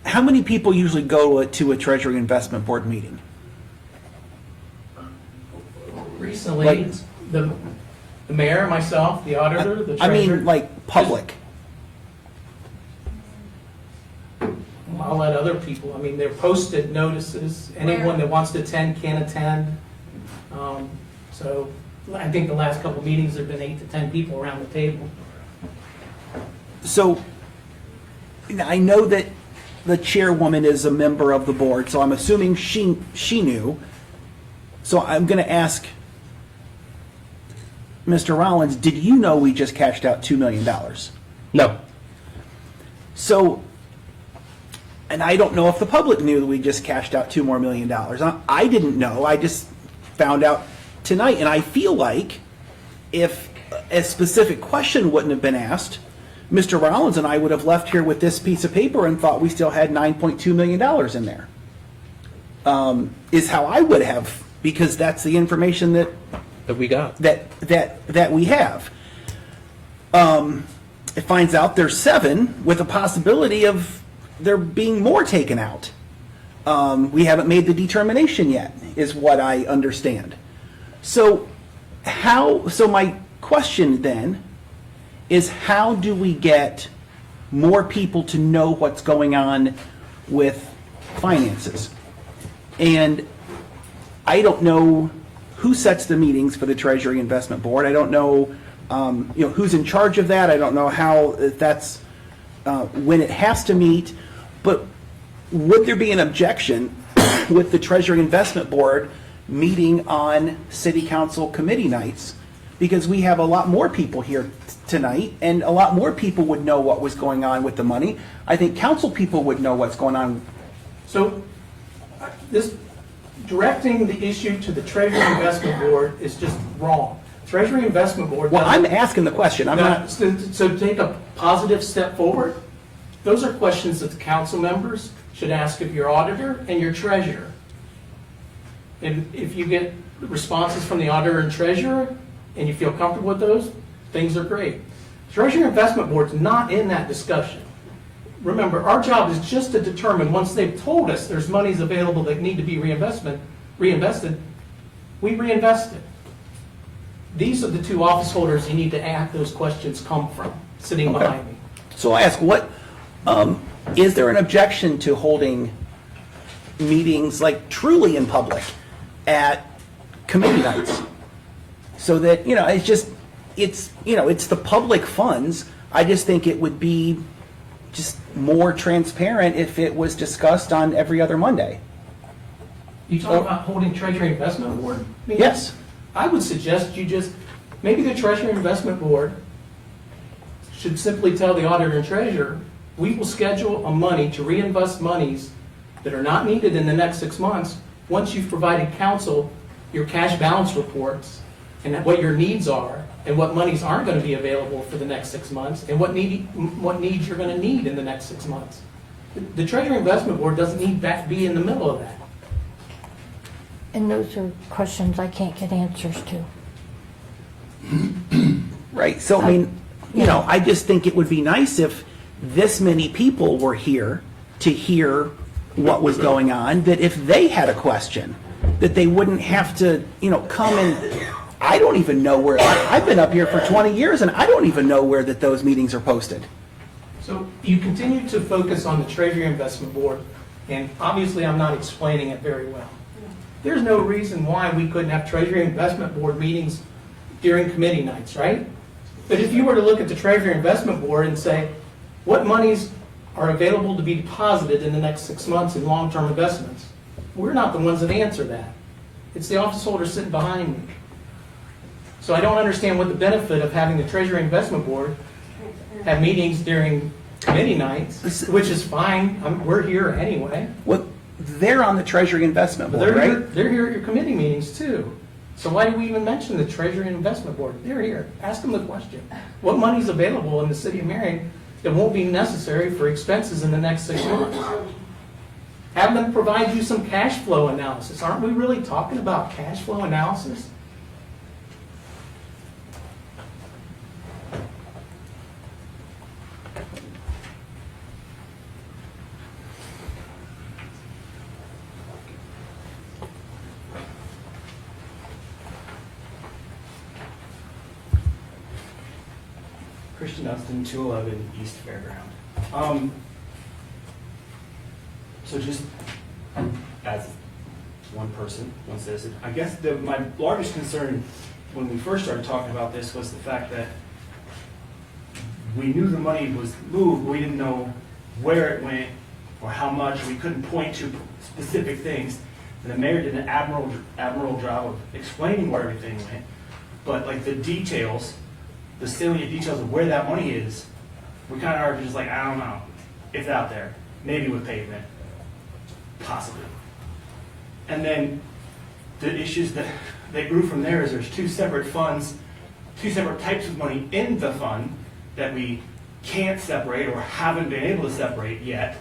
How many people usually go to a Treasury Investment Board meeting? Recently, Like- the mayor, myself, the auditor, the I treasurer. mean, like, public. I'll let other people, I mean, they're posted notices. Anyone that wants to attend can attend. So I think the last couple of meetings, there've been 8 to 10 people around the table. So I know that the chairwoman is a member of the board, so I'm assuming she knew. So I'm going to ask Mr. Rollins, did you know we just cashed out $2 million? No. So, and I don't know if the public knew that we just cashed out $2 more million. I didn't know. I just found out tonight, and I feel like if a specific question wouldn't have been asked, Mr. Rollins and I would have left here with this piece of paper and thought we still had $9.2 million in there. Is how I would have, because that's the information that we got. That we have. It finds out there's 7 with a possibility of there being more taken out. We haven't made the determination yet, is what I understand. So my question then is, how do we get more people to know what's going on with finances? And I don't know who sets the meetings for the Treasury Investment Board. I don't know, who's in charge of that. I don't know how that's when it has to meet. But would there be an objection with the Treasury Investment Board meeting on City Council committee nights? Because we have a lot more people here tonight, and a lot more people would know what was going on with the money. I think council people would know what's going on. So this directing the issue to the Treasury Investment Board is just wrong. Treasury Investment Board. Well, I'm asking the question. I'm not. So take a positive step forward. Those are questions that the council members should ask of your auditor and your treasurer. And if you get responses from the auditor and treasurer and you feel comfortable with those, things are great. Treasury Investment Board's not in that discussion. Remember, our job is just to determine, once they've told us there's monies available that need to be reinvested, we reinvest it. These are the 2 office holders you need to ask those questions come from, sitting behind me. So I ask, is there an objection to holding meetings like truly in public at committee nights? So that, it's the public funds. I just think it would be just more transparent if it was discussed on every other Monday. You talk about holding Treasury Investment Board meetings? Yes. I would suggest maybe the Treasury Investment Board should simply tell the auditor and treasurer, we will schedule a money to reinvest monies that are not needed in the next 6 months once you've provided council your cash balance reports and what your needs are and what monies aren't going to be available for the next 6 months and what needs you're going to need in the next 6 months. The Treasury Investment Board doesn't need that to be in the middle of that. And those are questions I can't get answers to. Right. So, I just think it would be nice if this many people were here to hear what was going on, that if they had a question, that they wouldn't have to, come and, I don't even know where, I've been up here for 20 years and I don't even know where that those meetings are posted. So you continue to focus on the Treasury Investment Board, and obviously I'm not explaining it very well. There's no reason why we couldn't have Treasury Investment Board meetings during committee nights, right? But if you were to look at the Treasury Investment Board and say, what monies are available to be deposited in the next 6 months in long-term investments, we're not the ones that answer that. It's the office holder sitting behind me. So I don't understand what the benefit of having the Treasury Investment Board have meetings during committee nights, which is fine. We're here anyway. Well, they're on the Treasury Investment Board, right? They're here at your committee meetings too. So why do we even mention the Treasury and Investment Board? They're here. Ask them the question. What money's available in the city of Marion that won't be necessary for expenses in the next 6 months? Have them provide you some cash flow analysis. Aren't we really talking about cash flow analysis? Christian Dunstan, 211 East Fairground. So just as one person, one citizen, I guess my largest concern when we first started talking about this was the fact that we knew the money was moved, but we didn't know where it went or how much. We couldn't point to specific things. And the mayor did an admirable job of explaining where everything went, but like the details, the salient details of where that money is, we kind of are just like, I don't know. It's out there. Maybe with pavement. Possibly. And then the issues that grew from there is there's two separate funds, two separate types of money in the fund that we can't separate or haven't been able to separate yet,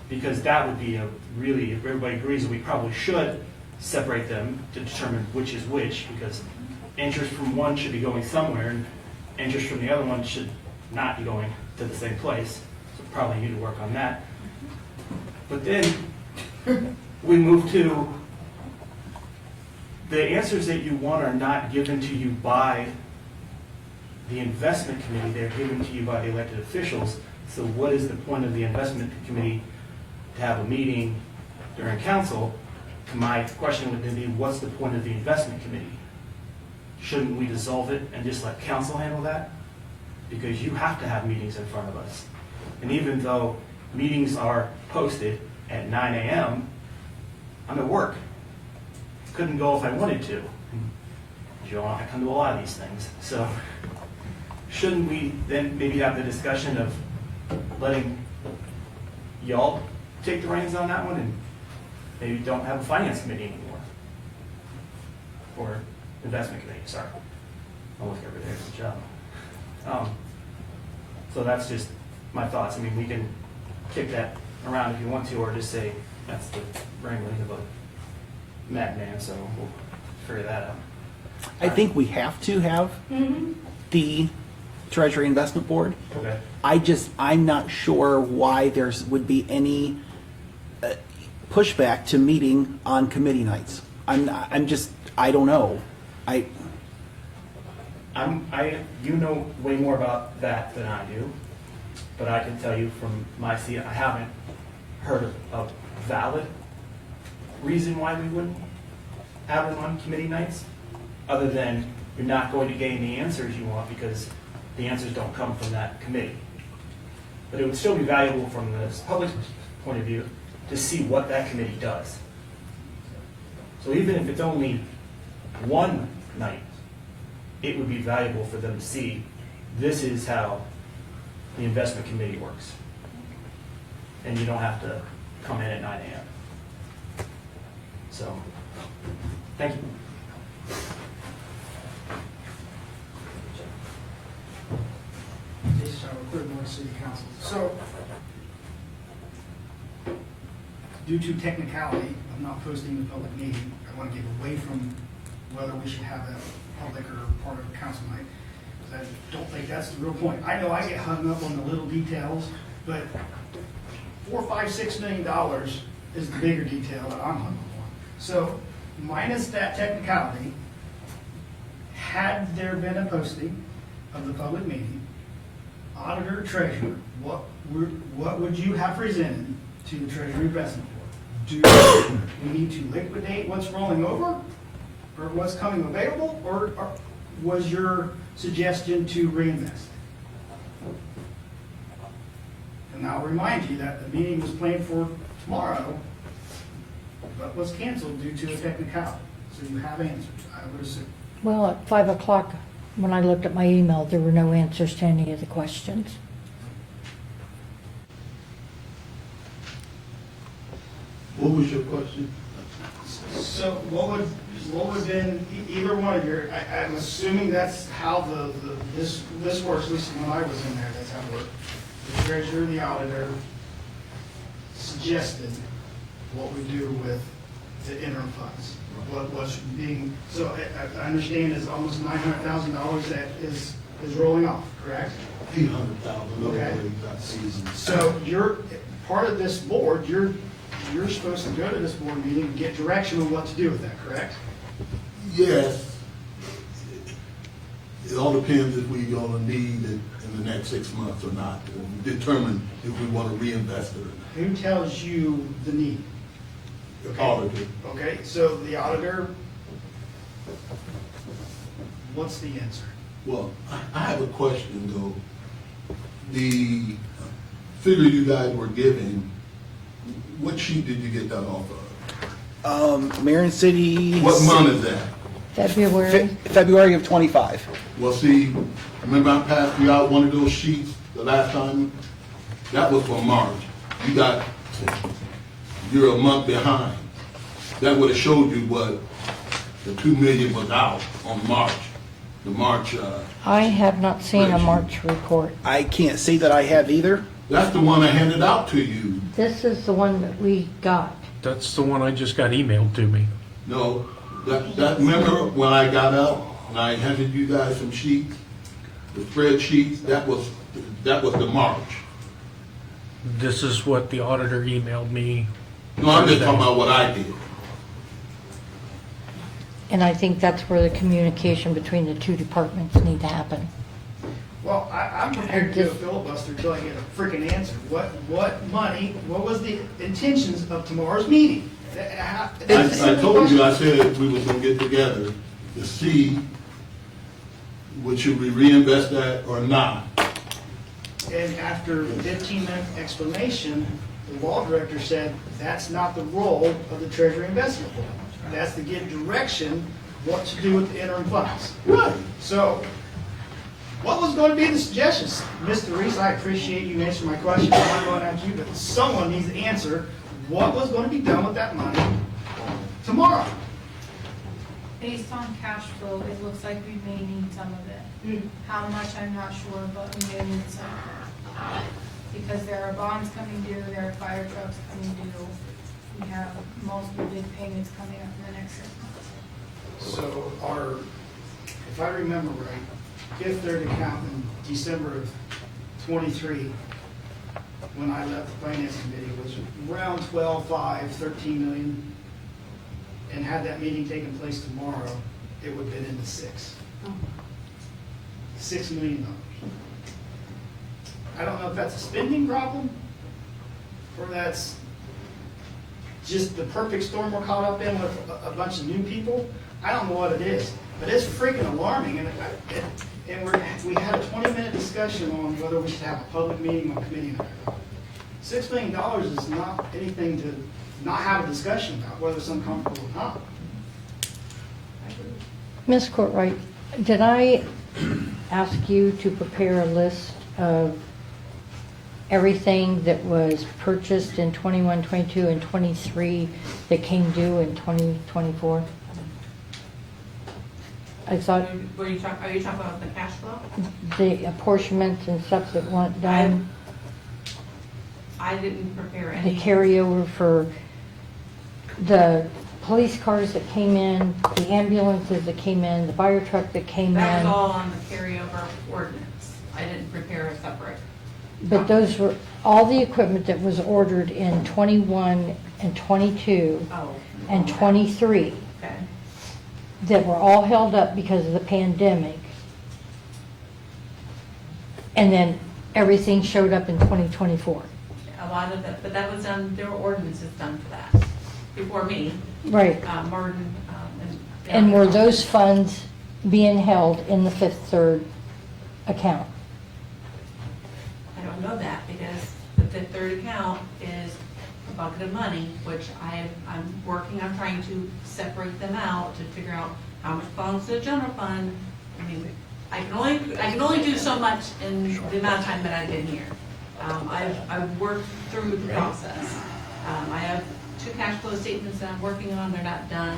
because that would be if everybody agrees that we probably should separate them to determine which is which, because interest from one should be going somewhere, and interest from the other one should not be going to the same place. So probably need to work on that. But then we move to the answers that you want are not given to you by the investment committee, they're given to you by the elected officials. So what is the point of the investment committee to have a meeting during council? My question would then be, what's the point of the investment committee? Shouldn't we dissolve it and just let council handle that? Because you have to have meetings in front of us. And even though meetings are posted at 9 a.m., I'm at work. Couldn't go if I wanted to. You know, I come to a lot of these things. So shouldn't we then maybe have the discussion of letting y'all take the reins on that one and maybe don't have a finance committee anymore? Or investment committee, sorry. Almost got rid of the job. So that's just my thoughts. I mean, we can kick that around if you want to, or just say that's the wrangling of a madman, so we'll figure that out. I think we have to have the Treasury Investment Board. Okay. I'm not sure why would be any pushback to meeting on committee nights. I don't know. You know way more about that than I do, but I can tell you from my seat, I haven't heard of a valid reason why we wouldn't have them on committee nights, other than you're not going to gain the answers you want because the answers don't come from that committee. But it would still be valuable from the public's point of view to see what that committee does. So even if it's only one night, it would be valuable for them to see this is how the investment committee works. And you don't have to come in at 9 a.m. So, thank you. Clearwater City Council. So, due to technicality of not posting the public meeting, I want to get away from whether we should have that public or part of a council night. I don't think that's the real point. I know I get hung up on the little details, but $4, $5, $6 million is the bigger detail that I'm hung up on. So, minus that technicality, had there been a posting of the public meeting, auditor, treasurer, what would you have presented to the Treasury Investment Board? Do we need to liquidate what's rolling over, or what's coming available, or was your suggestion to reinvest? And I'll remind you that the meeting was planned for tomorrow, but was canceled due to a technicality. So you have answers, I would assume. Well, at 5 o'clock, when I looked at my email, there were no answers to any of the questions. What was your question? So what would, what would have been, either one of your, I'm assuming that's how this works, at least when I was in there, that's how it worked. The treasurer and the auditor suggested what we do with the interim funds. What was being, so I understand is almost $900,000 that is rolling off, correct? $800,000. Okay. That season. So you're, part of this board, you're supposed to go to this board meeting and get direction on what to do with that, correct? Yes. It all depends if we're gonna need it in the next 6 months or not, to determine if we want to reinvest it or not. Who tells you the need? The auditor. Okay, so the auditor, what's the answer? Well, I have a question though. The figure you guys were giving, what sheet did you get that off of? Marion City. What month is that? February. February of 25. Well, see, remember I passed you out one of those sheets the last time? That was for March. You're a month behind. That would have showed you what the 2 million was out on March. The March, I have not seen a March report. I can't say that I have either. that's the one I handed out to you. This is the one that we got. That's the one I just got emailed to me. No, that remember when I got up and I handed you guys some sheets, the spreadsheets, that was the March. This is what the auditor emailed me. No, I'm just talking about what I did. And I think that's where the communication between the two departments need to happen. Well, I'm prepared to do a filibuster until I get a freaking answer. What money, what was the intentions of tomorrow's meeting? I told you, I said we was gonna get together to see should we reinvest that or not. And after 15-minute explanation, the law director said, that's not the role of the Treasury Investment Board. That's to give direction what to do with the interim funds. Right. So, what was going to be the suggestions? Mr. Reese, I appreciate you answering my question. I'm not going after you, but someone needs to answer what was going to be done with that money tomorrow. Based on cash flow, it looks like we may need some of it. How much, I'm not sure, but we may need some. Because there are bonds coming due, there are fire trucks coming due. We have multiple big payments coming up in the next 6 months. So if I remember right, Fifth Third account in December of 23, when I left the Finance Committee, was around 12.5, 13 million. And had that meeting taken place tomorrow, it would have been in the six. $6 million. I don't know if that's a spending problem, or that's just the perfect storm we're caught up in with a bunch of new people. I don't know what it is, but it's freaking alarming. And we had a 20-minute discussion on whether we should have a public meeting on committee. $6 million is not anything to not have a discussion about, whether it's uncomfortable or not. Ms. Courtwright, did I ask you to prepare a list of everything that was purchased in 21, 22, and 23 that came due in 2024? I thought Are you talking about the cash flow? the apportionments and stuff that weren't done, I didn't prepare the any. carryover for the police cars that came in, the ambulances that came in, the fire truck that came That in. was all on the carryover ordinance. I didn't prepare a separate. But those were all the equipment that was ordered in 21 and 22 and 23 Okay. that were all held up because of the pandemic. And then everything showed up in 2024. A lot of that, but that was done, there were ordinances done for that before me. Right. Martin, And were those funds being held in the Fifth Third account? I don't know that because the Fifth Third account is a bucket of money, which I'm working on trying to separate them out to figure out how much belongs to the general fund. I mean, I can only do so much in the amount of time that I've been here. I've worked through the process. I have two cash flow statements that I'm working on, they're not done.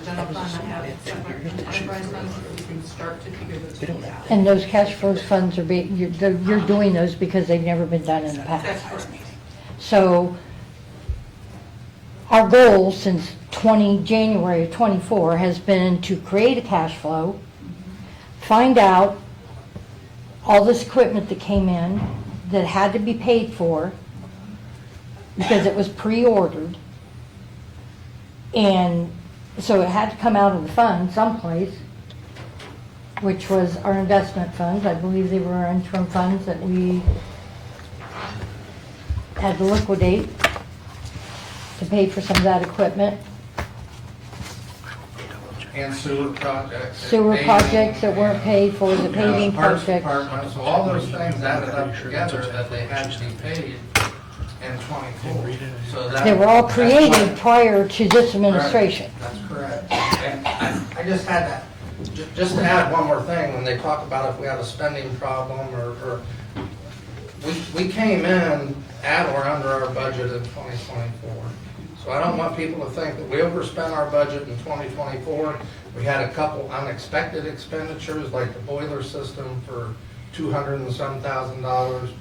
General fund, I have separate enterprise funds, so we can start to figure those things out. And those cash flow funds are being, you're doing those because they've never been done in the That's past. correct. So our goal since January of '24 has been to create a cash flow, find out all this equipment that came in that had to be paid for because it was pre-ordered. And so it had to come out of the fund someplace, which was our investment funds. I believe they were our interim funds that we had to liquidate to pay for some of that equipment. And sewer projects. Sewer paving, projects that weren't paid for, the you know, paving parks projects. department. So all those things added up together that they had to be paid in '24. So that. They were all that's created what- prior to this administration. That's correct. And I just had that, just to add one more thing, when they talk about if we have a spending problem or we came in at or under our budget in 2024. So I don't want people to think that we overspent our budget in 2024. We had a couple unexpected expenditures, like the boiler system for $200 and some thousand,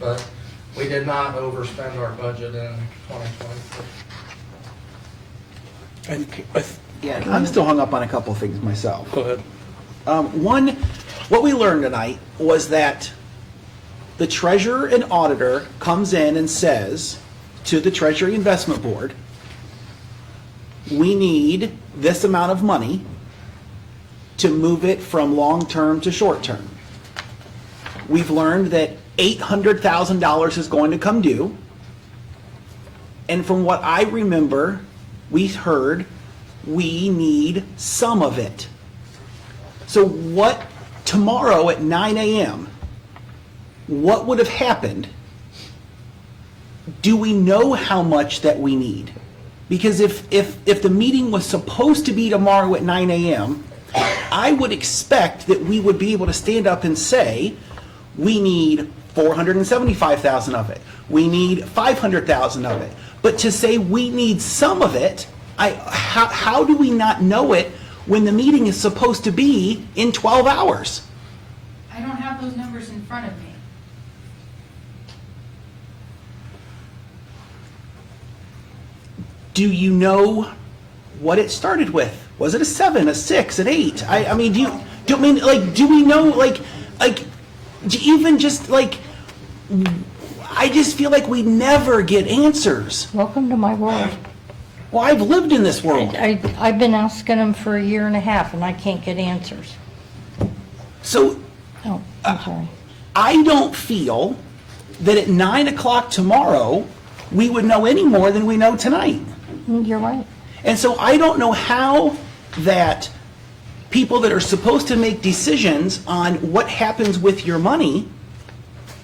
but we did not overspend our budget in 2024. Yeah, I'm still hung up on a couple of things myself. Go ahead. One, what we learned tonight was that the treasurer and auditor comes in and says to the Treasury Investment Board, we need this amount of money to move it from long-term to short-term. We've learned that $800,000 is going to come due. And from what I remember, we heard we need some of it. So what, tomorrow at 9 a.m., what would have happened? Do we know how much that we need? Because if the meeting was supposed to be tomorrow at 9 a.m., I would expect that we would be able to stand up and say, we need $475,000 of it. We need $500,000 of it. But to say we need some of it, how do we not know it when the meeting is supposed to be in 12 hours? I don't have those numbers in front of me. Do you know what it started with? Was it a 7, a 6, an 8? I mean, do we know, like, even just, like, I just feel like we never get answers. Welcome to my world. Well, I've lived in this world. I've been asking them for a year and a half, and I can't get answers. So, Oh, I'm sorry. I don't feel that at 9 o'clock tomorrow, we would know any more than we know tonight. You're right. And so I don't know how that people that are supposed to make decisions on what happens with your money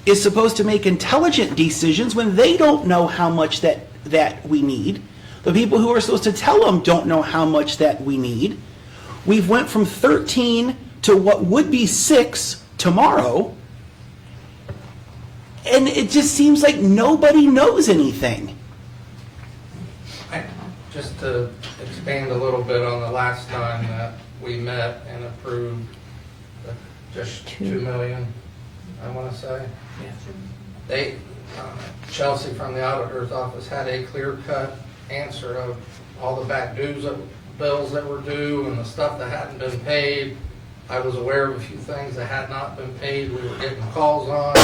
is supposed to make intelligent decisions when they don't know how much that we need. The people who are supposed to tell them don't know how much that we need. We've went from 13 to what would be 6 tomorrow. And it just seems like nobody knows anything. Just to expand a little bit on the last time that we met and approved just 2 million, I want to say. They, Chelsea from the auditor's office had a clear-cut answer of all the back dues, bills that were due and the stuff that hadn't been paid. I was aware of a few things that had not been paid, we were getting calls on.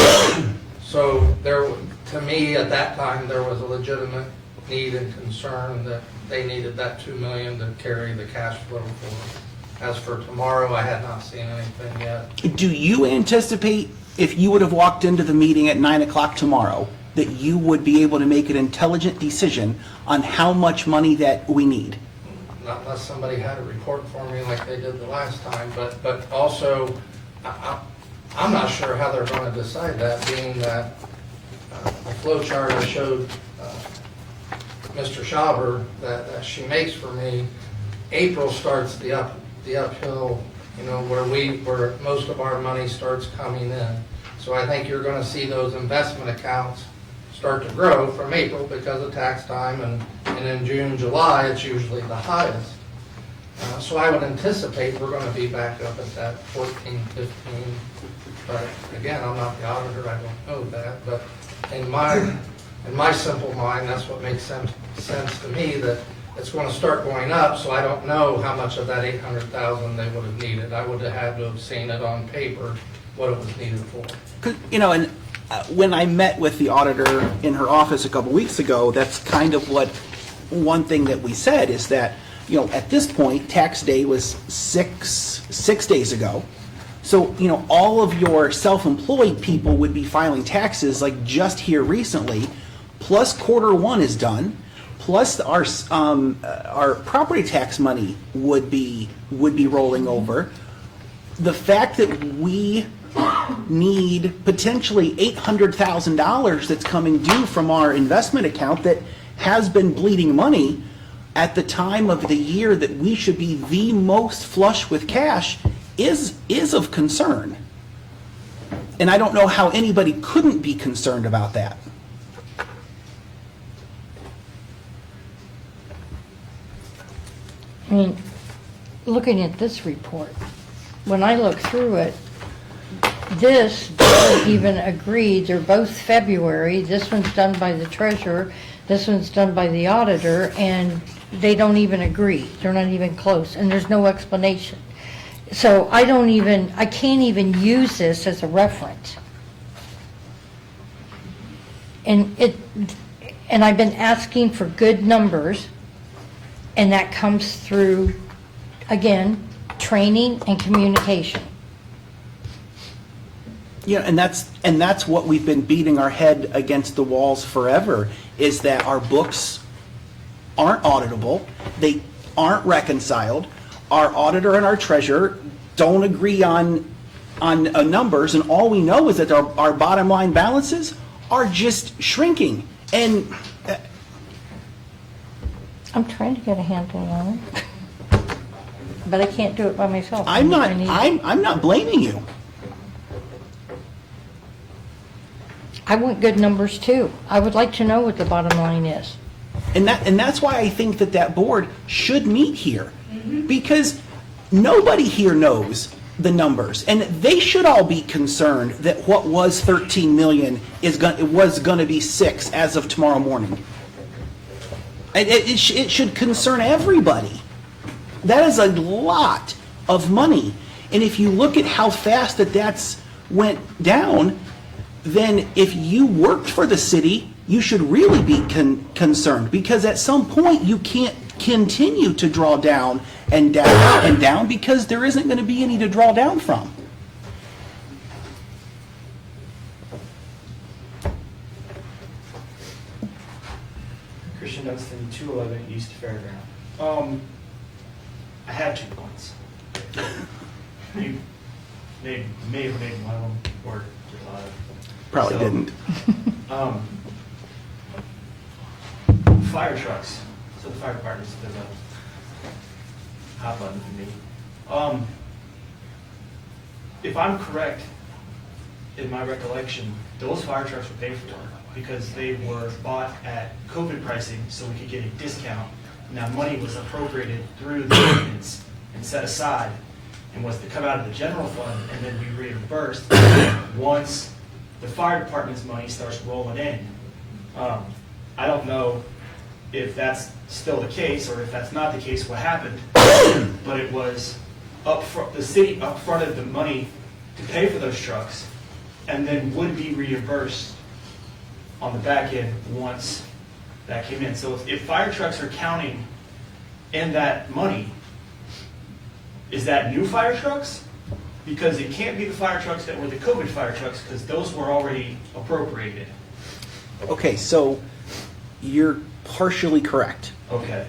So there, to me, at that time, there was a legitimate need and concern that they needed that 2 million to carry the cash flow forward. As for tomorrow, I had not seen anything yet. Do you anticipate, if you would have walked into the meeting at 9 o'clock tomorrow, that you would be able to make an intelligent decision on how much money that we need? Not unless somebody had a report for me like they did the last time, but also, I'm not sure how they're going to decide that, being that the flow chart I showed Mr. Schauber that she makes for me, April starts the uphill, you know, where most of our money starts coming in. So I think you're going to see those investment accounts start to grow from April because of tax time, and in June, July, it's usually the highest. So I would anticipate we're gonna be back up at that 14, 15. But again, I'm not the auditor, I don't know that, but in my simple mind, that's what makes sense to me, that it's gonna start going up, so I don't know how much of that 800,000 they would have needed. I would have had to have seen it on paper, what it was needed for. And when I met with the auditor in her office a couple weeks ago, that's kind of one thing that we said is that, at this point, tax day was six days ago. So, all of your self-employed people would be filing taxes like just here recently, plus Q1 is done, plus our property tax money would be rolling over. The fact that we need potentially $800,000 that's coming due from our investment account that has been bleeding money at the time of the year that we should be the most flush with cash is of concern. And I don't know how anybody couldn't be concerned about that. I mean, looking at this report, when I look through it, this doesn't even agree. They're both February. This one's done by the treasurer. This one's done by the auditor, and they don't even agree. They're not even close, and there's no explanation. So I can't even use this as a reference. And I've been asking for good numbers, and that comes through, again, training and communication. Yeah, and that's what we've been beating our head against the walls forever, is that our books aren't auditable, they aren't reconciled, our auditor and our treasurer don't agree on numbers, and all we know is that our bottom line balances are just shrinking. And I'm trying to get a handle on it, but I can't do it by myself. I'm not blaming you. I want good numbers too. I would like to know what the bottom line is. And that's why I think that board should meet here, because nobody here knows the numbers, and they should all be concerned that what was 13 million was going to be 6 as of tomorrow morning. It should concern everybody. That is a lot of money, and if you look at how fast that's went down, then if you worked for the city, you should really be concerned, because at some point you can't continue to draw down and down and down, because there isn't going to be any to draw down from. Christian Dunstan, 211 East Fairground. I had 2 points. You may have made one of them, or there's a lot of. Probably didn't. Fire trucks. So the fire department's been a hot button for me. If I'm correct in my recollection, those fire trucks were paid for because they were bought at COVID pricing, so we could get a discount. And that money was appropriated through the ordinance and set aside, and was to come out of the general fund and then be reimbursed once the fire department's money starts rolling in. I don't know if that's still the case, or if that's not the case, what happened. But it was the city upfronted the money to pay for those trucks, and then would be reimbursed on the back end once that came in. So if fire trucks are counting in that money, is that new fire trucks? Because it can't be the fire trucks that were the COVID fire trucks, because those were already appropriated. Okay, so you're partially correct. Okay.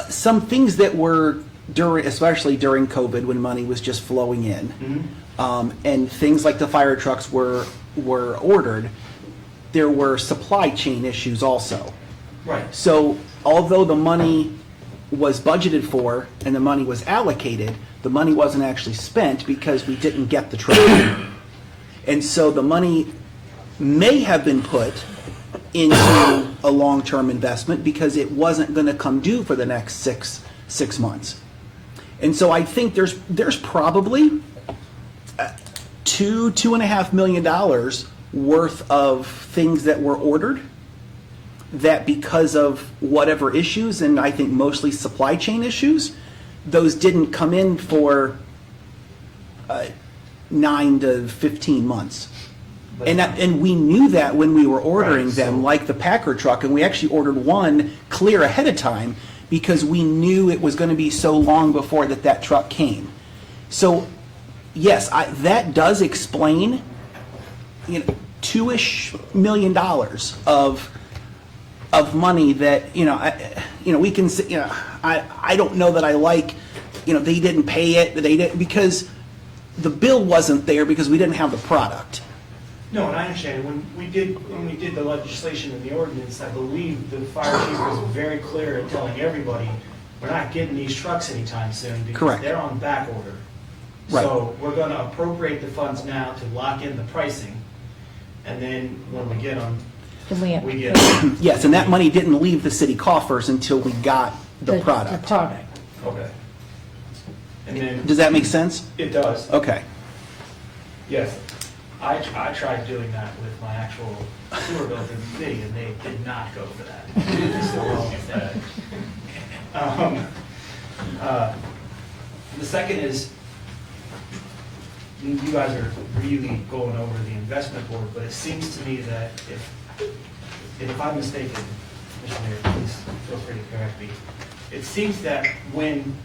Some things that were especially during COVID, when money was just flowing in, and things like the fire trucks were ordered, there were supply chain issues also. Right. So although the money was budgeted for and the money was allocated, the money wasn't actually spent because we didn't get the truck. And so the money may have been put into a long-term investment because it wasn't going to come due for the next six months. And so I think there's probably $2.5 million worth of things that were ordered that, because of whatever issues, and I think mostly supply chain issues, those didn't come in for 9 to 15 months. And we knew that when we were ordering them, like the Packer truck, and we actually ordered one clear ahead of time because we knew it was going to be so long before that truck came. So, yes, that does explain, $2-ish million of money that we can say, I don't know that I like, they didn't pay it, they didn't, because the bill wasn't there because we didn't have the product. No, and I understand. When we did the legislation and the ordinance, I believe the fire chief was very clear in telling everybody, we're not getting these trucks anytime soon because Correct. they're on back order. Right. So we're going to appropriate the funds now to lock in the pricing, and then when we get them, we get them. Yes, and that money didn't leave the city coffers until we got the product. The product. Okay. And then Does that make sense? it does. Okay. Yes. I tried doing that with my actual sewer bill to the city, and they did not go for that. They're still wrong with that. The second is, you guys are really going over the investment board, but it seems to me that if I'm mistaken, Mr. Mayor, please feel free to correct me. It seems that when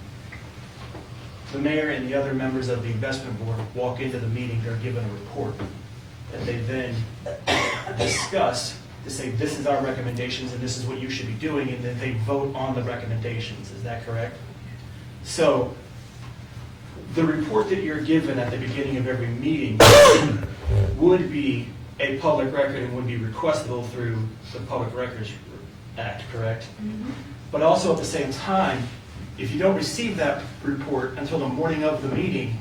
the mayor and the other members of the investment board walk into the meeting, they're given a report that they then discuss to say, this is our recommendations and this is what you should be doing, and then they vote on the recommendations. Is that correct? So the report that you're given at the beginning of every meeting would be a public record and would be requestable through the Public Records Act, correct? Mm-hmm. But also at the same time, if you don't receive that report until the morning of the meeting,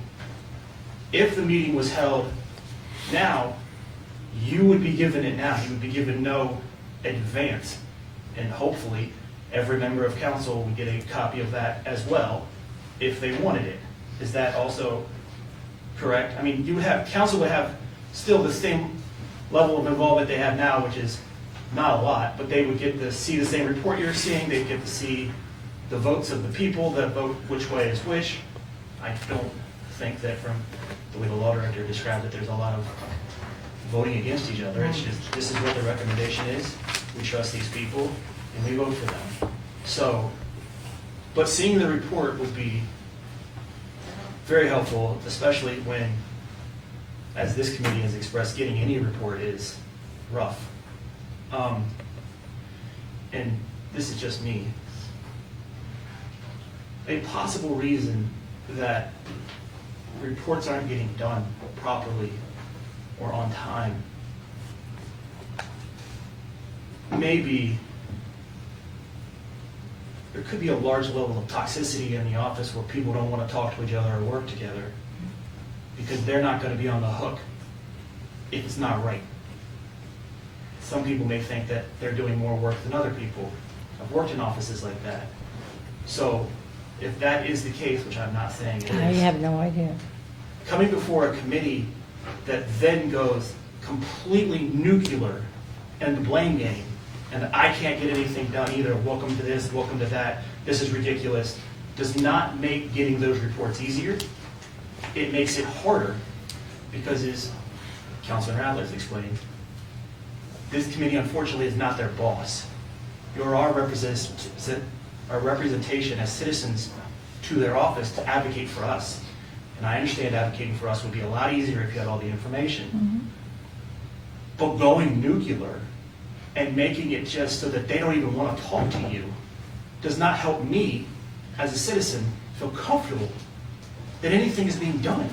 if the meeting was held now, you would be given it now. You would be given no advance. And hopefully, every member of council would get a copy of that as well, if they wanted it. Is that also correct? I mean, council would have still the same level of involvement they have now, which is not a lot, but they would get to see the same report you're seeing. They'd get to see the votes of the people that vote which way is which. I don't think that from the way the law director described it, there's a lot of voting against each other. It's just, this is what the recommendation is. We trust these people, and we vote for them. So, but seeing the report would be very helpful, especially when, as this committee has expressed, getting any report is rough. And this is just me. A possible reason that reports aren't getting done properly or on time maybe there could be a large level of toxicity in the office where people don't want to talk to each other or work together because they're not going to be on the hook if it's not right. Some people may think that they're doing more work than other people. I've worked in offices like that. So if that is the case, which I'm not saying it is. I have no idea. Coming before a committee that then goes completely nuclear and the blame game, and I can't get anything done either, welcome to this, welcome to that, this is ridiculous, does not make getting those reports easier. It makes it harder because, as Councilor Radler's explained, this committee unfortunately is not their boss. You're our representation as citizens to their office to advocate for us. And I understand advocating for us would be a lot easier if you had all the information. Mm-hmm. But going nuclear and making it just so that they don't even want to talk to you does not help me as a citizen feel comfortable that anything is being done.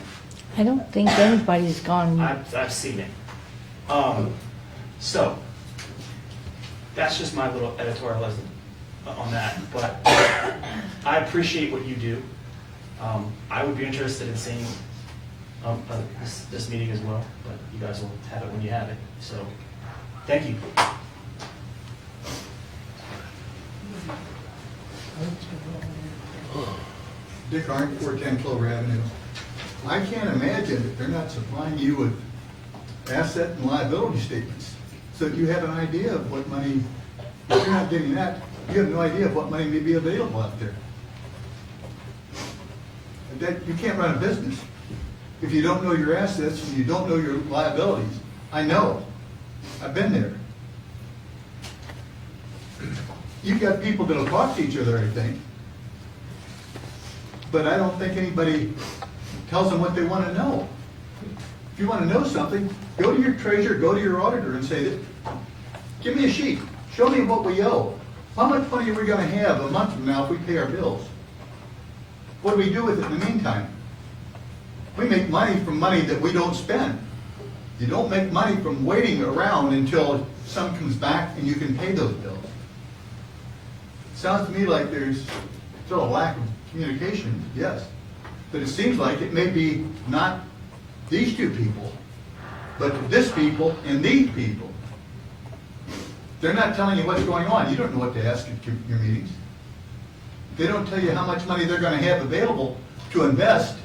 I don't think anybody's gone. I've seen it. So that's just my little editorialism on that. But I appreciate what you do. I would be interested in seeing this meeting as well, but you guys will have it when you have it. So, thank you. Dick Arndt, 410 Clover Avenue. I can't imagine that they're not supplying you with asset and liability statements, so that you have an idea of what money, if you're not getting that, you have no idea of what money may be available out there. That, you can't run a business if you don't know your assets and you don't know your liabilities. I know. I've been there. You've got people that'll talk to each other, I think. But I don't think anybody tells them what they want to know. If you want to know something, go to your treasurer, go to your auditor and say, give me a sheet. Show me what we owe. How much money are we going to have a month from now if we pay our bills? What do we do with it in the meantime? We make money from money that we don't spend. You don't make money from waiting around until some comes back and you can pay those bills. Sounds to me like there's still a lack of communication, yes. But it seems like it may be not these two people, but this people and these people. They're not telling you what's going on. You don't know what to ask at your meetings. They don't tell you how much money they're going to have available to invest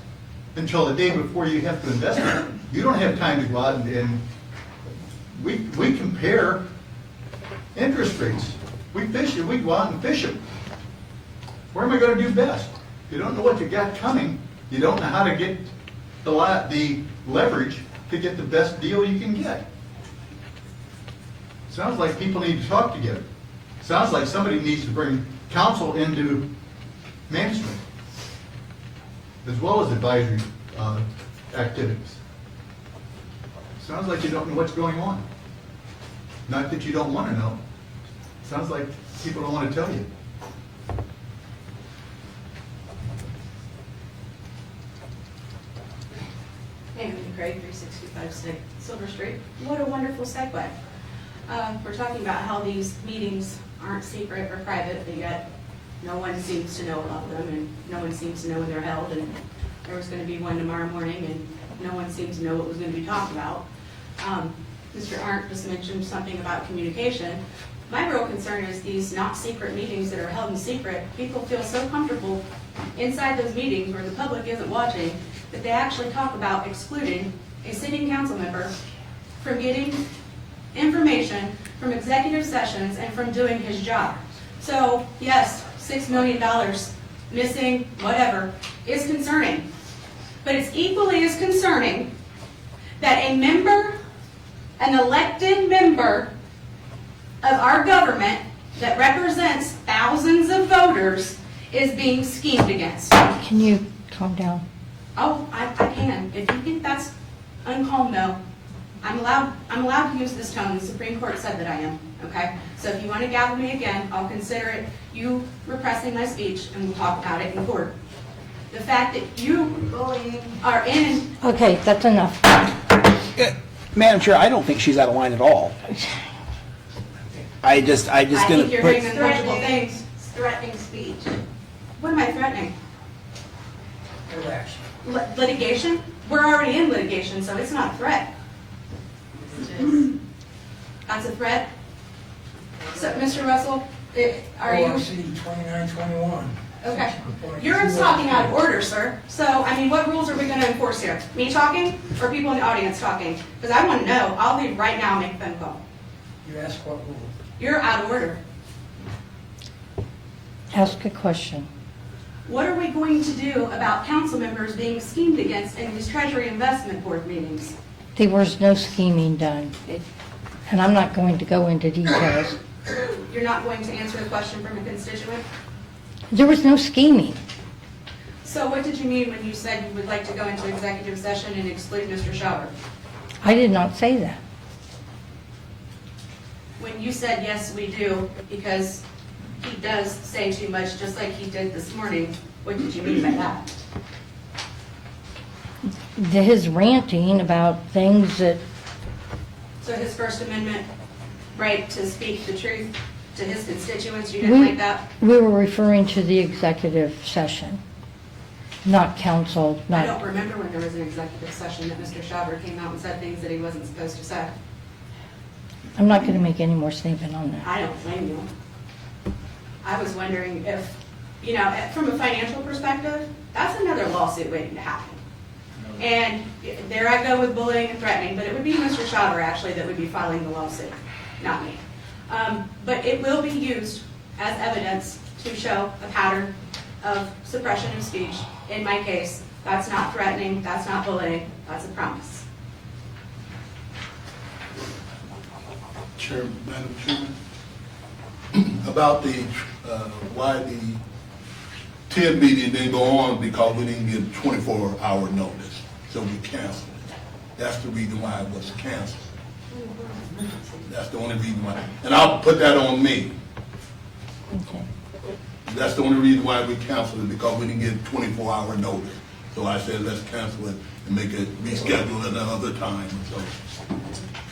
until the day before you have to invest it. You don't have time to go out and we compare interest rates. We fish it. We go out and fish them. Where am I going to do best? You don't know what you got coming. You don't know how to get the leverage to get the best deal you can get. Sounds like people need to talk together. Sounds like somebody needs to bring counsel into management, as well as advisory activities. Sounds like you don't know what's going on. Not that you don't want to know. Sounds like people don't want to tell you. Amy Craig, 365 Silver Street. What a wonderful segue. We're talking about how these meetings aren't secret or private, but yet no one seems to know about them, and no one seems to know when they're held, and there was going to be one tomorrow morning, and no one seems to know what was going to be talked about. Mr. Arndt just mentioned something about communication. My real concern is these not secret meetings that are held in secret. People feel so comfortable inside those meetings where the public isn't watching that they actually talk about excluding a sitting council member from getting information from executive sessions and from doing his job. So yes, $6 million missing, whatever, is concerning. But it's equally as concerning that a member, an elected member of our government that represents thousands of voters is being schemed against. Can you calm down? Oh, I can. If you think that's uncalm, no. I'm allowed to use this tone. The Supreme Court said that I am, okay? So if you want to gavel me again, I'll consider it you repressing my speech, and we'll talk about it in court. The fact that you are in... Okay, that's enough. Madam Chair, I don't think she's out of line at all. I just I gonna think you're put. doing untouchable things. Threatening speech. What am I threatening? Litigation? We're already in litigation, so it's not a threat. That's a threat? So, Mr. Russell, are you... ORC 2921. Okay. You're talking out of order, sir. So, I mean, what rules are we going to enforce here? Me talking or people in the audience talking? Because I want to know. I'll leave right now and make a phone call. You asked what rule? You're out of order. Ask a question. What are we going to do about council members being schemed against in these Treasury Investment Board meetings? There was no scheming done, and I'm not going to go into details. You're not going to answer the question from a constituent? There was no scheming. So what did you mean when you said you would like to go into executive session and exclude Mr. Schauber? I did not say that. When you said, yes, we do, because he does say too much, just like he did this morning, what did you mean by that? His ranting about things that, So his First Amendment right to speak the truth to his constituents, you didn't like that? we were referring to the executive session. not council, I don't not, remember when there was an executive session that Mr. Schauber came out and said things that he wasn't supposed to say. I'm not going to make any more statement on that. I don't blame you. I was wondering if, you know, from a financial perspective, that's another lawsuit waiting to happen. And there I go with bullying and threatening, but it would be Mr. Schauber actually that would be filing the lawsuit, not me. But it will be used as evidence to show a pattern of suppression of speech. In my case, that's not threatening, that's not bullying, that's a promise. Madam Chairman, about the, why the 10 meeting didn't go on because we didn't get 24-hour notice, so we canceled it. That's the reason why it was canceled. That's the only reason why, and I'll put that on me. Okay. That's the only reason why we canceled it, because we didn't get 24-hour notice. So I said, let's cancel it and make it, reschedule it another time, so.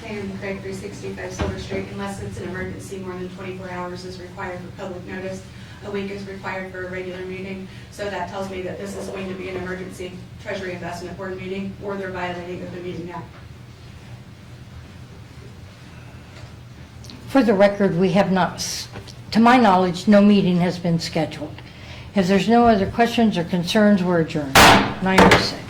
And Craig 365 Silver Street, unless it's an emergency, more than 24 hours is required for public notice. A week is required for a regular meeting. So that tells me that this is going to be an emergency Treasury Investment Board meeting, or they're violating the meeting act. For the record, we have not, to my knowledge, no meeting has been scheduled. If there's no other questions or concerns, we're adjourned. 9:06.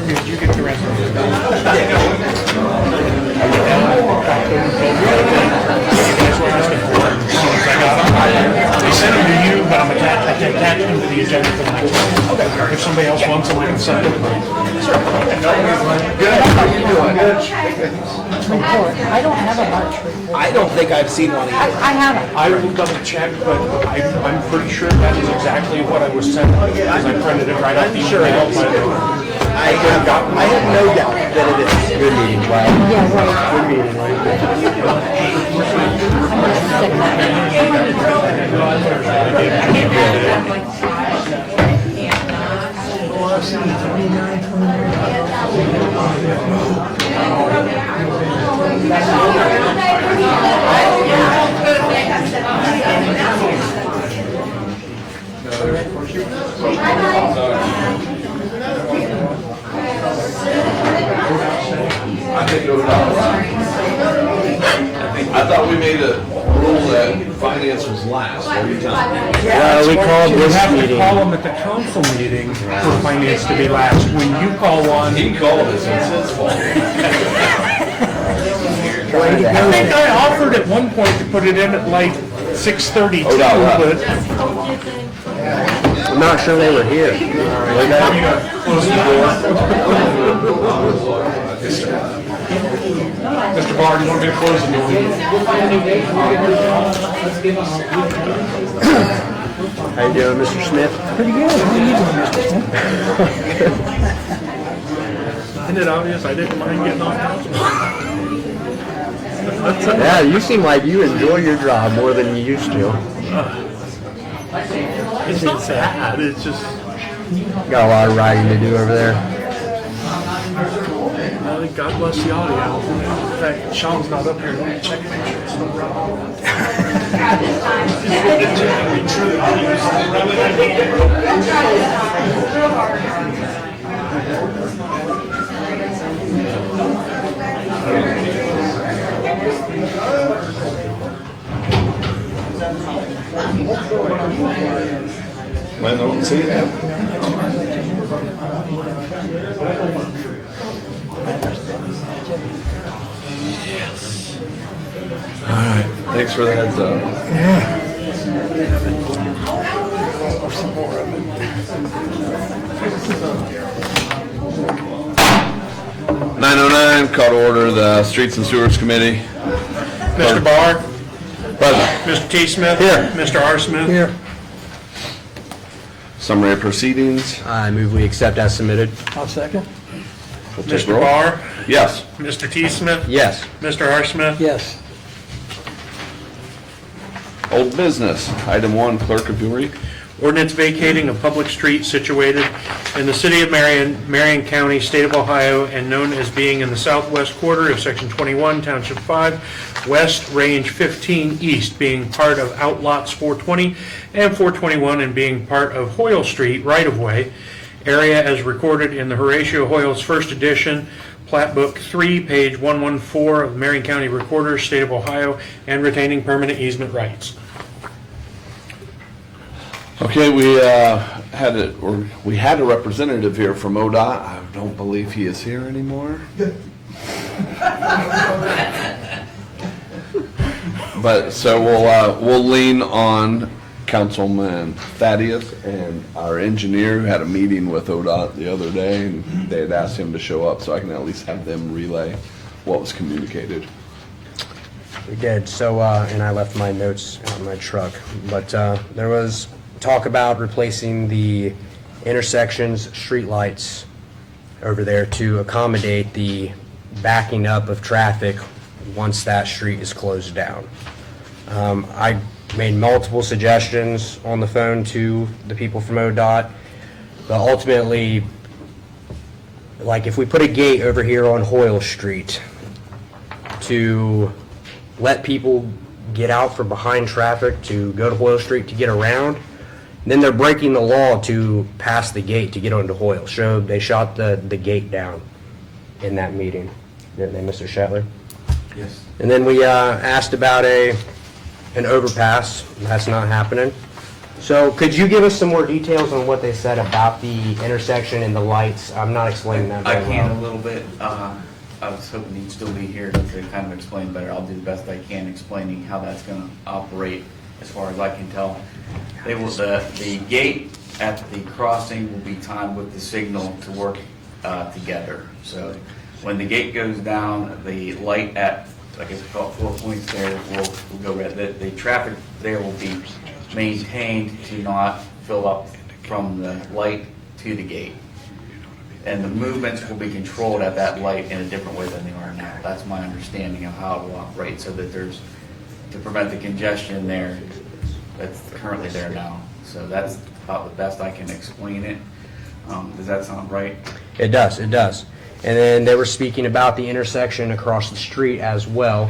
Did you get the rest of it? They sent them to you, but I'm attaching them to the agenda for the next one. If somebody else wants them, I can send them. Good, how you doing? Report. I don't have a March report. I don't think I've seen one either. I haven't. I will double check, but I'm pretty sure that is exactly what I was sent, because I printed it right off the email. I have no doubt that it is. Good meeting, wow. Yeah, right. Good meeting, right? I thought we made a rule that finance was last. What are you telling me? We called You this have to meeting. call them at the council meeting for finance to be last. When you call one. He called us, it's his fault. I think I offered at one point to put it in at like 6:32, Oh, no. but. I'm not sure they were here. Mr. Barr, you want me to close the door? How you doing, Mr. Smith? Pretty good. How are you doing, Mr. Smith? Isn't it obvious I didn't mind getting off council? Yeah, you seem like you enjoy your job more than you used to. It's not sad, it's just. Got a lot of writing to do over there. God bless the audio. In fact, Sean's not up here. Let me check. I don't see that. All right, thanks for the heads up. 9:09, call to order the Streets and Sewers Committee. Mr. Barr? Present. Mr. T. Smith? Here. Mr. R. Smith? Here. Summary of proceedings. I move we accept as submitted. I'll second. We'll take Mr. roll. Barr? Yes. Mr. T. Smith? Yes. Mr. R. Smith? Yes. Old business. Item 1, Clerk of Jury. Ordinance vacating a public street situated in the city of Marion, Marion County, state of Ohio, and known as being in the southwest quarter of Section 21, Township 5, West, Range 15 East, being part of Outlots 420 and 421, and being part of Hoyle Street right-of-way area as recorded in the Horatio Hoyle's first edition, Plat Book 3, page 114 of the Marion County Recorder, state of Ohio, and retaining permanent easement rights. Okay, we had a representative here from ODOT. I don't believe he is here anymore. But so we'll lean on Councilman Thaddeus and our engineer who had a meeting with ODOT the other day, and they had asked him to show up, so I can at least have them relay what was communicated. We did. So, and I left my notes on my truck, but there was talk about replacing the intersections streetlights over there to accommodate the backing up of traffic once that street is closed down. I made multiple suggestions on the phone to the people from ODOT, but ultimately, like if we put a gate over here on Hoyle Street to let people get out from behind traffic to go to Hoyle Street to get around, then they're breaking the law to pass the gate to get onto Hoyle. So they shot the gate down in that meeting, didn't they, Mr. Shetler? Yes. And then we asked about an overpass. That's not happening. So could you give us some more details on what they said about the intersection and the lights? I'm not explaining that I very can well. a little bit. I was hoping he'd still be here to kind of explain better. I'll do the best I can explaining how that's going to operate as far as I can tell. They will, the gate at the crossing will be timed with the signal to work together. So when the gate goes down, the light at, I guess we call it 4 points there, will go red. The traffic there will be maintained to not fill up from the light to the gate. And the movements will be controlled at that light in a different way than they are now. That's my understanding of how it will operate, so that there's, to prevent the congestion there that's currently there now. So that's about the best I can explain it. Does that sound right? It does, it does. And then they were speaking about the intersection across the street as well.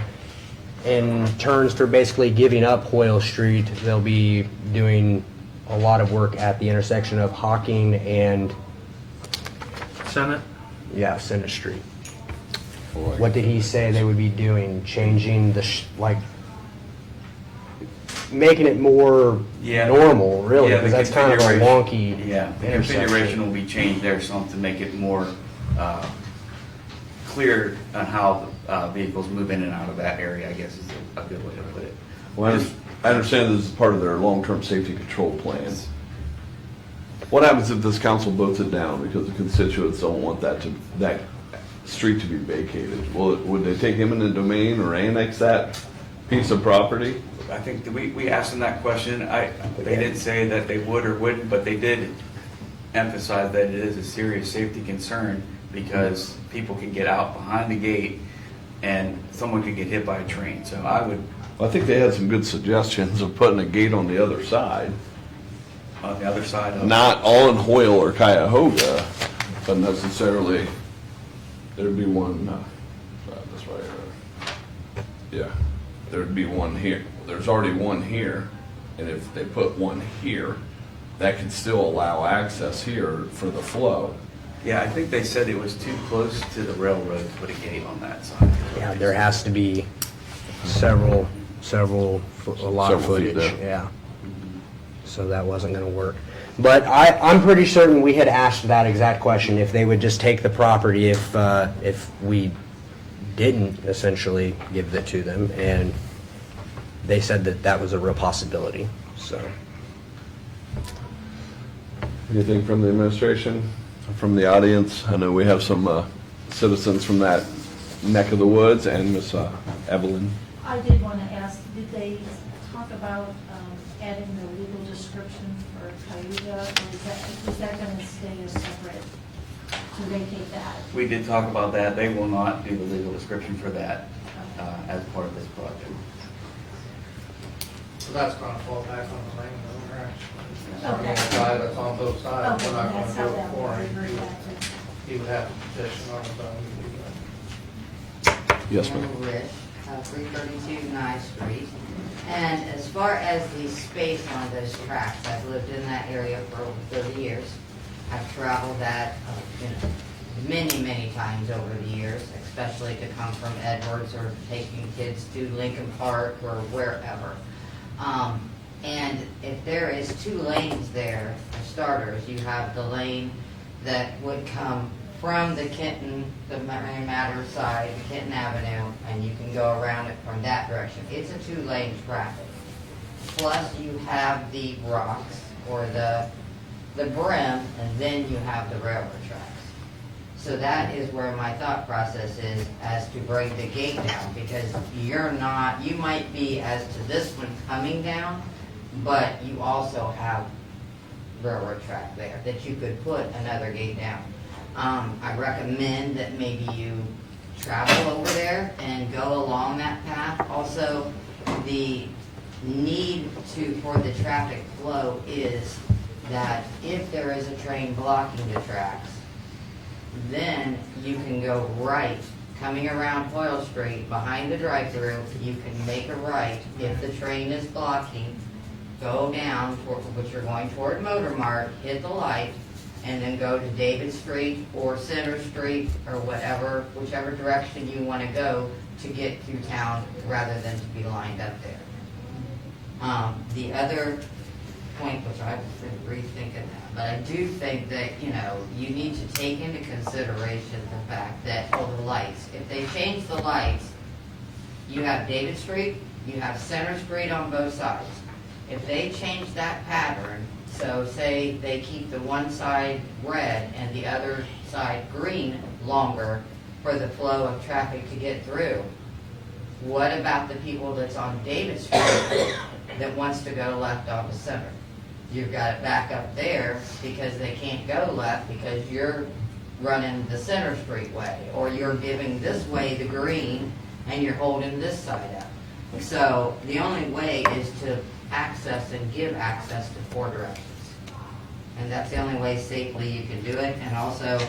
In turns for basically giving up Hoyle Street, they'll be doing a lot of work at the intersection of Hocking and Senate? Yeah, Senate Street. What did he say they would be doing? Changing the, making it more normal, really, because that's kind of a wonky the configuration will be changed there some to make it more clear on how vehicles move in and out of that area, I guess is a good way to put it. Well, I understand this is part of their long-term safety control plans. What happens if this council votes it down because the constituents don't want that street to be vacated? Would they take eminent domain or annex that piece of property? I think that we asked them that question. They didn't say that they would or wouldn't, but they did emphasize that it is a serious safety concern because people can get out behind the gate and someone could get hit by a train. So I think they had some good suggestions of putting a gate on the other side. On the other side of... Not on Hoyle or Cuyahoga, but necessarily, there'd be one, this way, yeah, there'd be one here. There's already one here, and if they put one here, that could still allow access here for the flow. Yeah, I think they said it was too close to the railroad to put a gate on that side. Yeah, there has to be a lot of footage, yeah. So that wasn't going to work. But I'm pretty certain we had asked that exact question, if they would just take the property if we didn't essentially give it to them, and they said that that was a real possibility. So, Anything from the administration, from the audience? I know we have some citizens from that neck of the woods, and Miss Evelyn. I did want to ask, did they talk about adding the legal description for Cayuga, or is that going to stay as separate? Do they take that? We did talk about that. They will not do the legal description for that as part of this project. So that's going to fall back on the landowner I mean, the guy that's on both sides, we're not That's gonna how do it that for would him. revert back to. He would have to petition on his own to do that. Yes, ma'am. I'm Rich, 332 Nye Street. And as far as the space on those tracks, I've lived in that area for over 30 years. I've traveled that, many, many times over the years, especially to come from Edwards or taking kids to Lincoln Park or wherever. And if there is 2 lanes there, for starters, you have the lane that would come from the Kenton, the Marion Matter side, the Kenton Avenue, and you can go around it from that direction. It's a 2-lane traffic. Plus you have the rocks or the brim, and then you have the railroad tracks. So that is where my thought process is as to bring the gate down, because you might be as to this one coming down, but you also have railroad track there that you could put another gate down. I recommend that maybe you travel over there and go along that path. Also, the need for the traffic flow is that if there is a train blocking the tracks, then you can go right, coming around Hoyle Street, behind the drive-through, you can make a right. If the train is blocking, go down, which you're going toward Motor Mart, hit the light, and then go to David Street or Center Street or whichever direction you want to go to get through town rather than to be lined up there. The other point, which I've been rethinking that, but I do think that, you need to take into consideration the fact that, the lights, if they change the lights, you have David Street, you have Center Street on both sides. If they change that pattern, so say they keep the one side red and the other side green longer for the flow of traffic to get through, what about the people that's on David Street that wants to go left onto Center? You've got it back up there because they can't go left because you're running the Center Street way, or you're giving this way the green and you're holding this side up. So the only way is to access and give access to 4 directions. And that's the only way safely you can do it. And also,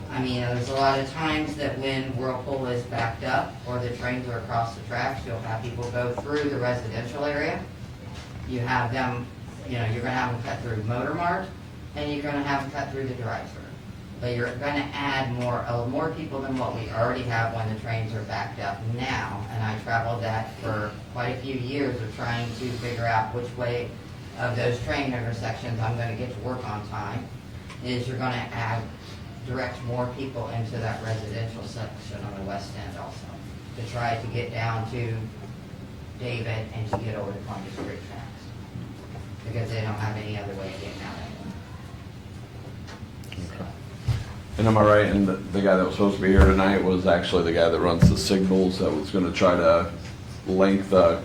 there's a lot of times that when Whirlpool is backed up or the trains are across the tracks, you'll have people go through the residential area. You have them, you're going to have them cut through Motor Mart, and you're going to have them cut through the drive-thru. But you're going to add more people than what we already have when the trains are backed up now. And I traveled that for quite a few years of trying to figure out which way of those train intersections I'm going to get to work on time, is you're going to direct more people into that residential section on the west end also, to try to get down to David and to get over the Columbia Street tracks, because they don't have any other way of getting out anymore. And am I right, and the guy that was supposed to be here tonight was actually the guy that runs the signals, that was gonna try to link the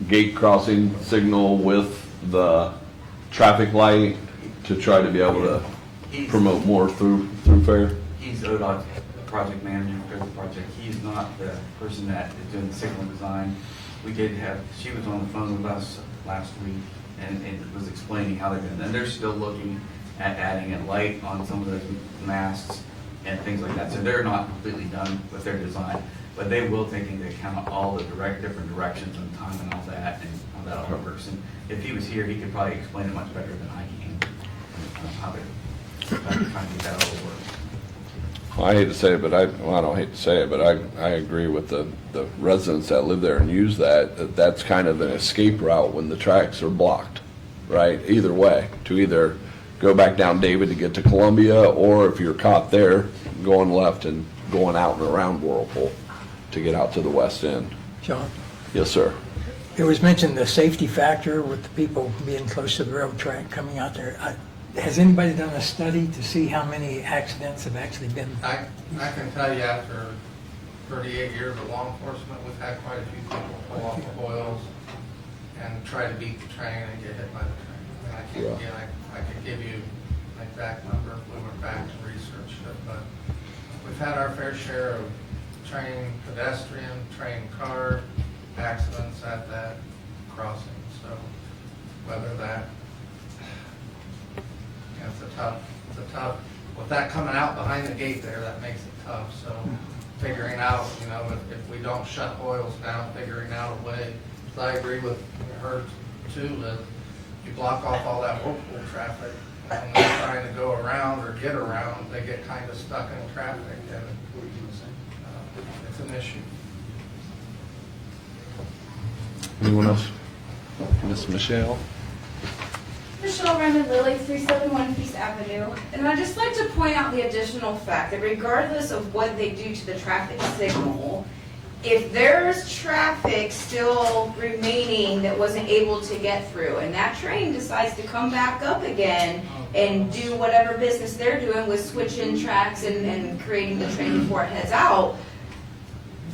gate crossing signal with the traffic light to try to be able to promote more through fare? He's ODOT's project manager for the project. He's not the person that is doing the signal design. She was on the phone with us last week and was explaining how they're doing. And they're still looking at adding a light on some of those masts and things like that. So they're not completely done with their design, but they will take into account all the different directions and time and all that, and how that all works. And if he was here, he could probably explain it much better than I can, how they're trying to get that all work. Well, I hate to say it, but I don't hate to say it, but I agree with the residents that live there and use that's kind of an escape route when the tracks are blocked, right? Either way, to either go back down David to get to Columbia, or if you're caught there, going left and going out and around Whirlpool to get out to the west end. John? Yes, sir. It was mentioned the safety factor with the people being close to the railroad track coming out there. Has anybody done a study to see how many accidents have actually been? I can tell you after 38 years of law enforcement, we've had quite a few people pull off the boils and try to beat the train and get hit by the train. And I could give you an exact number if we went back and researched it, but we've had our fair share of train pedestrian, train car accidents at that crossing. So whether that it's a tough, with that coming out behind the gate there, that makes it tough, so figuring out, you know, if we don't shut Hoyles down, figuring out a way. 'Cause I agree with her too, that if you block off all that whirlpool traffic, and they're trying to go around or get around, they get kind of stuck in traffic, and it's an issue. Anyone else? Miss Michelle? Michelle Raymond Lilly, 371 Peace Avenue. And I'd just like to point out the additional fact that regardless of what they do to the traffic signal, if there's traffic still remaining that wasn't able to get through, and that train decides to come back up again and do whatever business they're doing with switching tracks and creating the train before it heads out,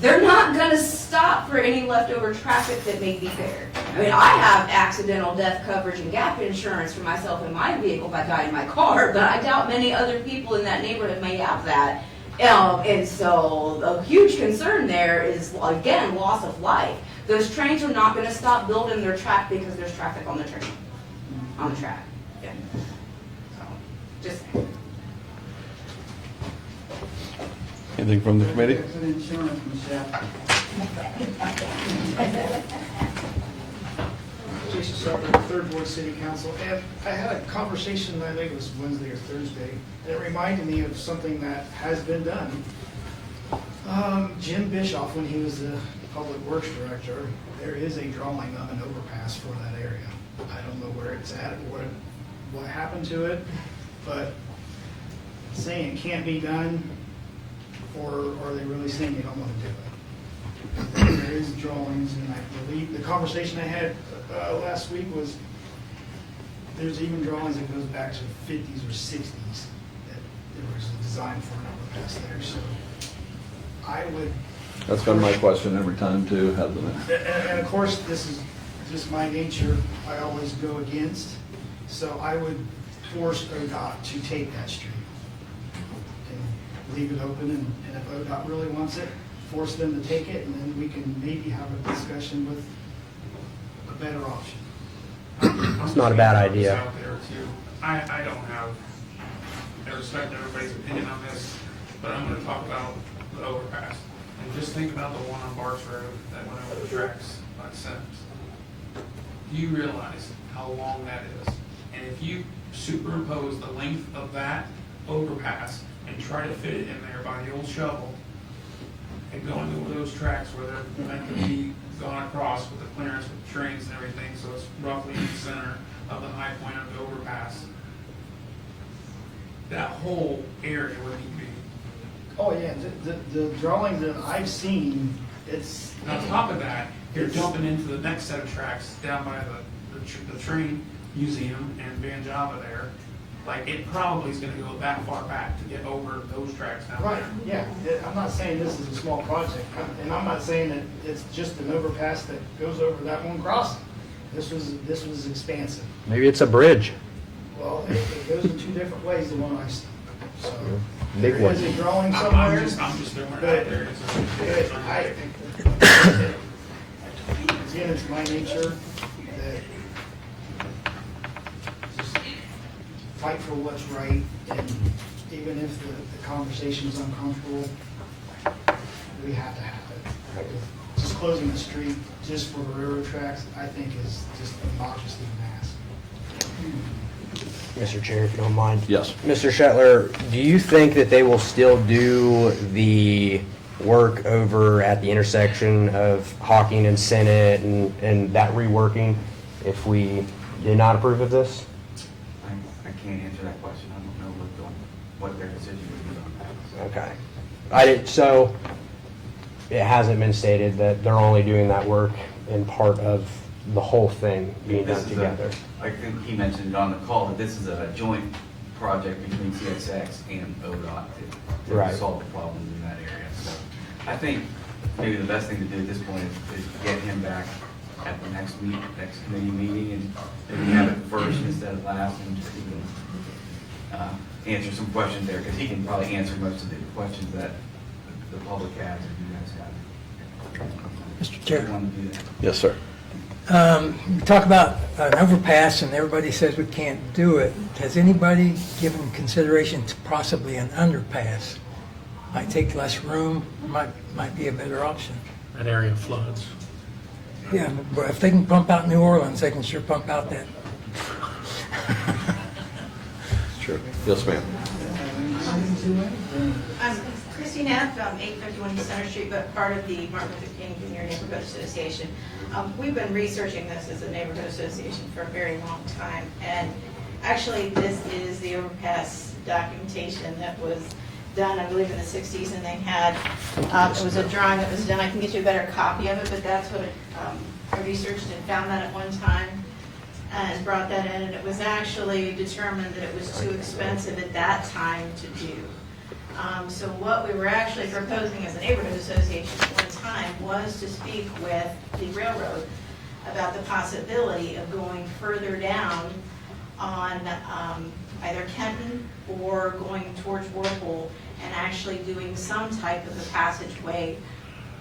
they're not going to stop for any leftover traffic that may be there. I mean, I have accidental death coverage and gap insurance for myself in my vehicle if I die in my car, but I doubt many other people in that neighborhood may have that. And so a huge concern there is, again, loss of life. Those trains are not going to stop building their track because there's traffic on the train, on the track. Yeah. So, just saying. Anything from the committee? Insurance, Michelle. Jason Shepherd, Third Ward City Council. And I had a conversation, I think it was Wednesday or Thursday, and it reminded me of something that has been done. Jim Bischoff, when he was the Public Works Director, there is a drawing of an overpass for that area. I don't know where it's at or what happened to it, but saying it can't be done, or are they really saying they don't want to do it? There is drawings, and I believe the conversation I had last week was there's even drawings that goes back to the 50s or 60s that there was a design for an overpass there. So I would. That's been my question every time too, hasn't it? And of course, this is just my nature. I always go against. So I would force ODOT to take that street and leave it open. And if ODOT really wants it, force them to take it, and then we can maybe have a discussion with a better option. It's not a bad idea. Out there too. I don't have, I respect everybody's opinion on this, but I'm going to talk about the overpass. And just think about the one on Barks Road that went over the tracks by Sims. Do you realize how long that is? And if you superimpose the length of that overpass and try to fit it in there by the old shovel, and going over those tracks where they're meant to be gone across with the clearance with trains and everything, so it's roughly in the center of the high point of the overpass. That whole area would need to be. Oh yeah, the drawing that I've seen, it's. And on top of that, you're jumping into the next set of tracks down by the train museum and Van Java there. Like, it probably is going to go that far back to get over those tracks down Right, there. yeah. I'm not saying this is a small project, and I'm not saying that it's just an overpass that goes over that one crossing. This was expansive. Maybe it's a bridge. Well, it goes in two different ways, the one I see. So, Big there one. is a drawing somewhere. I'm just throwing it out there. Again, it's my nature that just fight for what's right, and even if the conversation's uncomfortable, we have to have it. Just closing the street just for the railroad tracks, I think is just obnoxiously mass. Mr. Chair, if you don't mind. Yes. Mr. Shetler, do you think that they will still do the work over at the intersection of Hawking and Senate and that reworking if we did not approve of this? I can't answer that question. I don't know what their decision would be on that. Okay. So it hasn't been stated that they're only doing that work in part of the whole thing being done together. I think he mentioned on the call that this is a joint project between CSX and ODOT to Right. solve the problems in that area. So I think maybe the best thing to do at this point is get him back at the next committee meeting, and maybe have it first instead of last, and just even answer some questions there, because he can probably answer most of the questions that the public has and you guys have. Mr. Chair. Want to do that? Yes, sir. We talk about an overpass and everybody says we can't do it. Has anybody given consideration to possibly an underpass? Might take less room, might be a better option. That area floods. Yeah, but if they can pump out New Orleans, they can sure pump out that. Sure. Yes, ma'am. I'm Christine F. from 851 East Center Street, but part of the Martin Luther King Jr. Neighborhood Association. We've been researching this as a neighborhood association for a very long time, and actually this is the overpass documentation that was done, I believe, in the 60s, and they had, it was a drawing that was done. I can get you a better copy of it, but that's what I researched and found that at one time and brought that in, and it was actually determined that it was too expensive at that time to do. So what we were actually proposing as a neighborhood association at one time was to speak with the railroad about the possibility of going further down on either Kenton or going towards Whirlpool and actually doing some type of a passageway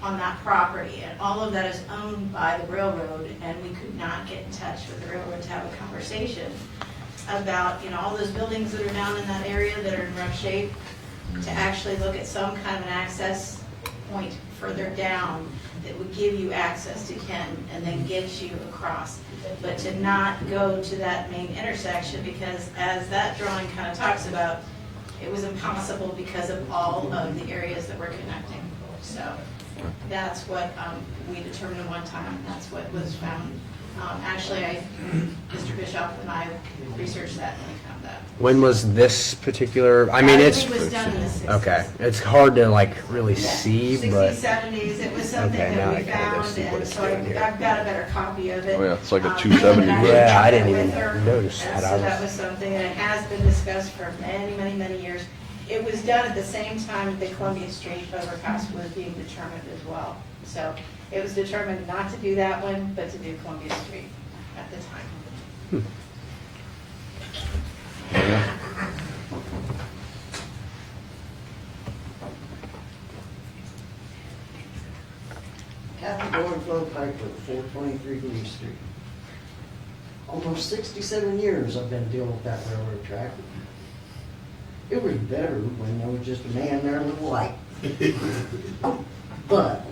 on that property. And all of that is owned by the railroad, and we could not get in touch with the railroad to have a conversation about, you know, all those buildings that are down in that area that are in rough shape, to actually look at some kind of an access point further down that would give you access to Kenton and then get you across. But to not go to that main intersection, because as that drawing kind of talks about, it was impossible because of all of the areas that we're connecting. So that's what we determined at one time, and that's what was found. Actually, Mr. Bischoff and I researched that and we found that. When was this particular, I mean, it's, It was done in the 60s. okay, it's hard to like really see, 60s, but. 70s, it was something Okay, now that I we gotta go found, see what and it's so doing here. I've got a better copy of it. Oh, yeah, it's like a 270 and bridge. Yeah, I checked didn't it even with her, notice and that. So that was something, and it has been discussed for many, many, many years. It was done at the same time the Columbia Street overpass was being determined as well. So it was determined not to do that one, but to do Columbia Street at the time. Captain Board Flow Pipe with 423 Lee Street. Almost 67 years I've been dealing with that railroad track. It was better when there was just a man there with a light. But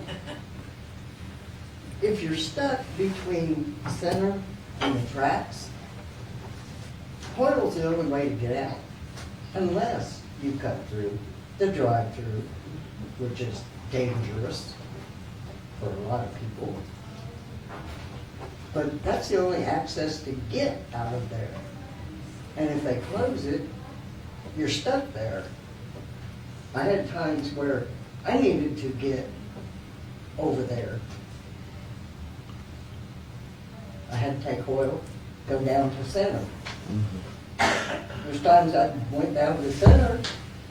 if you're stuck between center and the tracks, Hoyle's the only way to get out, unless you cut through the drive-through, which is dangerous for a lot of people. But that's the only access to get out of there. And if they close it, you're stuck there. I had times where I needed to get over there. I had to take Hoyle, go down to center. There's times I went down to the center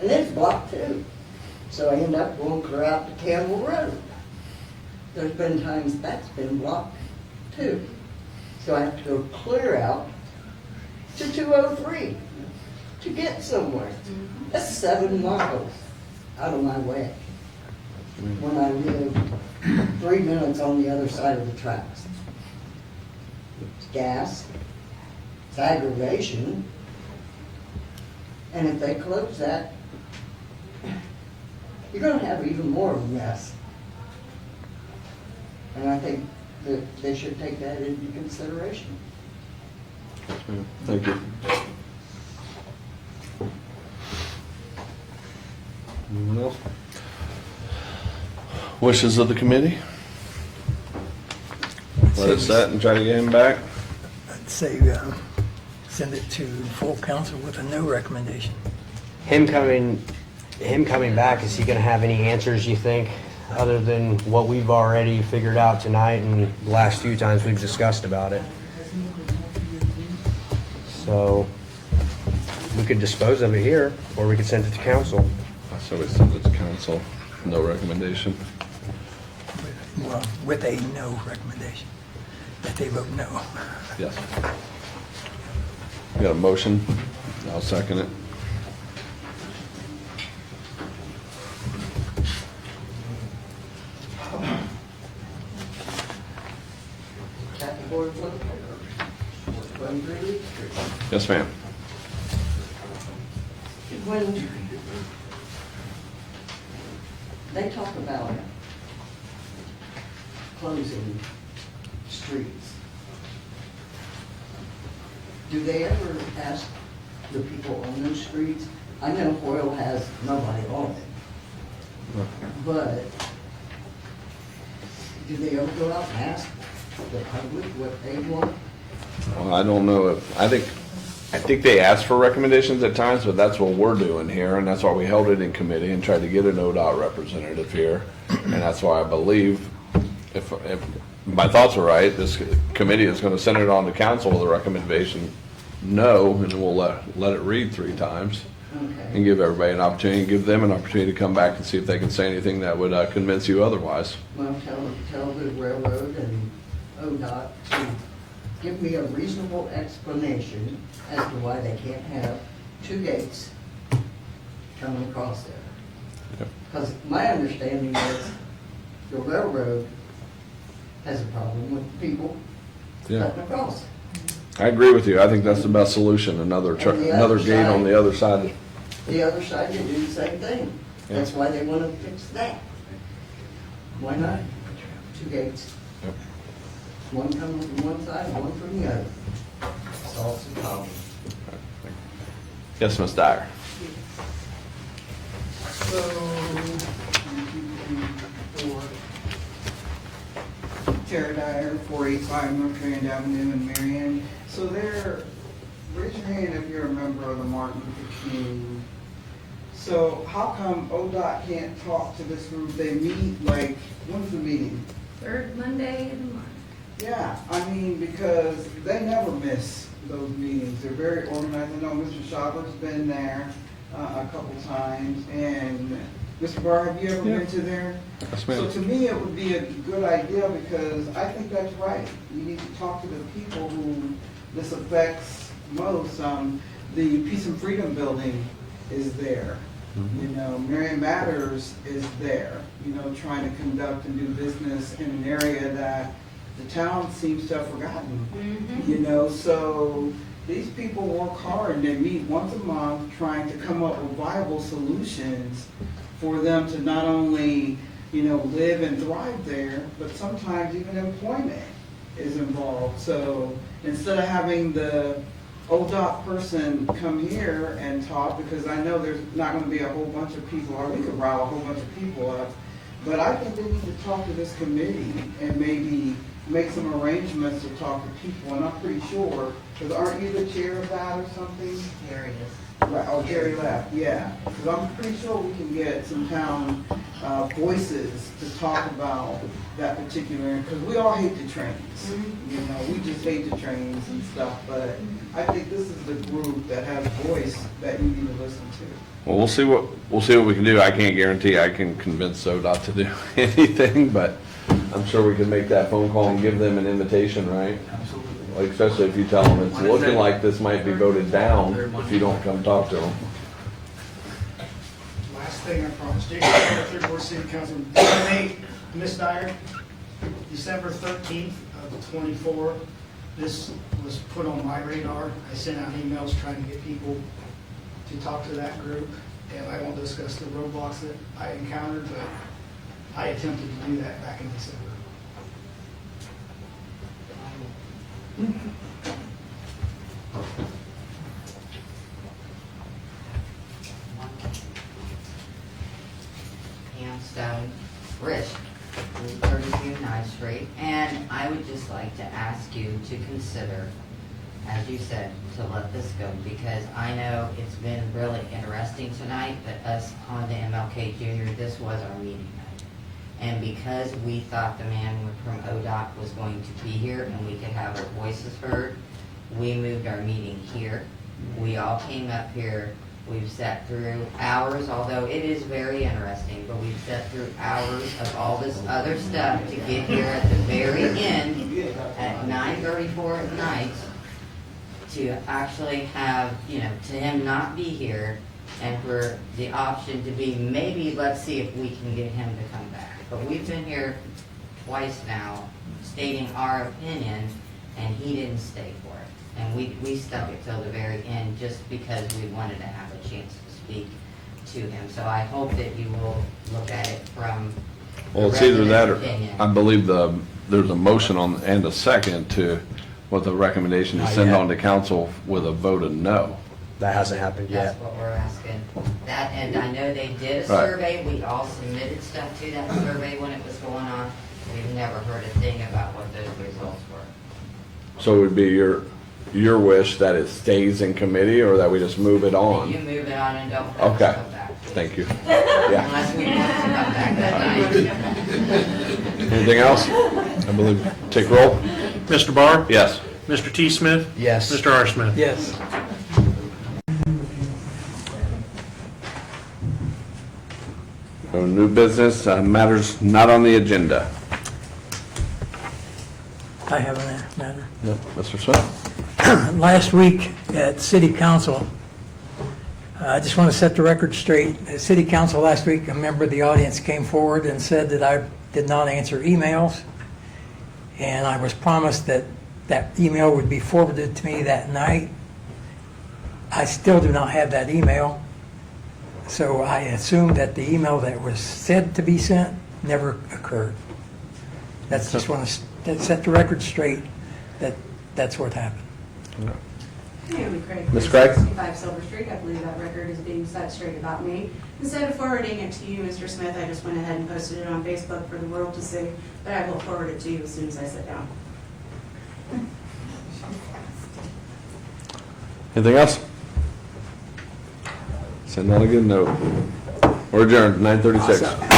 and it's blocked too. So I end up going clear out to Campbell Road. There's been times that's been blocked too. So I have to go clear out to 203 to get somewhere. That's 7 miles out of my way when I live 3 minutes on the other side of the tracks. It's gas, it's aggravation, and if they close that, you're going to have even more of a mess. And I think that they should take that into consideration. Thank you. Anyone else? Wishes of the committee? Let it set and try to get him back? I'd say send it to full council with a no recommendation. Him coming back, is he gonna have any answers, you think, other than what we've already figured out tonight and the last few times we've discussed about it? So, we could dispose of it here, or we could send it to council. So we send it to council, no recommendation. Well, with a no recommendation, that they vote no. Yes. We got a motion, I'll second it. Captain for one really street. Yes, ma'am. When they talk about closing streets, do they ever ask the people on those streets? I know Hoyle has nobody on it, but do they ever go out and ask the public what they want? Well, I don't know if, I think they ask for recommendations at times, but that's what we're doing here, and that's why we held it in committee and tried to get an ODOT representative here. And that's why I believe, if my thoughts are right, this committee is gonna send it on to council with a recommendation, no, and we'll let it read 3 times. Okay. And give everybody an opportunity, give them an opportunity to come back and see if they can say anything that would convince you otherwise. Well, tell the railroad and ODOT to give me a reasonable explanation as to why they can't have 2 gates coming across there. Yep. Because my understanding is the railroad has a problem with people Yeah. cutting across. I agree with you. I think that's the best solution. Another And the other another gate on side- the other side. The other side, they do the same thing. Yeah. That's why they want to fix that. Why not? 2 gates. Yep. One coming from one side, one from the other. Solves the problem. Yes, Ms. Dyer. So, Tara Dyer, 485 North Grand Avenue in Marion. So there, raise your hand if you're a member of the Martin Luther King. So how come ODOT can't talk to this group? They meet, like, when's the meeting? Third Monday of the month. Yeah, I mean, because they never miss those meetings. They're very organized. I know Mr. Schauber's been there a couple times. And Mr. Barr, have you ever Yeah. been to there? Yes, ma'am. So to me, it would be a good idea because I think that's right. You need to talk to the people who this affects most. The Peace and Freedom Building is there. You know, Marion Matters is there, you know, trying to conduct and do business in an area that the town seems to have forgotten. You know, so these people work hard and they meet once a month trying to come up with viable solutions for them to not only, you know, live and thrive there, but sometimes even employment is involved. So instead of having the ODOT person come here and talk, because I know there's not going to be a whole bunch of people, or we could rile a whole bunch of people up, but I think they need to talk to this committee and maybe make some arrangements to talk to people, and I'm pretty sure, because aren't you the chair of that or something? Here it is. Right, oh, Gary left, yeah. Because I'm pretty sure we can get some town voices to talk about that particular, because we all hate the trains. You know, we just hate the trains and stuff, but I think this is the group that has voice that you need to listen to. Well, we'll see what we can do. I can't guarantee I can convince ODOT to do anything, but I'm sure we can make that phone call and give them an invitation, right? Absolutely. Like, especially if you tell them it's looking like this might be voted down if you don't come talk to them. Last thing I promised, Jason, Third Ward City Council, donate, Ms. Dyer, December 13th of 24. This was put on my radar. I sent out emails trying to get people to talk to that group, and I won't discuss the roadblocks that I encountered, but I attempted to do that back in December. Stone, Rich, 32 Ninth Street, and I would just like to ask you to consider, as you said, to let this go, because I know it's been really interesting tonight, but us on the MLK Junior, this was our meeting night. And because we thought the man from ODOT was going to be here and we could have our voices heard, we moved our meeting here. We all came up here. We've sat through hours, although it is very interesting, but we've sat through hours of all this other stuff to get here at the very end at 9:34 at night to actually have, you know, to him not be here and for the option to be maybe let's see if we can get him to come back. But we've been here twice now stating our opinion, and he didn't stay for it. And we stuck it till the very end just because we wanted to have a chance to speak to him. So I hope that you will look at it from the Well, it's either that or, resident's opinion. I believe there's a motion on, and a second to, with a recommendation to Not send yet. on to council with a vote of no. That hasn't happened yet. That's what we're asking. That, and I know they did a Right. survey, we all submitted stuff to that survey when it was going on. We've never heard a thing about what those results were. So it would be your wish that it stays in committee, or that we just move it You on? move it on and don't have to Okay, come back. thank you. Yeah. Unless we want to come back that night. Anything else? I believe, take roll? Mr. Barr? Yes. Mr. T. Smith? Yes. Mr. R. Smith? Yes. No new business, matters not on the agenda. I have a matter. No, Mr. Smith? Last week at City Council, I just want to set the record straight. At City Council last week, a member of the audience came forward and said that I did not answer emails, and I was promised that that email would be forwarded to me that night. I still do not have that email, so I assume that the email that was said to be sent never occurred. That's just want to set the record straight that that's what happened. Naomi Craig. Ms. Craig? 65 Silver Street. I believe that record is being set straight about me. Instead of forwarding it to you, Mr. Smith, I just went ahead and posted it on Facebook for the world to see, but I will forward it to you as soon as I sit down. Anything else? Send on a good note. We're adjourned, 9:36.